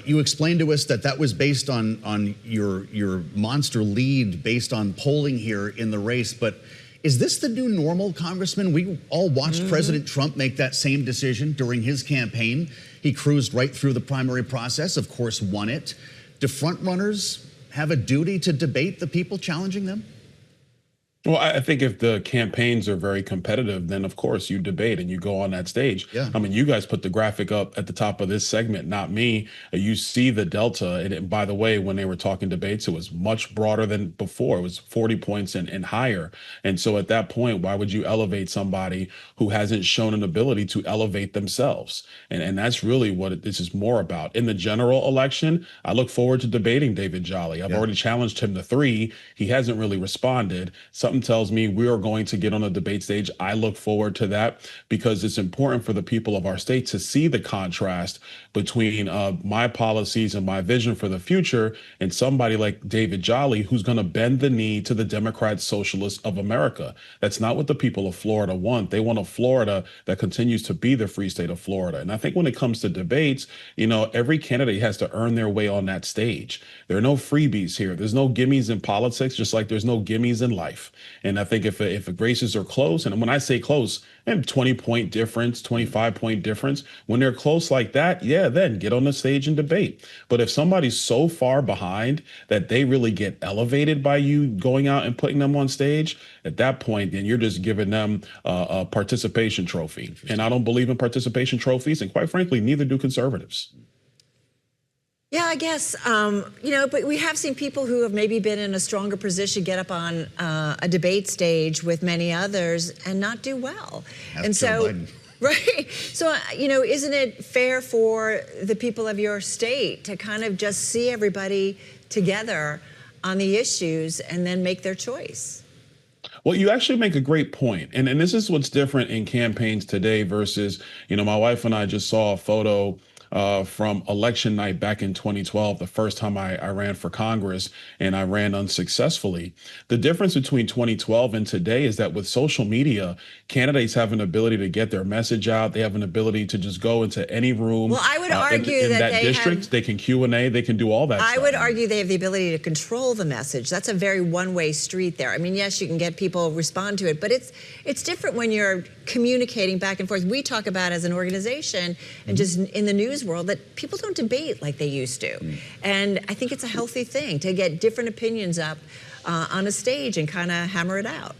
Speaker 1: You explained to us that was based on your monster lead based on polling here in the race. But is this the new normal, Congressman? We all watched President Trump make that same decision during his campaign. He cruised right through the primary process, of course, won it. Do front runners have a duty to debate the people challenging them?
Speaker 15: Well, I think if the campaigns are very competitive, then of course you debate and you go on that stage. Yeah. I mean, you guys put the graphic up at the top of this segment, not me. You see the delta. And by the way, when they were talking debates, it was much broader than before. It was 40 points and higher. And so at that point, why would you elevate somebody who hasn't shown an ability to elevate themselves? And that's really what this is more about. In the general election, I look forward to debating David Jolly. I've already challenged him to 3. He hasn't really responded. Something tells me we are going to get on a debate stage. I look forward to that because it's important for the people of our state to see the contrast between my policies and my vision for the future and somebody like David Jolly, who's going to bend the knee to the Democrat Socialists of America. That's not what the people of Florida want. They want a Florida that continues to be the free state of Florida. And I think when it comes to debates, every candidate has to earn their way on that stage. There are no freebies here. There's no gimmies in politics, just like there's no gimmies in life. And I think if races are close, and when I say close, 20-point difference, 25-point difference, when they're close like that, then get on the stage and debate. But if somebody's so far behind that they really get elevated by you going out and putting them on stage, at that point, then you're just giving them a participation trophy. And I don't believe in participation trophies, and quite frankly, neither do conservatives.
Speaker 8: Yeah, I guess, but we have seen people who have maybe been in a stronger position get up on a debate stage with many others and not do well. And so, right. So, isn't it fair for the people of your state to kind of just see everybody together on the issues and then make their choice?
Speaker 15: Well, you actually make a great point. And this is what's different in campaigns today versus, my wife and I just saw a photo from election night back in 2012, the first time I ran for Congress, and I ran unsuccessfully. The difference between 2012 and today is that with social media, candidates have an ability to get their message out. They have an ability to just go into any room.
Speaker 8: Well, I would argue
Speaker 15: in
Speaker 8: that
Speaker 15: that district. They can Q&A. They can do all that
Speaker 8: I
Speaker 15: stuff.
Speaker 8: would argue they have the ability to control the message. That's a very one-way street there. I mean, yes, you can get people respond to it, but it's different when you're communicating back and forth. We talk about as an organization and just in the news world that people don't debate like they used to. And I think it's a healthy thing to get different opinions up on a stage and kind of hammer it out.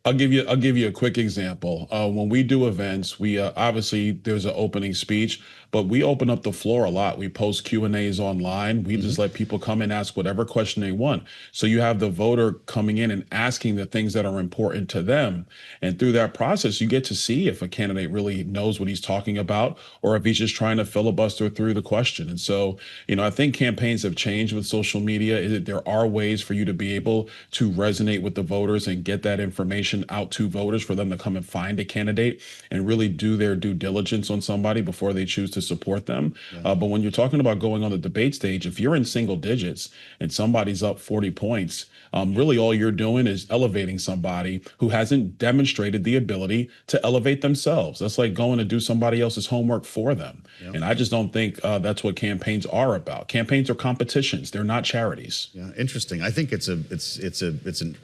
Speaker 15: I'll give you a quick example. When we do events, we obviously there's an opening speech, but we open up the floor a lot. We post Q&As online. We just let people come and ask whatever question they want. So you have the voter coming in and asking the things that are important to them. And through that process, you get to see if a candidate really knows what he's talking about or if he's just trying to filibuster through the question. And so, I think campaigns have changed with social media. There are ways for you to be able to resonate with the voters and get that information out to voters for them to come and find a candidate and really do their due diligence on somebody before they choose to support them. But when you're talking about going on the debate stage, if you're in single digits and somebody's up 40 points, really all you're doing is elevating somebody who hasn't demonstrated the ability to elevate themselves. That's like going to do somebody else's homework for them. And I just don't think that's what campaigns are about. Campaigns are competitions. They're not charities.
Speaker 1: Yeah, interesting. I think it's a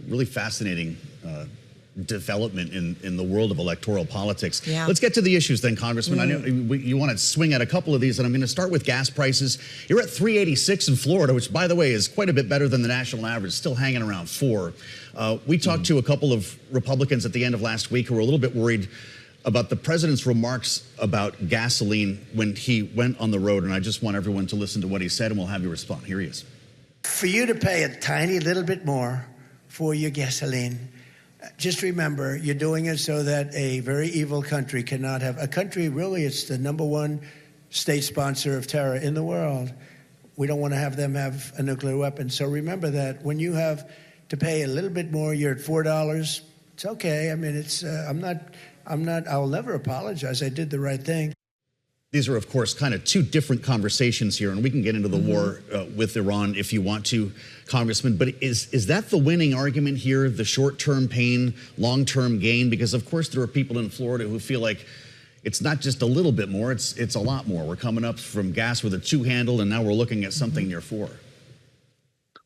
Speaker 1: really fascinating development in the world of electoral politics.
Speaker 8: Yeah.
Speaker 1: Let's get to the issues then, Congressman. I know you want to swing at a couple of these, and I'm going to start with gas prices. You're at $3.86 in Florida, which, by the way, is quite a bit better than the national average, still hanging around $4. We talked to a couple of Republicans at the end of last week who were a little bit worried about the president's remarks about gasoline when he went on the road, and I just want everyone to listen to what he said, and we'll have you respond. Here he is.
Speaker 16: For you to pay a tiny little bit more for your gasoline, just remember, you're doing it so that a very evil country cannot have a country. Really, it's the #1 state sponsor of terror in the world. We don't want to have them have a nuclear weapon. So remember that when you have to pay a little bit more, you're at $4. It's okay. I mean, it's I'll never apologize. I did the right thing.
Speaker 1: These are, of course, kind of two different conversations here, and we can get into the war with Iran if you want to, Congressman. But is that the winning argument here, the short-term pain, long-term gain? Because, of course, there are people in Florida who feel like it's not just a little bit more, it's a lot more. We're coming up from gas with a 2-handle, and now we're looking at something near 4.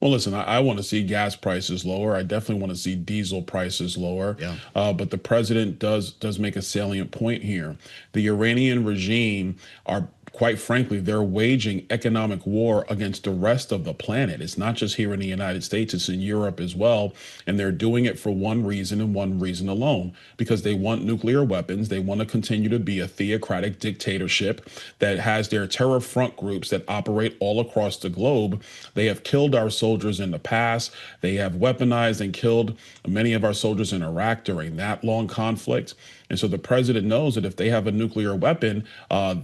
Speaker 15: Well, listen, I want to see gas prices lower. I definitely want to see diesel prices lower. But the president does make a salient point here. The Iranian regime are, quite frankly, they're waging economic war against the rest of the planet. It's not just here in the United States, it's in Europe as well. And they're doing it for one reason and one reason alone, because they want nuclear weapons. They want to continue to be a theocratic dictatorship that has their terror front groups that operate all across the globe. They have killed our soldiers in the past. They have weaponized and killed many of our soldiers in Iraq during that long conflict. And so the president knows that if they have a nuclear weapon,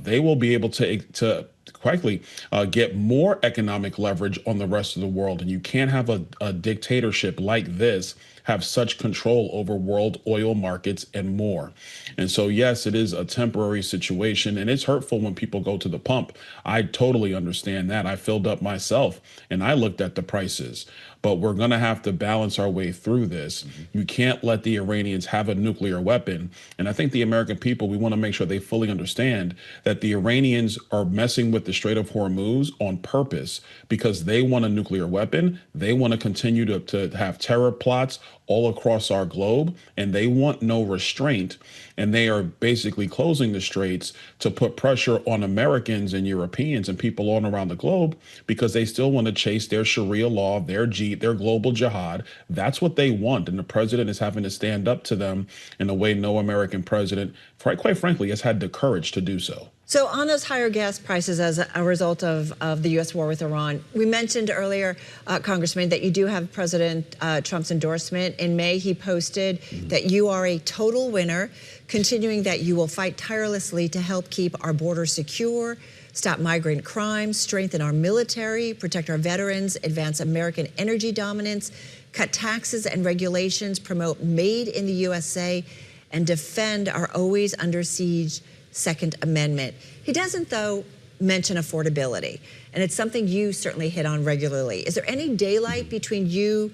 Speaker 15: they will be able to quickly get more economic leverage on the rest of the world. And you can't have a dictatorship like this have such control over world oil markets and more. And so, yes, it is a temporary situation, and it's hurtful when people go to the pump. I totally understand that. I filled up myself, and I looked at the prices. But we're going to have to balance our way through this. You can't let the Iranians have a nuclear weapon. And I think the American people, we want to make sure they fully understand that the Iranians are messing with the Strait of Hormuz on purpose because they want a nuclear weapon. They want to continue to have terror plots all across our globe, and they want no restraint. And they are basically closing the straits to put pressure on Americans and Europeans and people all around the globe because they still want to chase their Sharia law, their global jihad. That's what they want. And the president is having to stand up to them in a way no American president, quite frankly, has had the courage to do so.
Speaker 8: So on those higher gas prices as a result of the U.S. war with Iran, we mentioned earlier, Congressman, that you do have President Trump's endorsement. In May, he posted that you are a total winner, continuing that you will fight tirelessly to help keep our borders secure, stop migrant crime, strengthen our military, protect our veterans, advance American energy dominance, cut taxes and regulations, promote made in the USA, and defend our always under siege Second Amendment. He doesn't, though, mention affordability, and it's something you certainly hit on regularly. Is there any daylight between you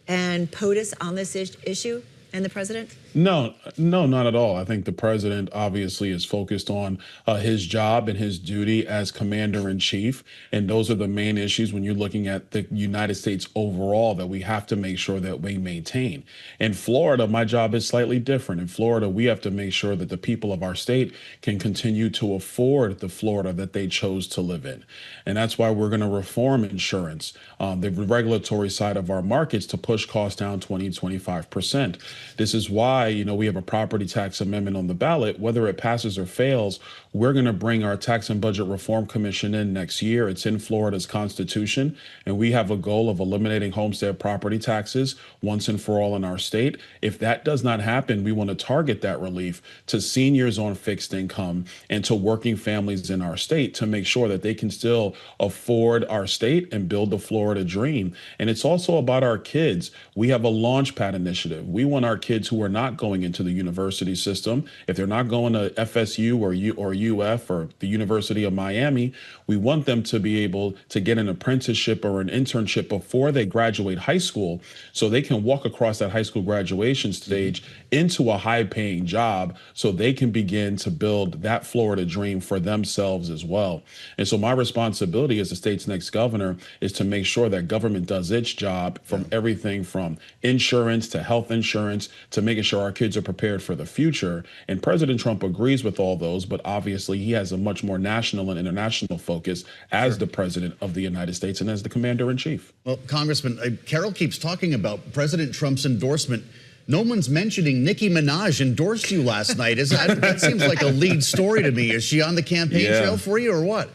Speaker 8: and POTUS on this issue and the president?
Speaker 15: No, not at all. I think the president obviously is focused on his job and his duty as commander in chief. And those are the main issues when you're looking at the United States overall that we have to make sure that we maintain. In Florida, my job is slightly different. In Florida, we have to make sure that the people of our state can continue to afford the Florida that they chose to live in. And that's why we're going to reform insurance, the regulatory side of our markets, to push costs down 20-25%. This is why we have a property tax amendment on the ballot. Whether it passes or fails, we're going to bring our Tax and Budget Reform Commission in next year. It's in Florida's constitution, and we have a goal of eliminating homestead property taxes once and for all in our state. If that does not happen, we want to target that relief to seniors on fixed income and to working families in our state to make sure that they can still afford our state and build the Florida dream. And it's also about our kids. We have a Launchpad initiative. We want our kids who are not going into the university system, if they're not going to FSU or UF or the University of Miami, we want them to be able to get an apprenticeship or an internship before they graduate high school, so they can walk across that high school graduation stage into a high-paying job, so they can begin to build that Florida dream for themselves as well. And so my responsibility as the state's next governor is to make sure that government does its job, from everything from insurance to health insurance to making sure our kids are prepared for the future. And President Trump agrees with all those, but obviously he has a much more national and international focus as the president of the United States and as the commander in chief.
Speaker 1: Well, Congressman, Carol keeps talking about President Trump's endorsement. No one's mentioning Nicki Minaj endorsed you last night. That seems like a lead story to me. Is she on the campaign trail for you or what?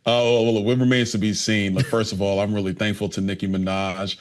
Speaker 15: Oh, well, it remains to be seen. But first of all, I'm really thankful to Nicki Minaj.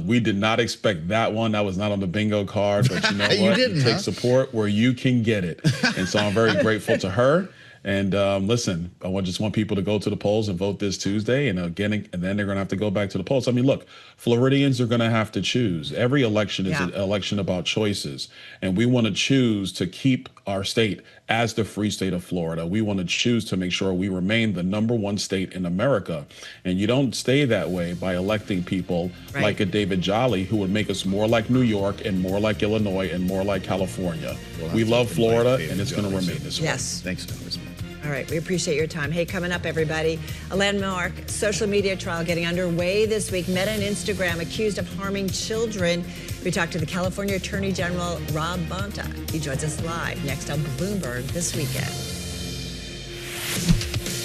Speaker 15: We did not expect that one. That was not on the bingo card. But you know what? You take support where you can get it. And so I'm very grateful to her. And listen, I just want people to go to the polls and vote this Tuesday. And again, and then they're going to have to go back to the polls. I mean, look, Floridians are going to have to choose. Every election is an election about choices. And we want to choose to keep our state as the free state of Florida. We want to choose to make sure we remain the #1 state in America. And you don't stay that way by electing people like a David Jolly, who would make us more like New York and more like Illinois and more like California. We love Florida, and it's going to remain this way.
Speaker 8: Yes.
Speaker 1: Thanks, Congressman.
Speaker 8: All right, we appreciate your time. Hey, coming up, everybody, a landmark social media trial getting underway this week. Meta and Instagram accused of harming children. We talked to the California Attorney General, Rob Bonta. He joins us live next on Bloomberg This Weekend.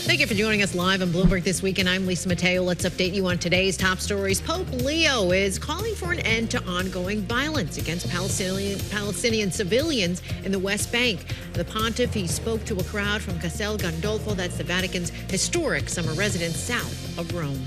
Speaker 5: Thank you for joining us live on Bloomberg This Weekend. I'm Lisa Mateo. Let's update you on today's top stories. Pope Leo is calling for an end to ongoing violence against Palestinian civilians in the West Bank. The pontiff, he spoke to a crowd from Castel Gandolfo, that's the Vatican's historic summer residence south of Rome.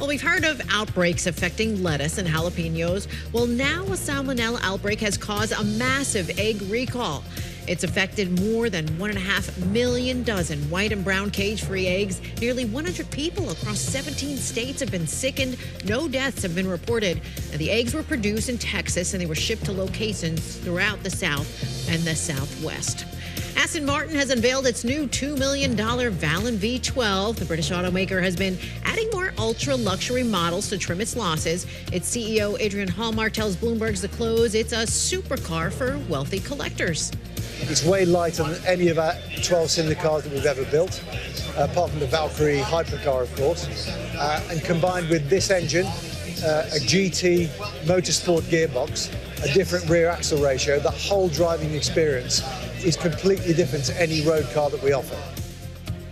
Speaker 5: Well, we've heard of outbreaks affecting lettuce and jalapenos. Well, now a salmonella outbreak has caused a massive egg recall. It's affected more than 1.5 million dozen white and brown cage-free eggs. Nearly 100 people across 17 states have been sickened. No deaths have been reported. Now, the eggs were produced in Texas, and they were shipped to locations throughout the South and the Southwest. Aston Martin has unveiled its new $2 million Vallon V12. The British automaker has been adding more ultra-luxury models to trim its losses. Its CEO, Adrian Hallmark, tells Bloomberg's The Close it's a supercar for wealthy collectors.
Speaker 11: It's way lighter than any of our 12-cylinder cars that we've ever built, apart from the Valkyrie hypercar, of course. And combined with this engine, a GT Motorsport gearbox, a different rear axle ratio, the whole driving experience is completely different to any road car that we offer.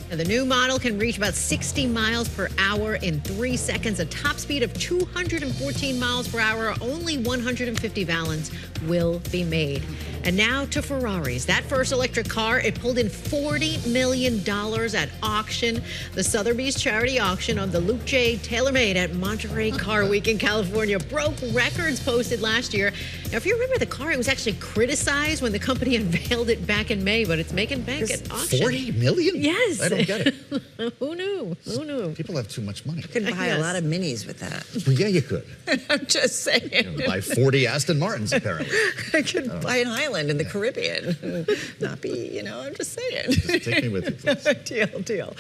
Speaker 5: Now, the new model can reach about 60 miles per hour in 3 seconds, a top speed of 214 miles per hour. Only 150 Vallons will be made. And now to Ferraris. That first electric car, it pulled in $40 million at auction. The Sotheby's charity auction of the Luke J. TaylorMade at Monterey Car Week in California broke records posted last year. Now, if you remember the car, it was actually criticized when the company unveiled it back in May, but it's making bank at auction.
Speaker 1: 40 million?
Speaker 5: Yes.
Speaker 1: I don't don't get it.
Speaker 3: Who knew? Who knew?
Speaker 1: People have too much money.
Speaker 3: You could buy a lot of minis with that.
Speaker 1: Well, yeah, you could.
Speaker 3: I'm just saying.
Speaker 1: You know, buy 40 Aston Martins, apparently.
Speaker 3: I could buy an island in the Caribbean. Not be, I'm just saying.
Speaker 1: Just take me with you, please.
Speaker 3: Deal.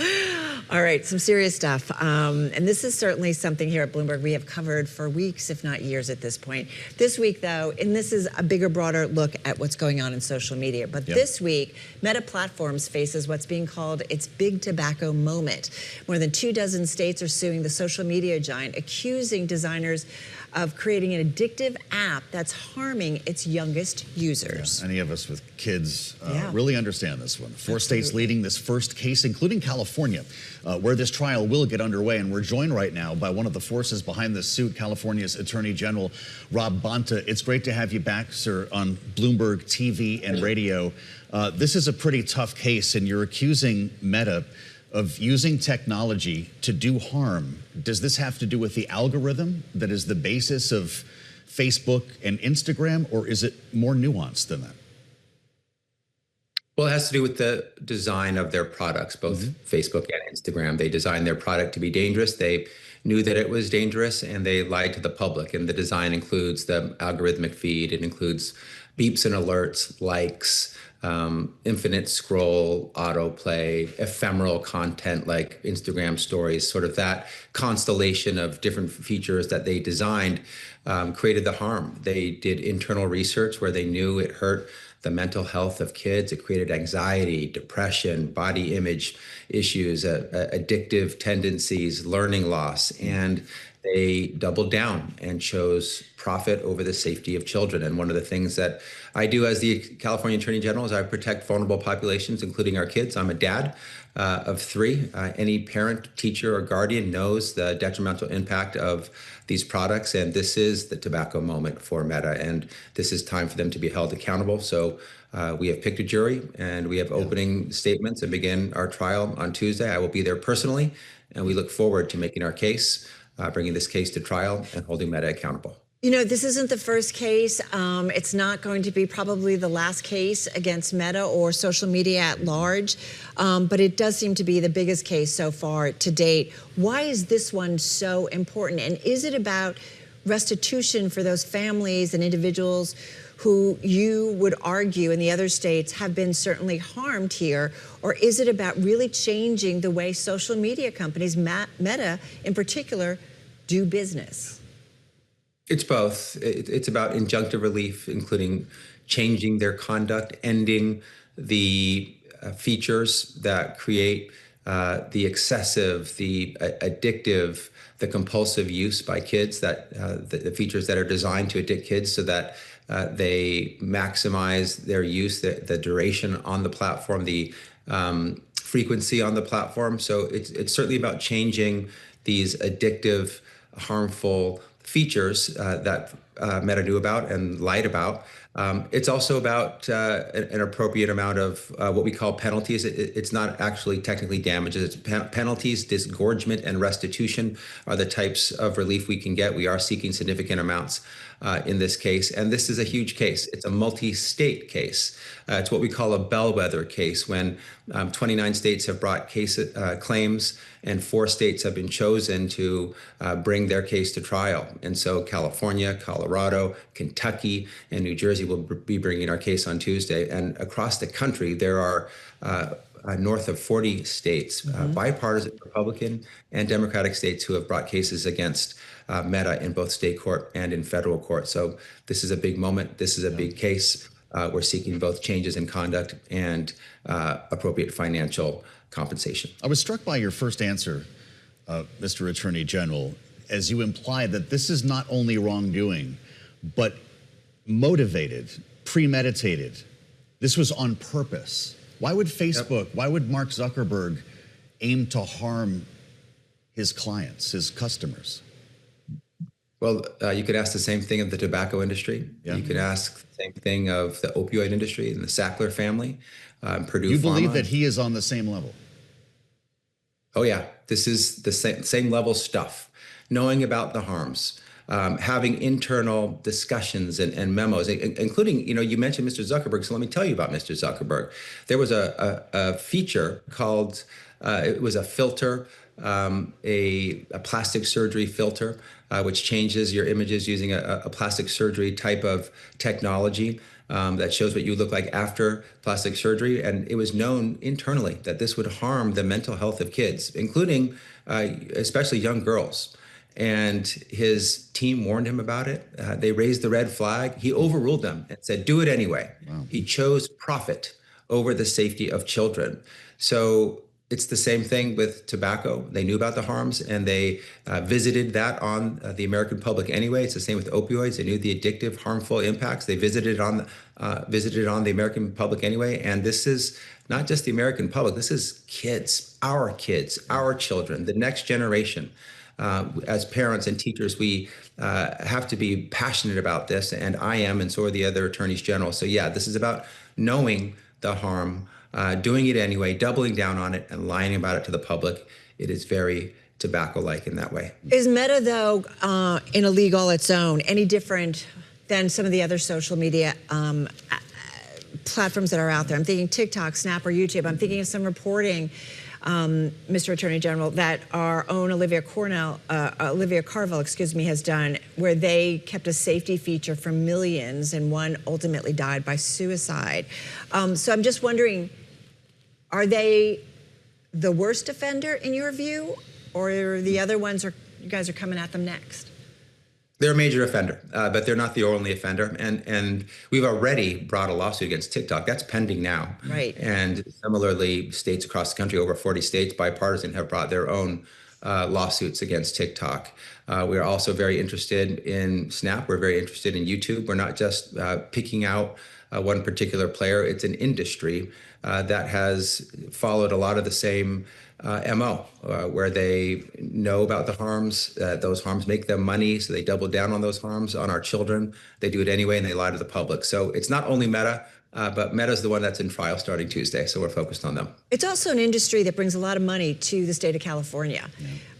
Speaker 3: All right, some serious stuff. And this is certainly something here at Bloomberg we have covered for weeks, if not years at this point. This week, though, and this is a bigger, broader look at what's going on in social media. But this week, Meta Platforms faces what's being called its big tobacco moment. More than 24 states are suing the social media giant, accusing designers of creating an addictive app that's harming its youngest users.
Speaker 1: Yeah, any of us with kids really understand this one. 4 states leading this first case, including California, where this trial will get underway. And we're joined right now by one of the forces behind this suit, California's Attorney General Rob Bonta. It's great to have you back, sir, on Bloomberg TV and radio. This is a pretty tough case, and you're accusing Meta of using technology to do harm. Does this have to do with the algorithm that is the basis of Facebook and Instagram, or is it more nuanced than that?
Speaker 17: Well, it has to do with the design of their products, both Facebook and Instagram. They designed their product to be dangerous. They knew that it was dangerous, and they lied to the public. And the design includes the algorithmic feed. It includes beeps and alerts, likes, infinite scroll, autoplay, ephemeral content like Instagram stories, sort of that constellation of different features that they designed created the harm. They did internal research where they knew it hurt the mental health of kids. It created anxiety, depression, body image issues, addictive tendencies, learning loss, and they doubled down and chose profit over the safety of children. And one of the things that I do as the California Attorney General is I protect vulnerable populations, including our kids. I'm a dad of 3. Any parent, teacher, or guardian knows the detrimental impact of these products. And this is the tobacco moment for Meta. And this is time for them to be held accountable. So we have picked a jury, and we have opening statements and begin our trial on Tuesday. I will be there personally, and we look forward to making our case, bringing this case to trial and holding Meta accountable.
Speaker 3: This isn't the first case. It's not going to be probably the last case against Meta or social media at large, but it does seem to be the biggest case so far to date. Why is this one so important? And is it about restitution for those families and individuals who you would argue in the other states have been certainly harmed here? Or is it about really changing the way social media companies, Meta in particular, do business?
Speaker 17: It's both. It's about injunctive relief, including changing their conduct, ending the features that create the excessive, the addictive, the compulsive use by kids, that the features that are designed to addict kids so that they maximize their use, the duration on the platform, the frequency on the platform. So it's certainly about changing these addictive, harmful features that Meta knew about and lied about. It's also about an appropriate amount of what we call penalties. It's not actually technically damages. It's penalties, disgorgement, and restitution are the types of relief we can get. We are seeking significant amounts in this case. And this is a huge case. It's a multi-state case. It's what we call a bellwether case, when 29 states have brought claims and 4 states have been chosen to bring their case to trial. And so California, Colorado, Kentucky, and New Jersey will be bringing our case on Tuesday. And across the country, there are north of 40 states, bipartisan Republican and Democratic states, who have brought cases against Meta in both state court and in federal court. So this is a big moment. This is a big case. We're seeking both changes in conduct and appropriate financial compensation.
Speaker 1: I was struck by your first answer, Mr. Attorney General, as you implied that this is not only wrongdoing, but motivated, premeditated. This was on purpose. Why would Facebook, why would Mark Zuckerberg aim to harm his clients, his customers?
Speaker 17: Well, you could ask the same thing of the tobacco industry. Yeah. You could ask the same thing of the opioid industry and the Sackler family, Purdue Pharma.
Speaker 1: You believe that he is on the same level?
Speaker 17: Oh, yeah. This is the same level stuff. Knowing about the harms, having internal discussions and memos, including, you mentioned Mr. Zuckerberg, so let me tell you about Mr. Zuckerberg. There was a feature called, it was a filter, a plastic surgery filter, which changes your images using a plastic surgery type of technology that shows what you look like after plastic surgery. And it was known internally that this would harm the mental health of kids, including especially young girls. And his team warned him about it. They raised the red flag. He overruled them and said, do it anyway. Wow. He chose profit over the safety of children. So it's the same thing with tobacco. They knew about the harms and they visited that on the American public anyway. It's the same with opioids. They knew the addictive, harmful impacts. They visited on the American public anyway. And this is not just the American public. This is kids, our children, the next generation. As parents and teachers, we have to be passionate about this, and I am, and so are the other attorneys general. So yeah, this is about knowing the harm, doing it anyway, doubling down on it, and lying about it to the public. It is very tobacco-like in that way.
Speaker 8: Is Meta, though, in a league all its own, any different than some of the other social media platforms that are out there? I'm thinking TikTok, Snap, or YouTube. I'm thinking of some reporting, Mr. Attorney General, that our own Olivia Carvel, has done, where they kept a safety feature for millions, and one ultimately died by suicide. So I'm just wondering, are they the worst offender in your view, or the other ones you guys are coming at them next?
Speaker 17: They're a major offender, but they're not the only offender. And we've already brought a lawsuit against TikTok. That's pending now.
Speaker 8: Right.
Speaker 17: And similarly, states across the country, over 40 states, bipartisan, have brought their own lawsuits against TikTok. We are also very interested in Snap. We're very interested in YouTube. We're not just picking out one particular player. It's an industry that has followed a lot of the same MO, where they know about the harms, those harms make them money, so they double down on those harms on our children. They do it anyway, and they lie to the public. So it's not only Meta, but Meta's the one that's in trial starting Tuesday, so we're focused on them.
Speaker 8: It's also an industry that brings a lot of money to the state of California,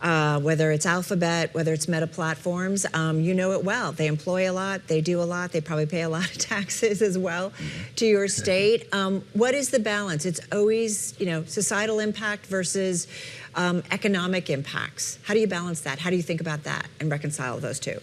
Speaker 8: whether it's Alphabet, whether it's Meta Platforms. You know it well. They employ a lot. They do a lot. They probably pay a lot of taxes as well to your state. What is the balance? It's always, societal impact versus economic impacts. How do you balance that? How do you think about that and reconcile those two?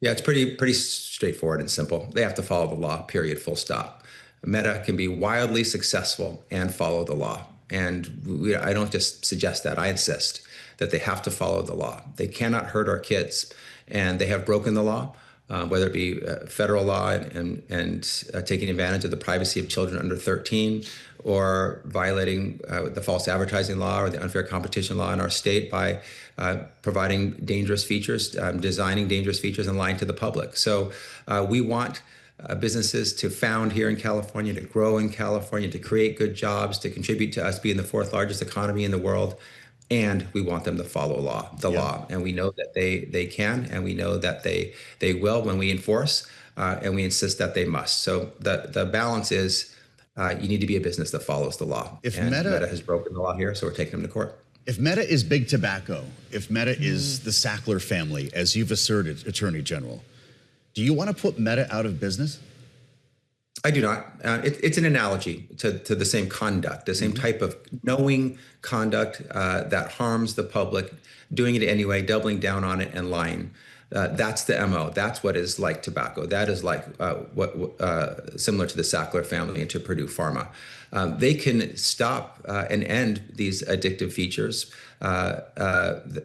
Speaker 17: Yeah, it's pretty straightforward and simple. They have to follow the law, period, full stop. Meta can be wildly successful and follow the law. And I don't just suggest that, I insist that they have to follow the law. They cannot hurt our kids. And they have broken the law, whether it be federal law and taking advantage of the privacy of children under 13, or violating the false advertising law or the unfair competition law in our state by providing dangerous features, designing dangerous features, and lying to the public. So we want businesses to found here in California, to grow in California, to create good jobs, to contribute to us being the 4th largest economy in the world. And we want them to follow the law. And we know that they can, and we know that they will when we enforce, and we insist that they must. So the balance is you need to be a business that follows the law. And Meta has broken the law here, so we're taking them to court.
Speaker 1: If Meta is big tobacco, if Meta is the Sackler family, as you've asserted, Attorney General, do you want to put Meta out of business?
Speaker 17: I do not. It's an analogy to the same conduct, the same type of knowing conduct that harms the public, doing it anyway, doubling down on it, and lying. That's the MO. That's what is like tobacco. That is like similar to the Sackler family and to Purdue Pharma. They can stop and end these addictive features,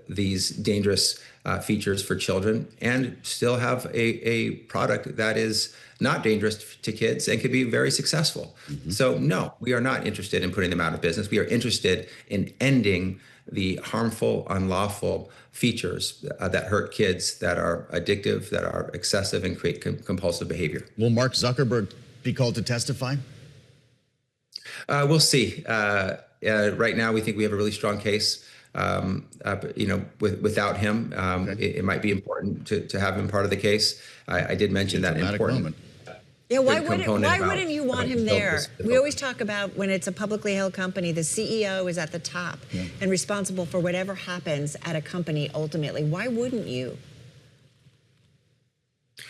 Speaker 17: these dangerous features for children, and still have a product that is not dangerous to kids and could be very successful. So no, we are not interested in putting them out of business. We are interested in ending the harmful, unlawful features that hurt kids, that are addictive, that are excessive, and create compulsive behavior.
Speaker 1: Will Mark Zuckerberg be called to testify?
Speaker 17: We'll see. Right now, we think we have a really strong case. Without him, it might be important to have him part of the case. I did mention that important moment.
Speaker 8: Yeah, why wouldn't you want him there? We always talk about when it's a publicly held company, the CEO is at the top and responsible for whatever happens at a company ultimately. Why wouldn't you?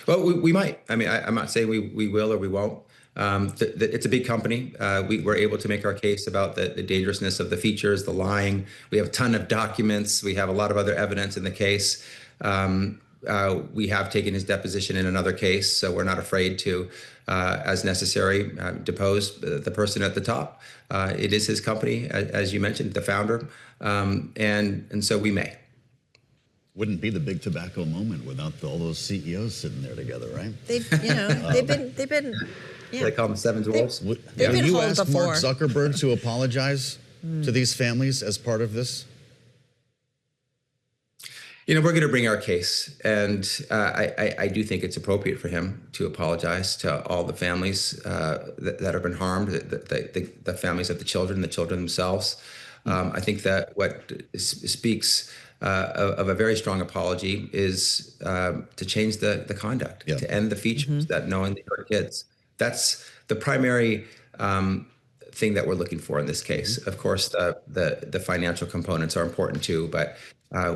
Speaker 17: Well, we might. I mean, I'm not saying we will or we won't. It's a big company. We're able to make our case about the dangerousness of the features, the lying. We have a ton of documents. We have a lot of other evidence in the case. We have taken his deposition in another case, so we're not afraid to, as necessary, depose the person at the top. It is his company, as you mentioned, the founder, and so we may.
Speaker 1: Wouldn't be the big tobacco moment without all those CEOs sitting there together, right?
Speaker 8: They've been. Yeah.
Speaker 17: They call them seven dwarfs.
Speaker 8: They've been
Speaker 1: you
Speaker 8: hold
Speaker 1: ask
Speaker 8: before.
Speaker 1: Mark Zuckerberg to apologize to these families as part of this?
Speaker 17: You know, we're going to bring our case, and I do think it's appropriate for him to apologize to all the families that have been harmed, the families of the children themselves. I think that what speaks of a very strong apology is to change the conduct, to end the features that knowingly hurt kids. That's the primary thing that we're looking for in this case. Of course, the financial components are important too, but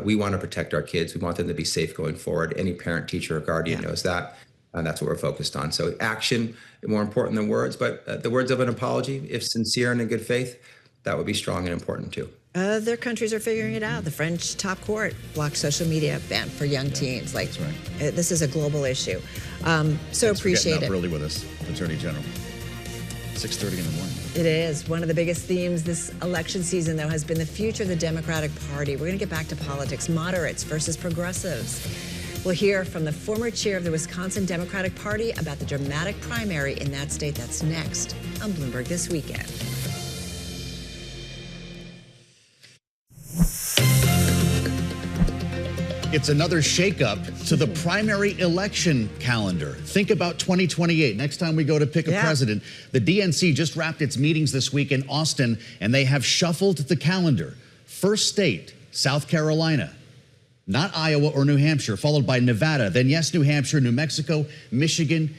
Speaker 17: we want to protect our kids. We want them to be safe going forward. Any parent, teacher, or guardian knows that, and that's what we're focused on. So action is more important than words, but the words of an apology, if sincere and in good faith, that would be strong and important too.
Speaker 8: Other countries are figuring it out. The French top court blocked social media ban for young teens. Like, this is a global issue. So appreciate it.
Speaker 1: Really with us, Attorney General. 6:30 in the morning.
Speaker 8: It is. One of the biggest themes this election season, though, has been the future of the Democratic Party. We're going to get back to politics. Moderates versus progressives. We'll hear from the former chair of the Wisconsin Democratic Party about the dramatic primary in that state. That's next on Bloomberg This Weekend.
Speaker 1: It's another shakeup to the primary election calendar. Think about 2028. Next time we go to pick a president, the DNC just wrapped its meetings this week in Austin, and they have shuffled the calendar. First state, South Carolina, not Iowa or New Hampshire, followed by Nevada, then yes, New Hampshire, New Mexico, Michigan,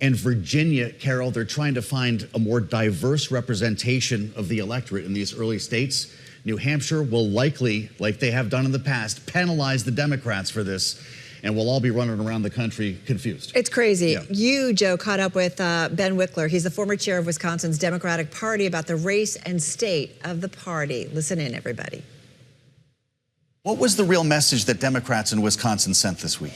Speaker 1: and Virginia. Carol, they're trying to find a more diverse representation of the electorate in these early states. New Hampshire will likely, like they have done in the past, penalize the Democrats for this, and we'll all be running around the country confused.
Speaker 8: It's crazy. Yeah. You, Joe, caught up with Ben Wikler. He's the former chair of Wisconsin's Democratic Party about the race and state of the party. Listen in, everybody.
Speaker 1: What was the real message that Democrats in Wisconsin sent this week?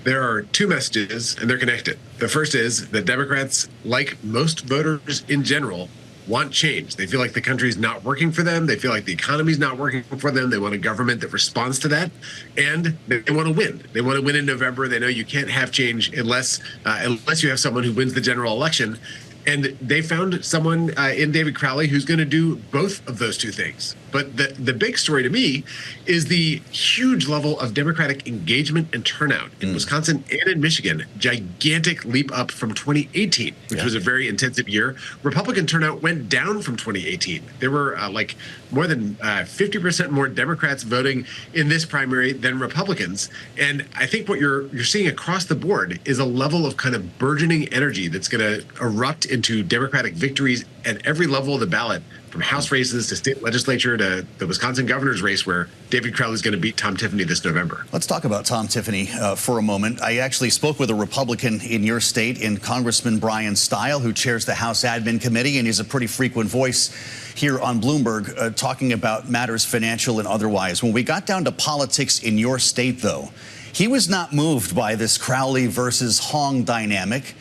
Speaker 2: There are two messages, and they're connected. The first is that Democrats, like most voters in general, want change. They feel like the country's not working for them. They feel like the economy's not working for them. They want a government that responds to that, and they want to win. They want to win in November. They know you can't have change unless you have someone who wins the general election. And they found someone in David Crowley who's going to do both of those two things. But the big story to me is the huge level of Democratic engagement and turnout in Wisconsin and in Michigan. Gigantic leap up from 2018, which was a very intensive year. Republican turnout went down from 2018. There were like more than 50% more Democrats voting in this primary than Republicans. And I think what you're seeing across the board is a level of kind of burgeoning energy that's going to erupt into Democratic victories at every level of the ballot, from House races to state legislature to the Wisconsin governor's race, where David Crowley is going to beat Tom Tiffany this November.
Speaker 1: Let's talk about Tom Tiffany for a moment. I actually spoke with a Republican in your state, in Congressman Brian Stile, who chairs the House Admin Committee, and he's a pretty frequent voice here on Bloomberg talking about matters financial and otherwise. When we got down to politics in your state, though, he was not moved by this Crowley versus Hong dynamic.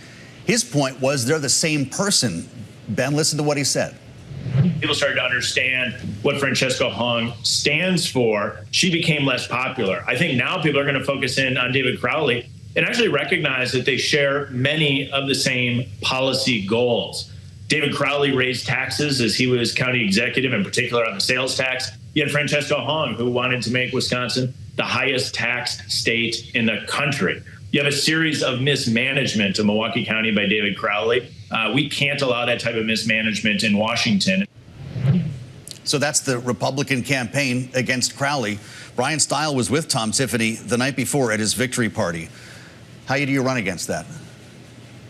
Speaker 1: His point was they're the same person. Ben, listen to what he said.
Speaker 18: People started to understand what Francesca Hong stands for. She became less popular. I think now people are going to focus in on David Crowley and actually recognize that they share many of the same policy goals. David Crowley raised taxes as he was county executive, in particular on the sales tax. You had Francesca Hong, who wanted to make Wisconsin the highest taxed state in the country. You have a series of mismanagement of Milwaukee County by David Crowley. We can't allow that type of mismanagement in Washington.
Speaker 1: So that's the Republican campaign against Crowley. Brian Stile was with Tom Tiffany the night before at his victory party. How do you run against that?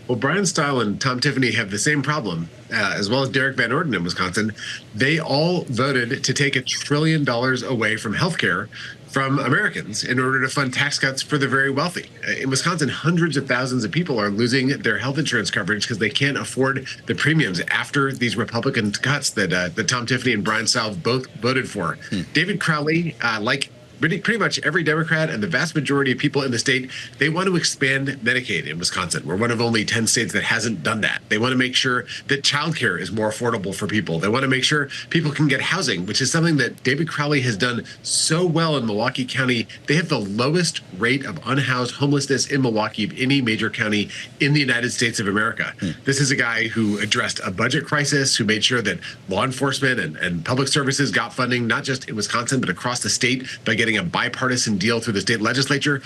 Speaker 2: Well, Brian Style and Tom Tiffany have the same problem, as well as Derek Van Orden in Wisconsin. They all voted to take $1 trillion away from healthcare from Americans in order to fund tax cuts for the very wealthy. In Wisconsin, hundreds of thousands of people are losing their health insurance coverage because they can't afford the premiums after these Republican cuts that Tom Tiffany and Brian Style both voted for. David Crowley, like pretty much every Democrat and the vast majority of people in the state, they want to expand Medicaid in Wisconsin. We're one of only 10 states that hasn't done that. They want to make sure that childcare is more affordable for people. They want to make sure people can get housing, which is something that David Crowley has done so well in Milwaukee County. They have the lowest rate of unhoused homelessness in Milwaukee of any major county in the United States of America. This is a guy who addressed a budget crisis, who made sure that law enforcement and public services got funding, not just in Wisconsin, but across the state by getting a bipartisan deal through the state legislature.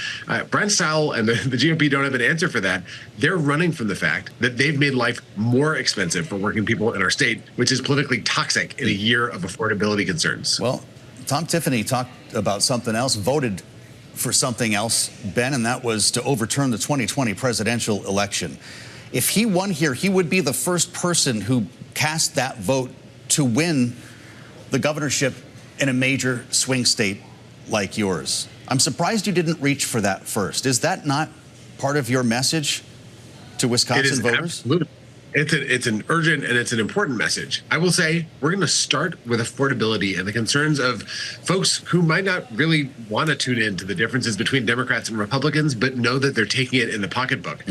Speaker 2: Brian Style and the GOP don't have an answer for that. They're running from the fact that they've made life more expensive for working people in our state, which is politically toxic in a year of affordability concerns.
Speaker 1: Well, Tom Tiffany talked about something else, voted for something else, Ben, and that was to overturn the 2020 presidential election. If he won here, he would be the first person who cast that vote to win the governorship in a major swing state like yours. I'm surprised you didn't reach for that first. Is that not part of your message to Wisconsin voters?
Speaker 2: Absolutely. It's an urgent and it's an important message. I will say we're going to start with affordability and the concerns of folks who might not really want to tune in to the differences between Democrats and Republicans, but know that they're taking it in the pocketbook.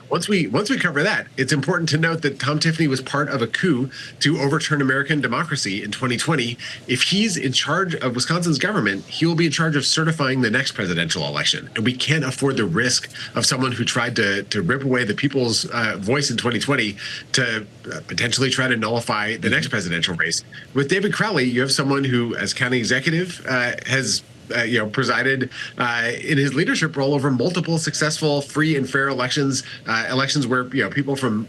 Speaker 2: Once we cover that, it's important to note that Tom Tiffany was part of a coup to overturn American democracy in 2020. If he's in charge of Wisconsin's government, he will be in charge of certifying the next presidential election. And we can't afford the risk of someone who tried to rip away the people's voice in 2020 to potentially try to nullify the next presidential race. With David Crowley, you have someone who, as county executive, has presided in his leadership role over multiple successful, free and fair elections where people from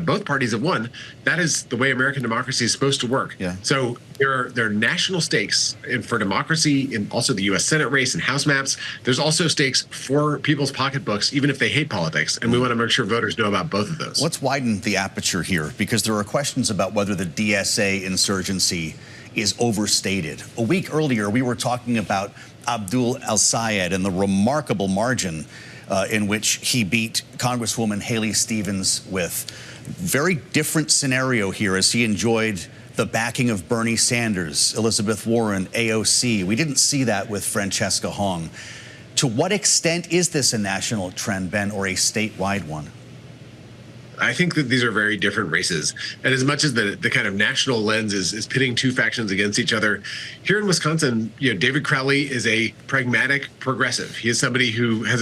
Speaker 2: both parties have won. That is the way American democracy is supposed to work. So there are national stakes for democracy in also the U.S. Senate race and House maps. There's also stakes for people's pocketbooks, even if they hate politics. And we want to make sure voters know about both of those.
Speaker 1: Let's widen the aperture here, because there are questions about whether the DSA insurgency is overstated. A week earlier, we were talking about Abdul El-Sayed and the remarkable margin in which he beat Congresswoman Haley Stevens with. Very different scenario here as he enjoyed the backing of Bernie Sanders, Elizabeth Warren, AOC. We didn't see that with Francesca Hong. To what extent is this a national trend, Ben, or a statewide one?
Speaker 2: I think that these are very different races. And as much as the kind of national lens is pitting two factions against each other, here in Wisconsin, David Crowley is a pragmatic progressive. He is somebody who has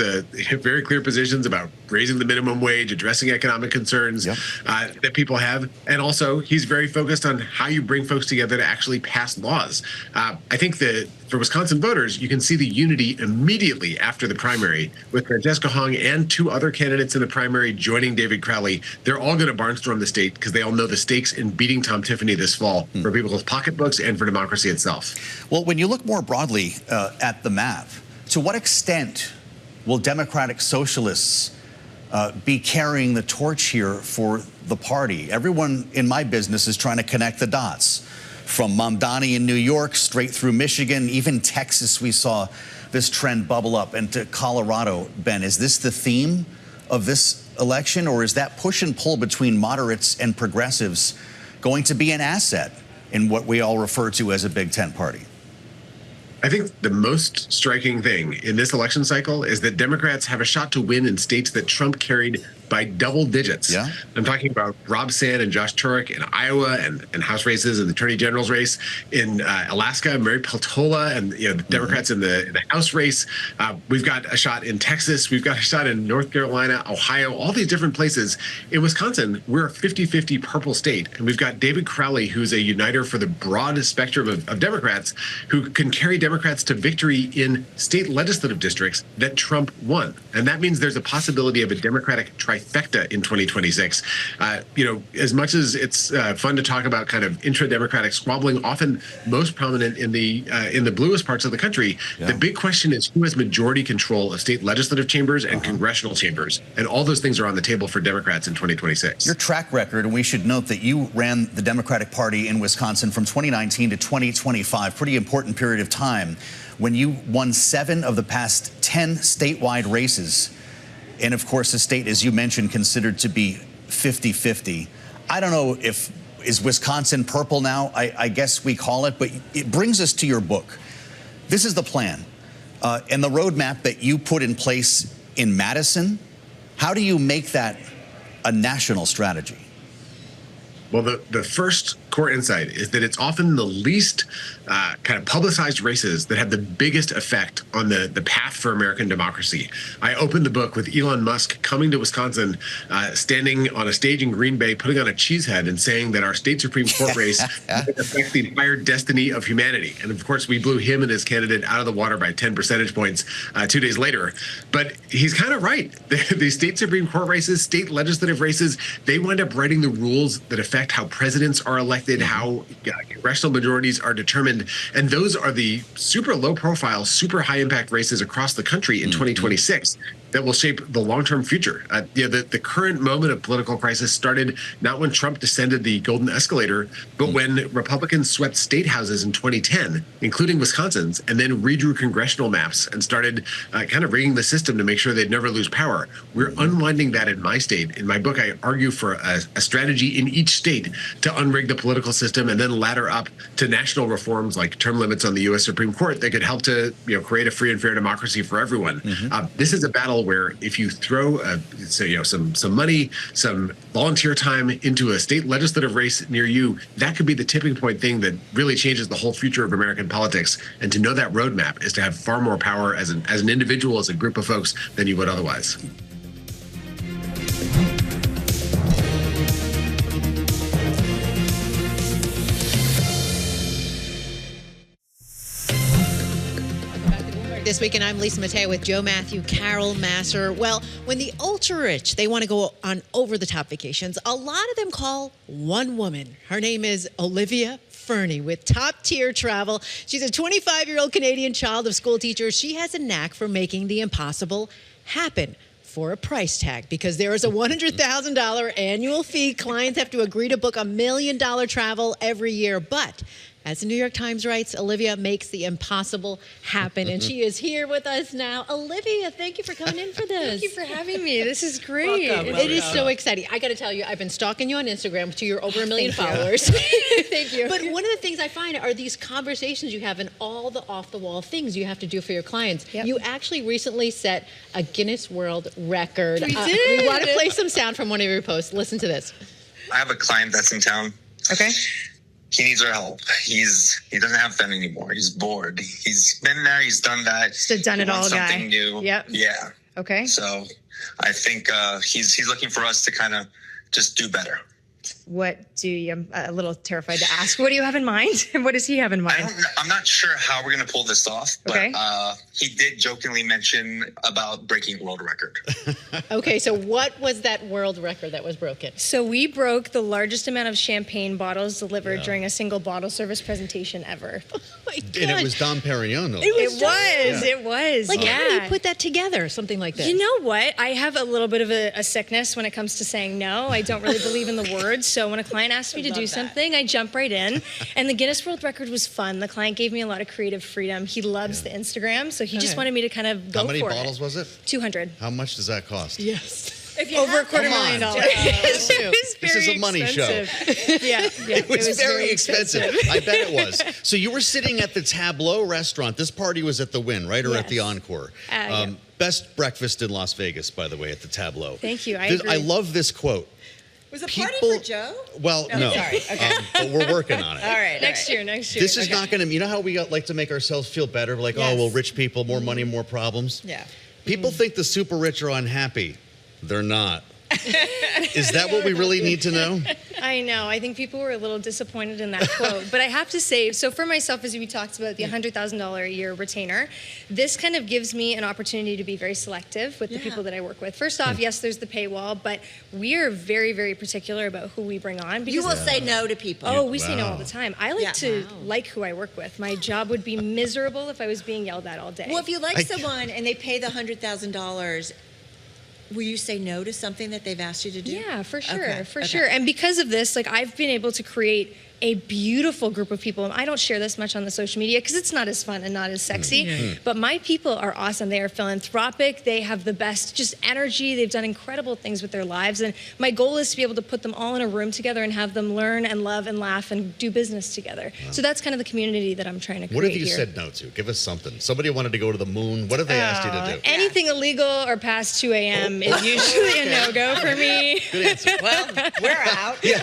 Speaker 2: very clear positions about raising the minimum wage, addressing economic concerns that people have. And also, he's very focused on how you bring folks together to actually pass laws. I think that for Wisconsin voters, you can see the unity immediately after the primary with Francesca Hong and two other candidates in the primary joining David Crowley. They're all going to barnstorm the state because they all know the stakes in beating Tom Tiffany this fall for people's pocketbooks and for democracy itself.
Speaker 1: Well, when you look more broadly at the map, to what extent will Democratic socialists be carrying the torch here for the party? Everyone in my business is trying to connect the dots. From Mamdani in New York, straight through Michigan, even Texas, we saw this trend bubble up, and to Colorado. Ben, is this the theme of this election, or is that push and pull between moderates and progressives going to be an asset in what we all refer to as a Big Ten party?
Speaker 2: I think the most striking thing in this election cycle is that Democrats have a shot to win in states that Trump carried by double digits. I'm talking about Rob Sand and Josh Turek in Iowa and House races and the Attorney General's race. In Alaska, Mary Peltola and the Democrats in the House race. We've got a shot in Texas. We've got a shot in North Carolina, Ohio, all these different places. In Wisconsin, we're a 50-50 purple state. And we've got David Crowley, who's a uniter for the broad spectrum of Democrats, who can carry Democrats to victory in state legislative districts that Trump won. And that means there's a possibility of a Democratic trifecta trifecta in 2026. As much as it's fun to talk about kind of intra-democratic squabbling, often most prominent in the bluest parts of the country, the big question is who has majority control of state legislative chambers and congressional chambers, and all those things are on the table for Democrats in 2026.
Speaker 1: Your track record, and we should note that you ran the Democratic Party in Wisconsin from 2019 to 2025, pretty important period of time, when you won 7 of the past 10 statewide races. And of course, the state, as you mentioned, considered to be 50-50. I don't know is Wisconsin purple now? I guess we call it, but it brings us to your book. This is the plan and the roadmap that you put in place in Madison. How do you make that a national strategy?
Speaker 2: Well, the first core insight is that it's often the least kind of publicized races that have the biggest effect on the path for American democracy. I opened the book with Elon Musk coming to Wisconsin, standing on a stage in Green Bay, putting on a cheese head and saying that our state Supreme Court race affects the entire destiny of humanity. And of course, we blew him and his candidate out of the water by 10 percentage points 2 days later. But he's kind of right. The state Supreme Court races, state legislative races, they wind up writing the rules that affect how presidents are elected, how congressional majorities are determined. And those are the super low profile, super high impact races across the country in 2026 that will shape the long-term future. The current moment of political crisis started not when Trump descended the golden escalator, but when Republicans swept state houses in 2010, including Wisconsin's, and then redrew congressional maps and started kind of rigging the system to make sure they'd never lose power. We're unwinding that in my state. In my book, I argue for a strategy in each state to unrig the political system and then ladder up to national reforms like term limits on the U.S. Supreme Court that could help to create a free and fair democracy for everyone. This is a battle where if you throw some money, some volunteer time into a state legislative race near you, that could be the tipping point thing that really changes the whole future of American politics. And to know that roadmap is to have far more power as an individual, as a group of folks, than you would otherwise.
Speaker 5: This weekend, I'm Lisa Mateo with Joe Mathieu, Carol Massar. Well, when the ultra-rich, they want to go on over-the-top vacations, a lot of them call one woman. Her name is Olivia Ferney with top-tier travel. She's a 25-year-old Canadian child of school teachers. She has a knack for making the impossible happen for a price tag, because there is a $100,000 annual fee. Clients have to agree to book $1 million travel every year. But as the New York Times writes, Olivia makes the impossible happen. And she is here with us now. Olivia, thank you for coming in for this.
Speaker 6: Thank you for having me. This is great.
Speaker 5: Welcome. It is so exciting. I got to tell you, I've been stalking you on Instagram to your over 1 million followers.
Speaker 6: Thank you.
Speaker 5: But one of the things I find are these conversations you have and all the off-the-wall things you have to do for your clients. Yep. You actually recently set a Guinness World Record.
Speaker 6: We did.
Speaker 5: We want to play some sound from one of your posts. Listen to this.
Speaker 19: I have a client that's in town.
Speaker 5: Okay.
Speaker 19: He needs our help. He doesn't have fun anymore. He's bored. He's been there. He's done that.
Speaker 6: Just a done it all guy.
Speaker 19: Something new.
Speaker 6: Yep.
Speaker 19: Yeah.
Speaker 6: Okay.
Speaker 19: So I think he's looking for us to kind of just do better.
Speaker 6: What do you? I'm a little terrified to ask. What do you have in mind? What does he have in mind?
Speaker 19: I'm not sure how we're going to pull this off, but he did jokingly mention about breaking world record.
Speaker 5: Okay, so what was that world record that was broken?
Speaker 6: So we broke the largest amount of champagne bottles delivered during a single bottle service presentation ever.
Speaker 5: Oh my God.
Speaker 20: And it was Dom Perignon.
Speaker 6: It was.
Speaker 5: Like, how do you put that together, something like this?
Speaker 6: You know what? I have a little bit of a sickness when it comes to saying no. I don't really believe in the word. So when a client asks me to do something, I jump right in. And the Guinness World Record was fun. The client gave me a lot of creative freedom. He loves the Instagram, so he just wanted me to kind of go for it.
Speaker 20: How many bottles was it?
Speaker 6: 200.
Speaker 20: How much does that cost?
Speaker 5: Yes.
Speaker 6: Over $250,000.
Speaker 20: This is a money show.
Speaker 6: Yeah.
Speaker 20: It was very expensive. I bet it was. So you were sitting at the Tableau restaurant. This party was at the Wynn, right? Or at the Encore? Best breakfast in Las Vegas, by the way, at the Tableau.
Speaker 6: Thank you. I
Speaker 20: love this quote.
Speaker 8: Was the party for Joe?
Speaker 20: Well, no.
Speaker 8: Sorry. Okay.
Speaker 20: But we're working on it.
Speaker 6: All right. Next year.
Speaker 20: This is not going to, you know how we like to make ourselves feel better? Like, oh, well, rich people, more money, more problems?
Speaker 8: Yeah.
Speaker 20: People think the super rich are unhappy. They're not. Is that what we really need to know?
Speaker 6: I know. I think people were a little disappointed in that quote. But I have to say, so for myself, as we talked about the $100,000 a year retainer, this kind of gives me an opportunity to be very selective with the people that I work with. First off, yes, there's the paywall, but we are very, very particular about who we bring on.
Speaker 8: You will say no to people.
Speaker 6: Oh, we say no all the time. I like to like who I work with. My job would be miserable if I was being yelled at all day.
Speaker 8: Well, if you like someone and they pay the $100,000, will you say no to something that they've asked you to do?
Speaker 6: Yeah, for sure, sure. And because of this, like, I've been able to create a beautiful group of people. And I don't share this much on the social media because it's not as fun and not as sexy, but my people are awesome. They are philanthropic. They have the best just energy. They've done incredible things with their lives. And my goal is to be able to put them all in a room together and have them learn and love and laugh and do business together. So that's kind of the community that I'm trying to create.
Speaker 20: What have you
Speaker 6: here.
Speaker 20: said no to? Give us something. Somebody wanted to go to the moon. What have they asked you to do?
Speaker 6: Anything illegal or past 2 a.m. is usually a no-go for me.
Speaker 20: Good answer.
Speaker 8: Well, we're out.
Speaker 20: Yeah,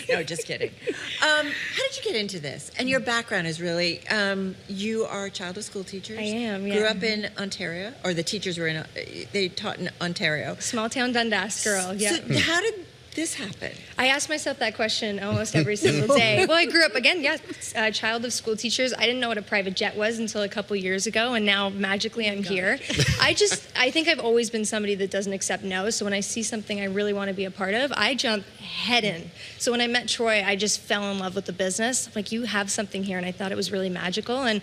Speaker 8: no, just kidding. How did you get into this? And your background is really, you are a child of school teachers.
Speaker 6: I am, yeah.
Speaker 8: Grew up in Ontario, or the teachers were in, they taught in Ontario.
Speaker 6: Small town Dundas girl, yeah.
Speaker 8: So how did this happen?
Speaker 6: I ask myself that question almost every single day. Well, I grew up, again, a child of school teachers. I didn't know what a private jet was until a couple years ago, and now magically I'm here. I think I've always been somebody that doesn't accept no, so when I see something I really want to be a part of, I jump head in. So when I met Troy, I just fell in love with the business. I'm like, you have something here, and I thought it was really magical, and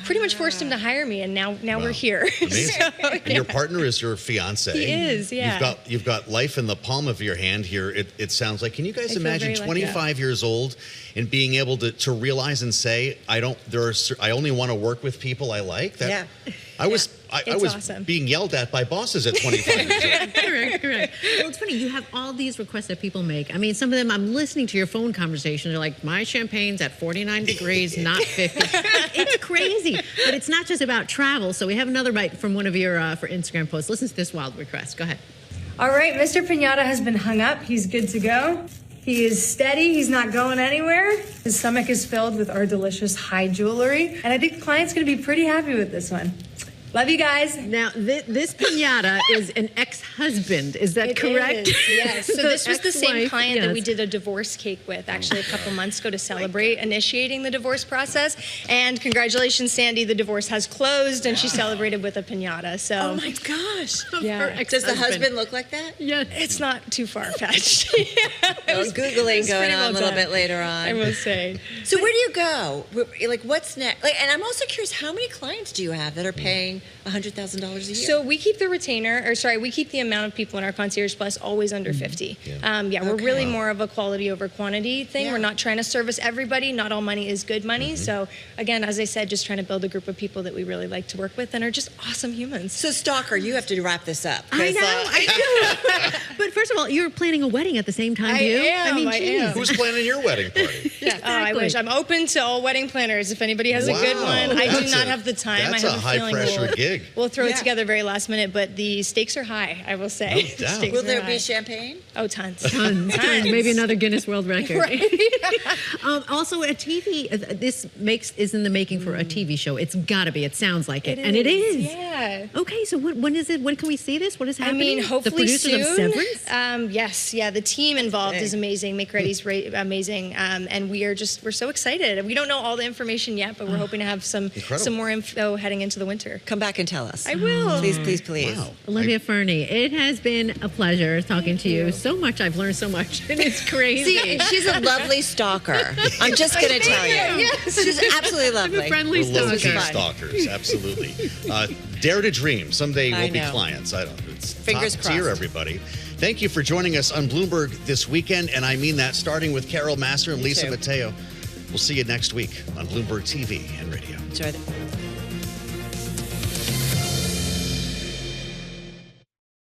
Speaker 6: pretty much forced him to hire me, and now we're here.
Speaker 20: Amazing. And your partner is your fiance.
Speaker 6: He is, yeah.
Speaker 20: You've got life in the palm of your hand here. It sounds like. Can you guys imagine 25 years old and being able to realize and say, I only want to work with people I like? That, I was awesome. Being yelled at by bosses at 25 years old.
Speaker 7: Correct. Well, it's funny. You have all these requests that people make. I mean, some of them, I'm listening to your phone conversation. They're like, my champagne's at 49 degrees, not 50. It's crazy. But it's not just about travel. So we have another bite from one of your for Instagram posts. Listen to this wild request. Go ahead.
Speaker 9: All right, Mr. Pinata has been hung up. He's good to go. He is steady. He's not going anywhere. His stomach is filled with our delicious high jewelry. And I think the client's going to be pretty happy with this one. Love you guys.
Speaker 7: Now, this pinata is an ex-husband. Is that correct?
Speaker 6: Is, yes. So this was the same client that we did a divorce cake with actually a couple months ago to celebrate initiating the divorce process. And congratulations, Sandy, the divorce has closed and she celebrated with a pinata. So.
Speaker 8: Oh my gosh.
Speaker 6: Yeah.
Speaker 8: Does the husband look like that?
Speaker 6: Yeah. It's not too far-fetched.
Speaker 8: Googling going on a little bit later on.
Speaker 6: I will say.
Speaker 8: So where do you go? Like, what's next? Like, and I'm also curious, how many clients do you have that are paying $100,000 a year?
Speaker 6: So we keep the we keep the amount of people in our Concierge Plus always under 50. We're really more of a quality over quantity thing. We're not trying to service everybody. Not all money is good money. So again, as I said, just trying to build a group of people that we really like to work with and are just awesome humans.
Speaker 8: So Stalker, you have to wrap this up.
Speaker 7: I know. But first of all, you're planning a wedding at the same time,
Speaker 6: I am.
Speaker 20: Who's planning your wedding party?
Speaker 6: I wish. I'm open to all wedding planners. If anybody has a good one, I do not have the time.
Speaker 20: That's
Speaker 6: I have
Speaker 20: a high-pressure gig.
Speaker 6: We'll throw it together very last minute, but the stakes are high, I will say.
Speaker 20: No doubt.
Speaker 8: Will there be champagne?
Speaker 6: Oh, tons.
Speaker 7: Tons. Maybe another Guinness World Record.
Speaker 6: Right.
Speaker 7: Also, a TV, this is in the making for a TV show. It's got to be. It sounds like it. And it is.
Speaker 6: Yeah.
Speaker 7: Okay, so when is it? When can we see this? What is happening?
Speaker 6: I mean, hopefully
Speaker 7: the producers
Speaker 6: soon.
Speaker 7: Of Severance?
Speaker 6: Yes. Yeah, the team involved is amazing. Make Ready's amazing. And we're so excited. We don't know all the information yet, but we're hoping to have some more info heading into the winter.
Speaker 8: Come back and tell us.
Speaker 6: I will.
Speaker 8: Please.
Speaker 20: Wow.
Speaker 7: Olivia Ferney, it has been a pleasure talking to you. So much. I've learned so much. And it's crazy.
Speaker 8: See, she's a lovely stalker. I'm just going to tell you.
Speaker 6: Yes.
Speaker 8: She's absolutely lovely.
Speaker 7: I'm a friendly stalker.
Speaker 20: Stalkers, absolutely. Dare to dream. Someday we'll be clients. I don't know. It's
Speaker 8: Fingers
Speaker 20: top
Speaker 8: crossed.
Speaker 20: tier, everybody. Thank you for joining us on Bloomberg this weekend, and I mean that, starting with Carol Massar and Lisa Mateo. We'll see you next week on Bloomberg TV and radio.
Speaker 8: Enjoy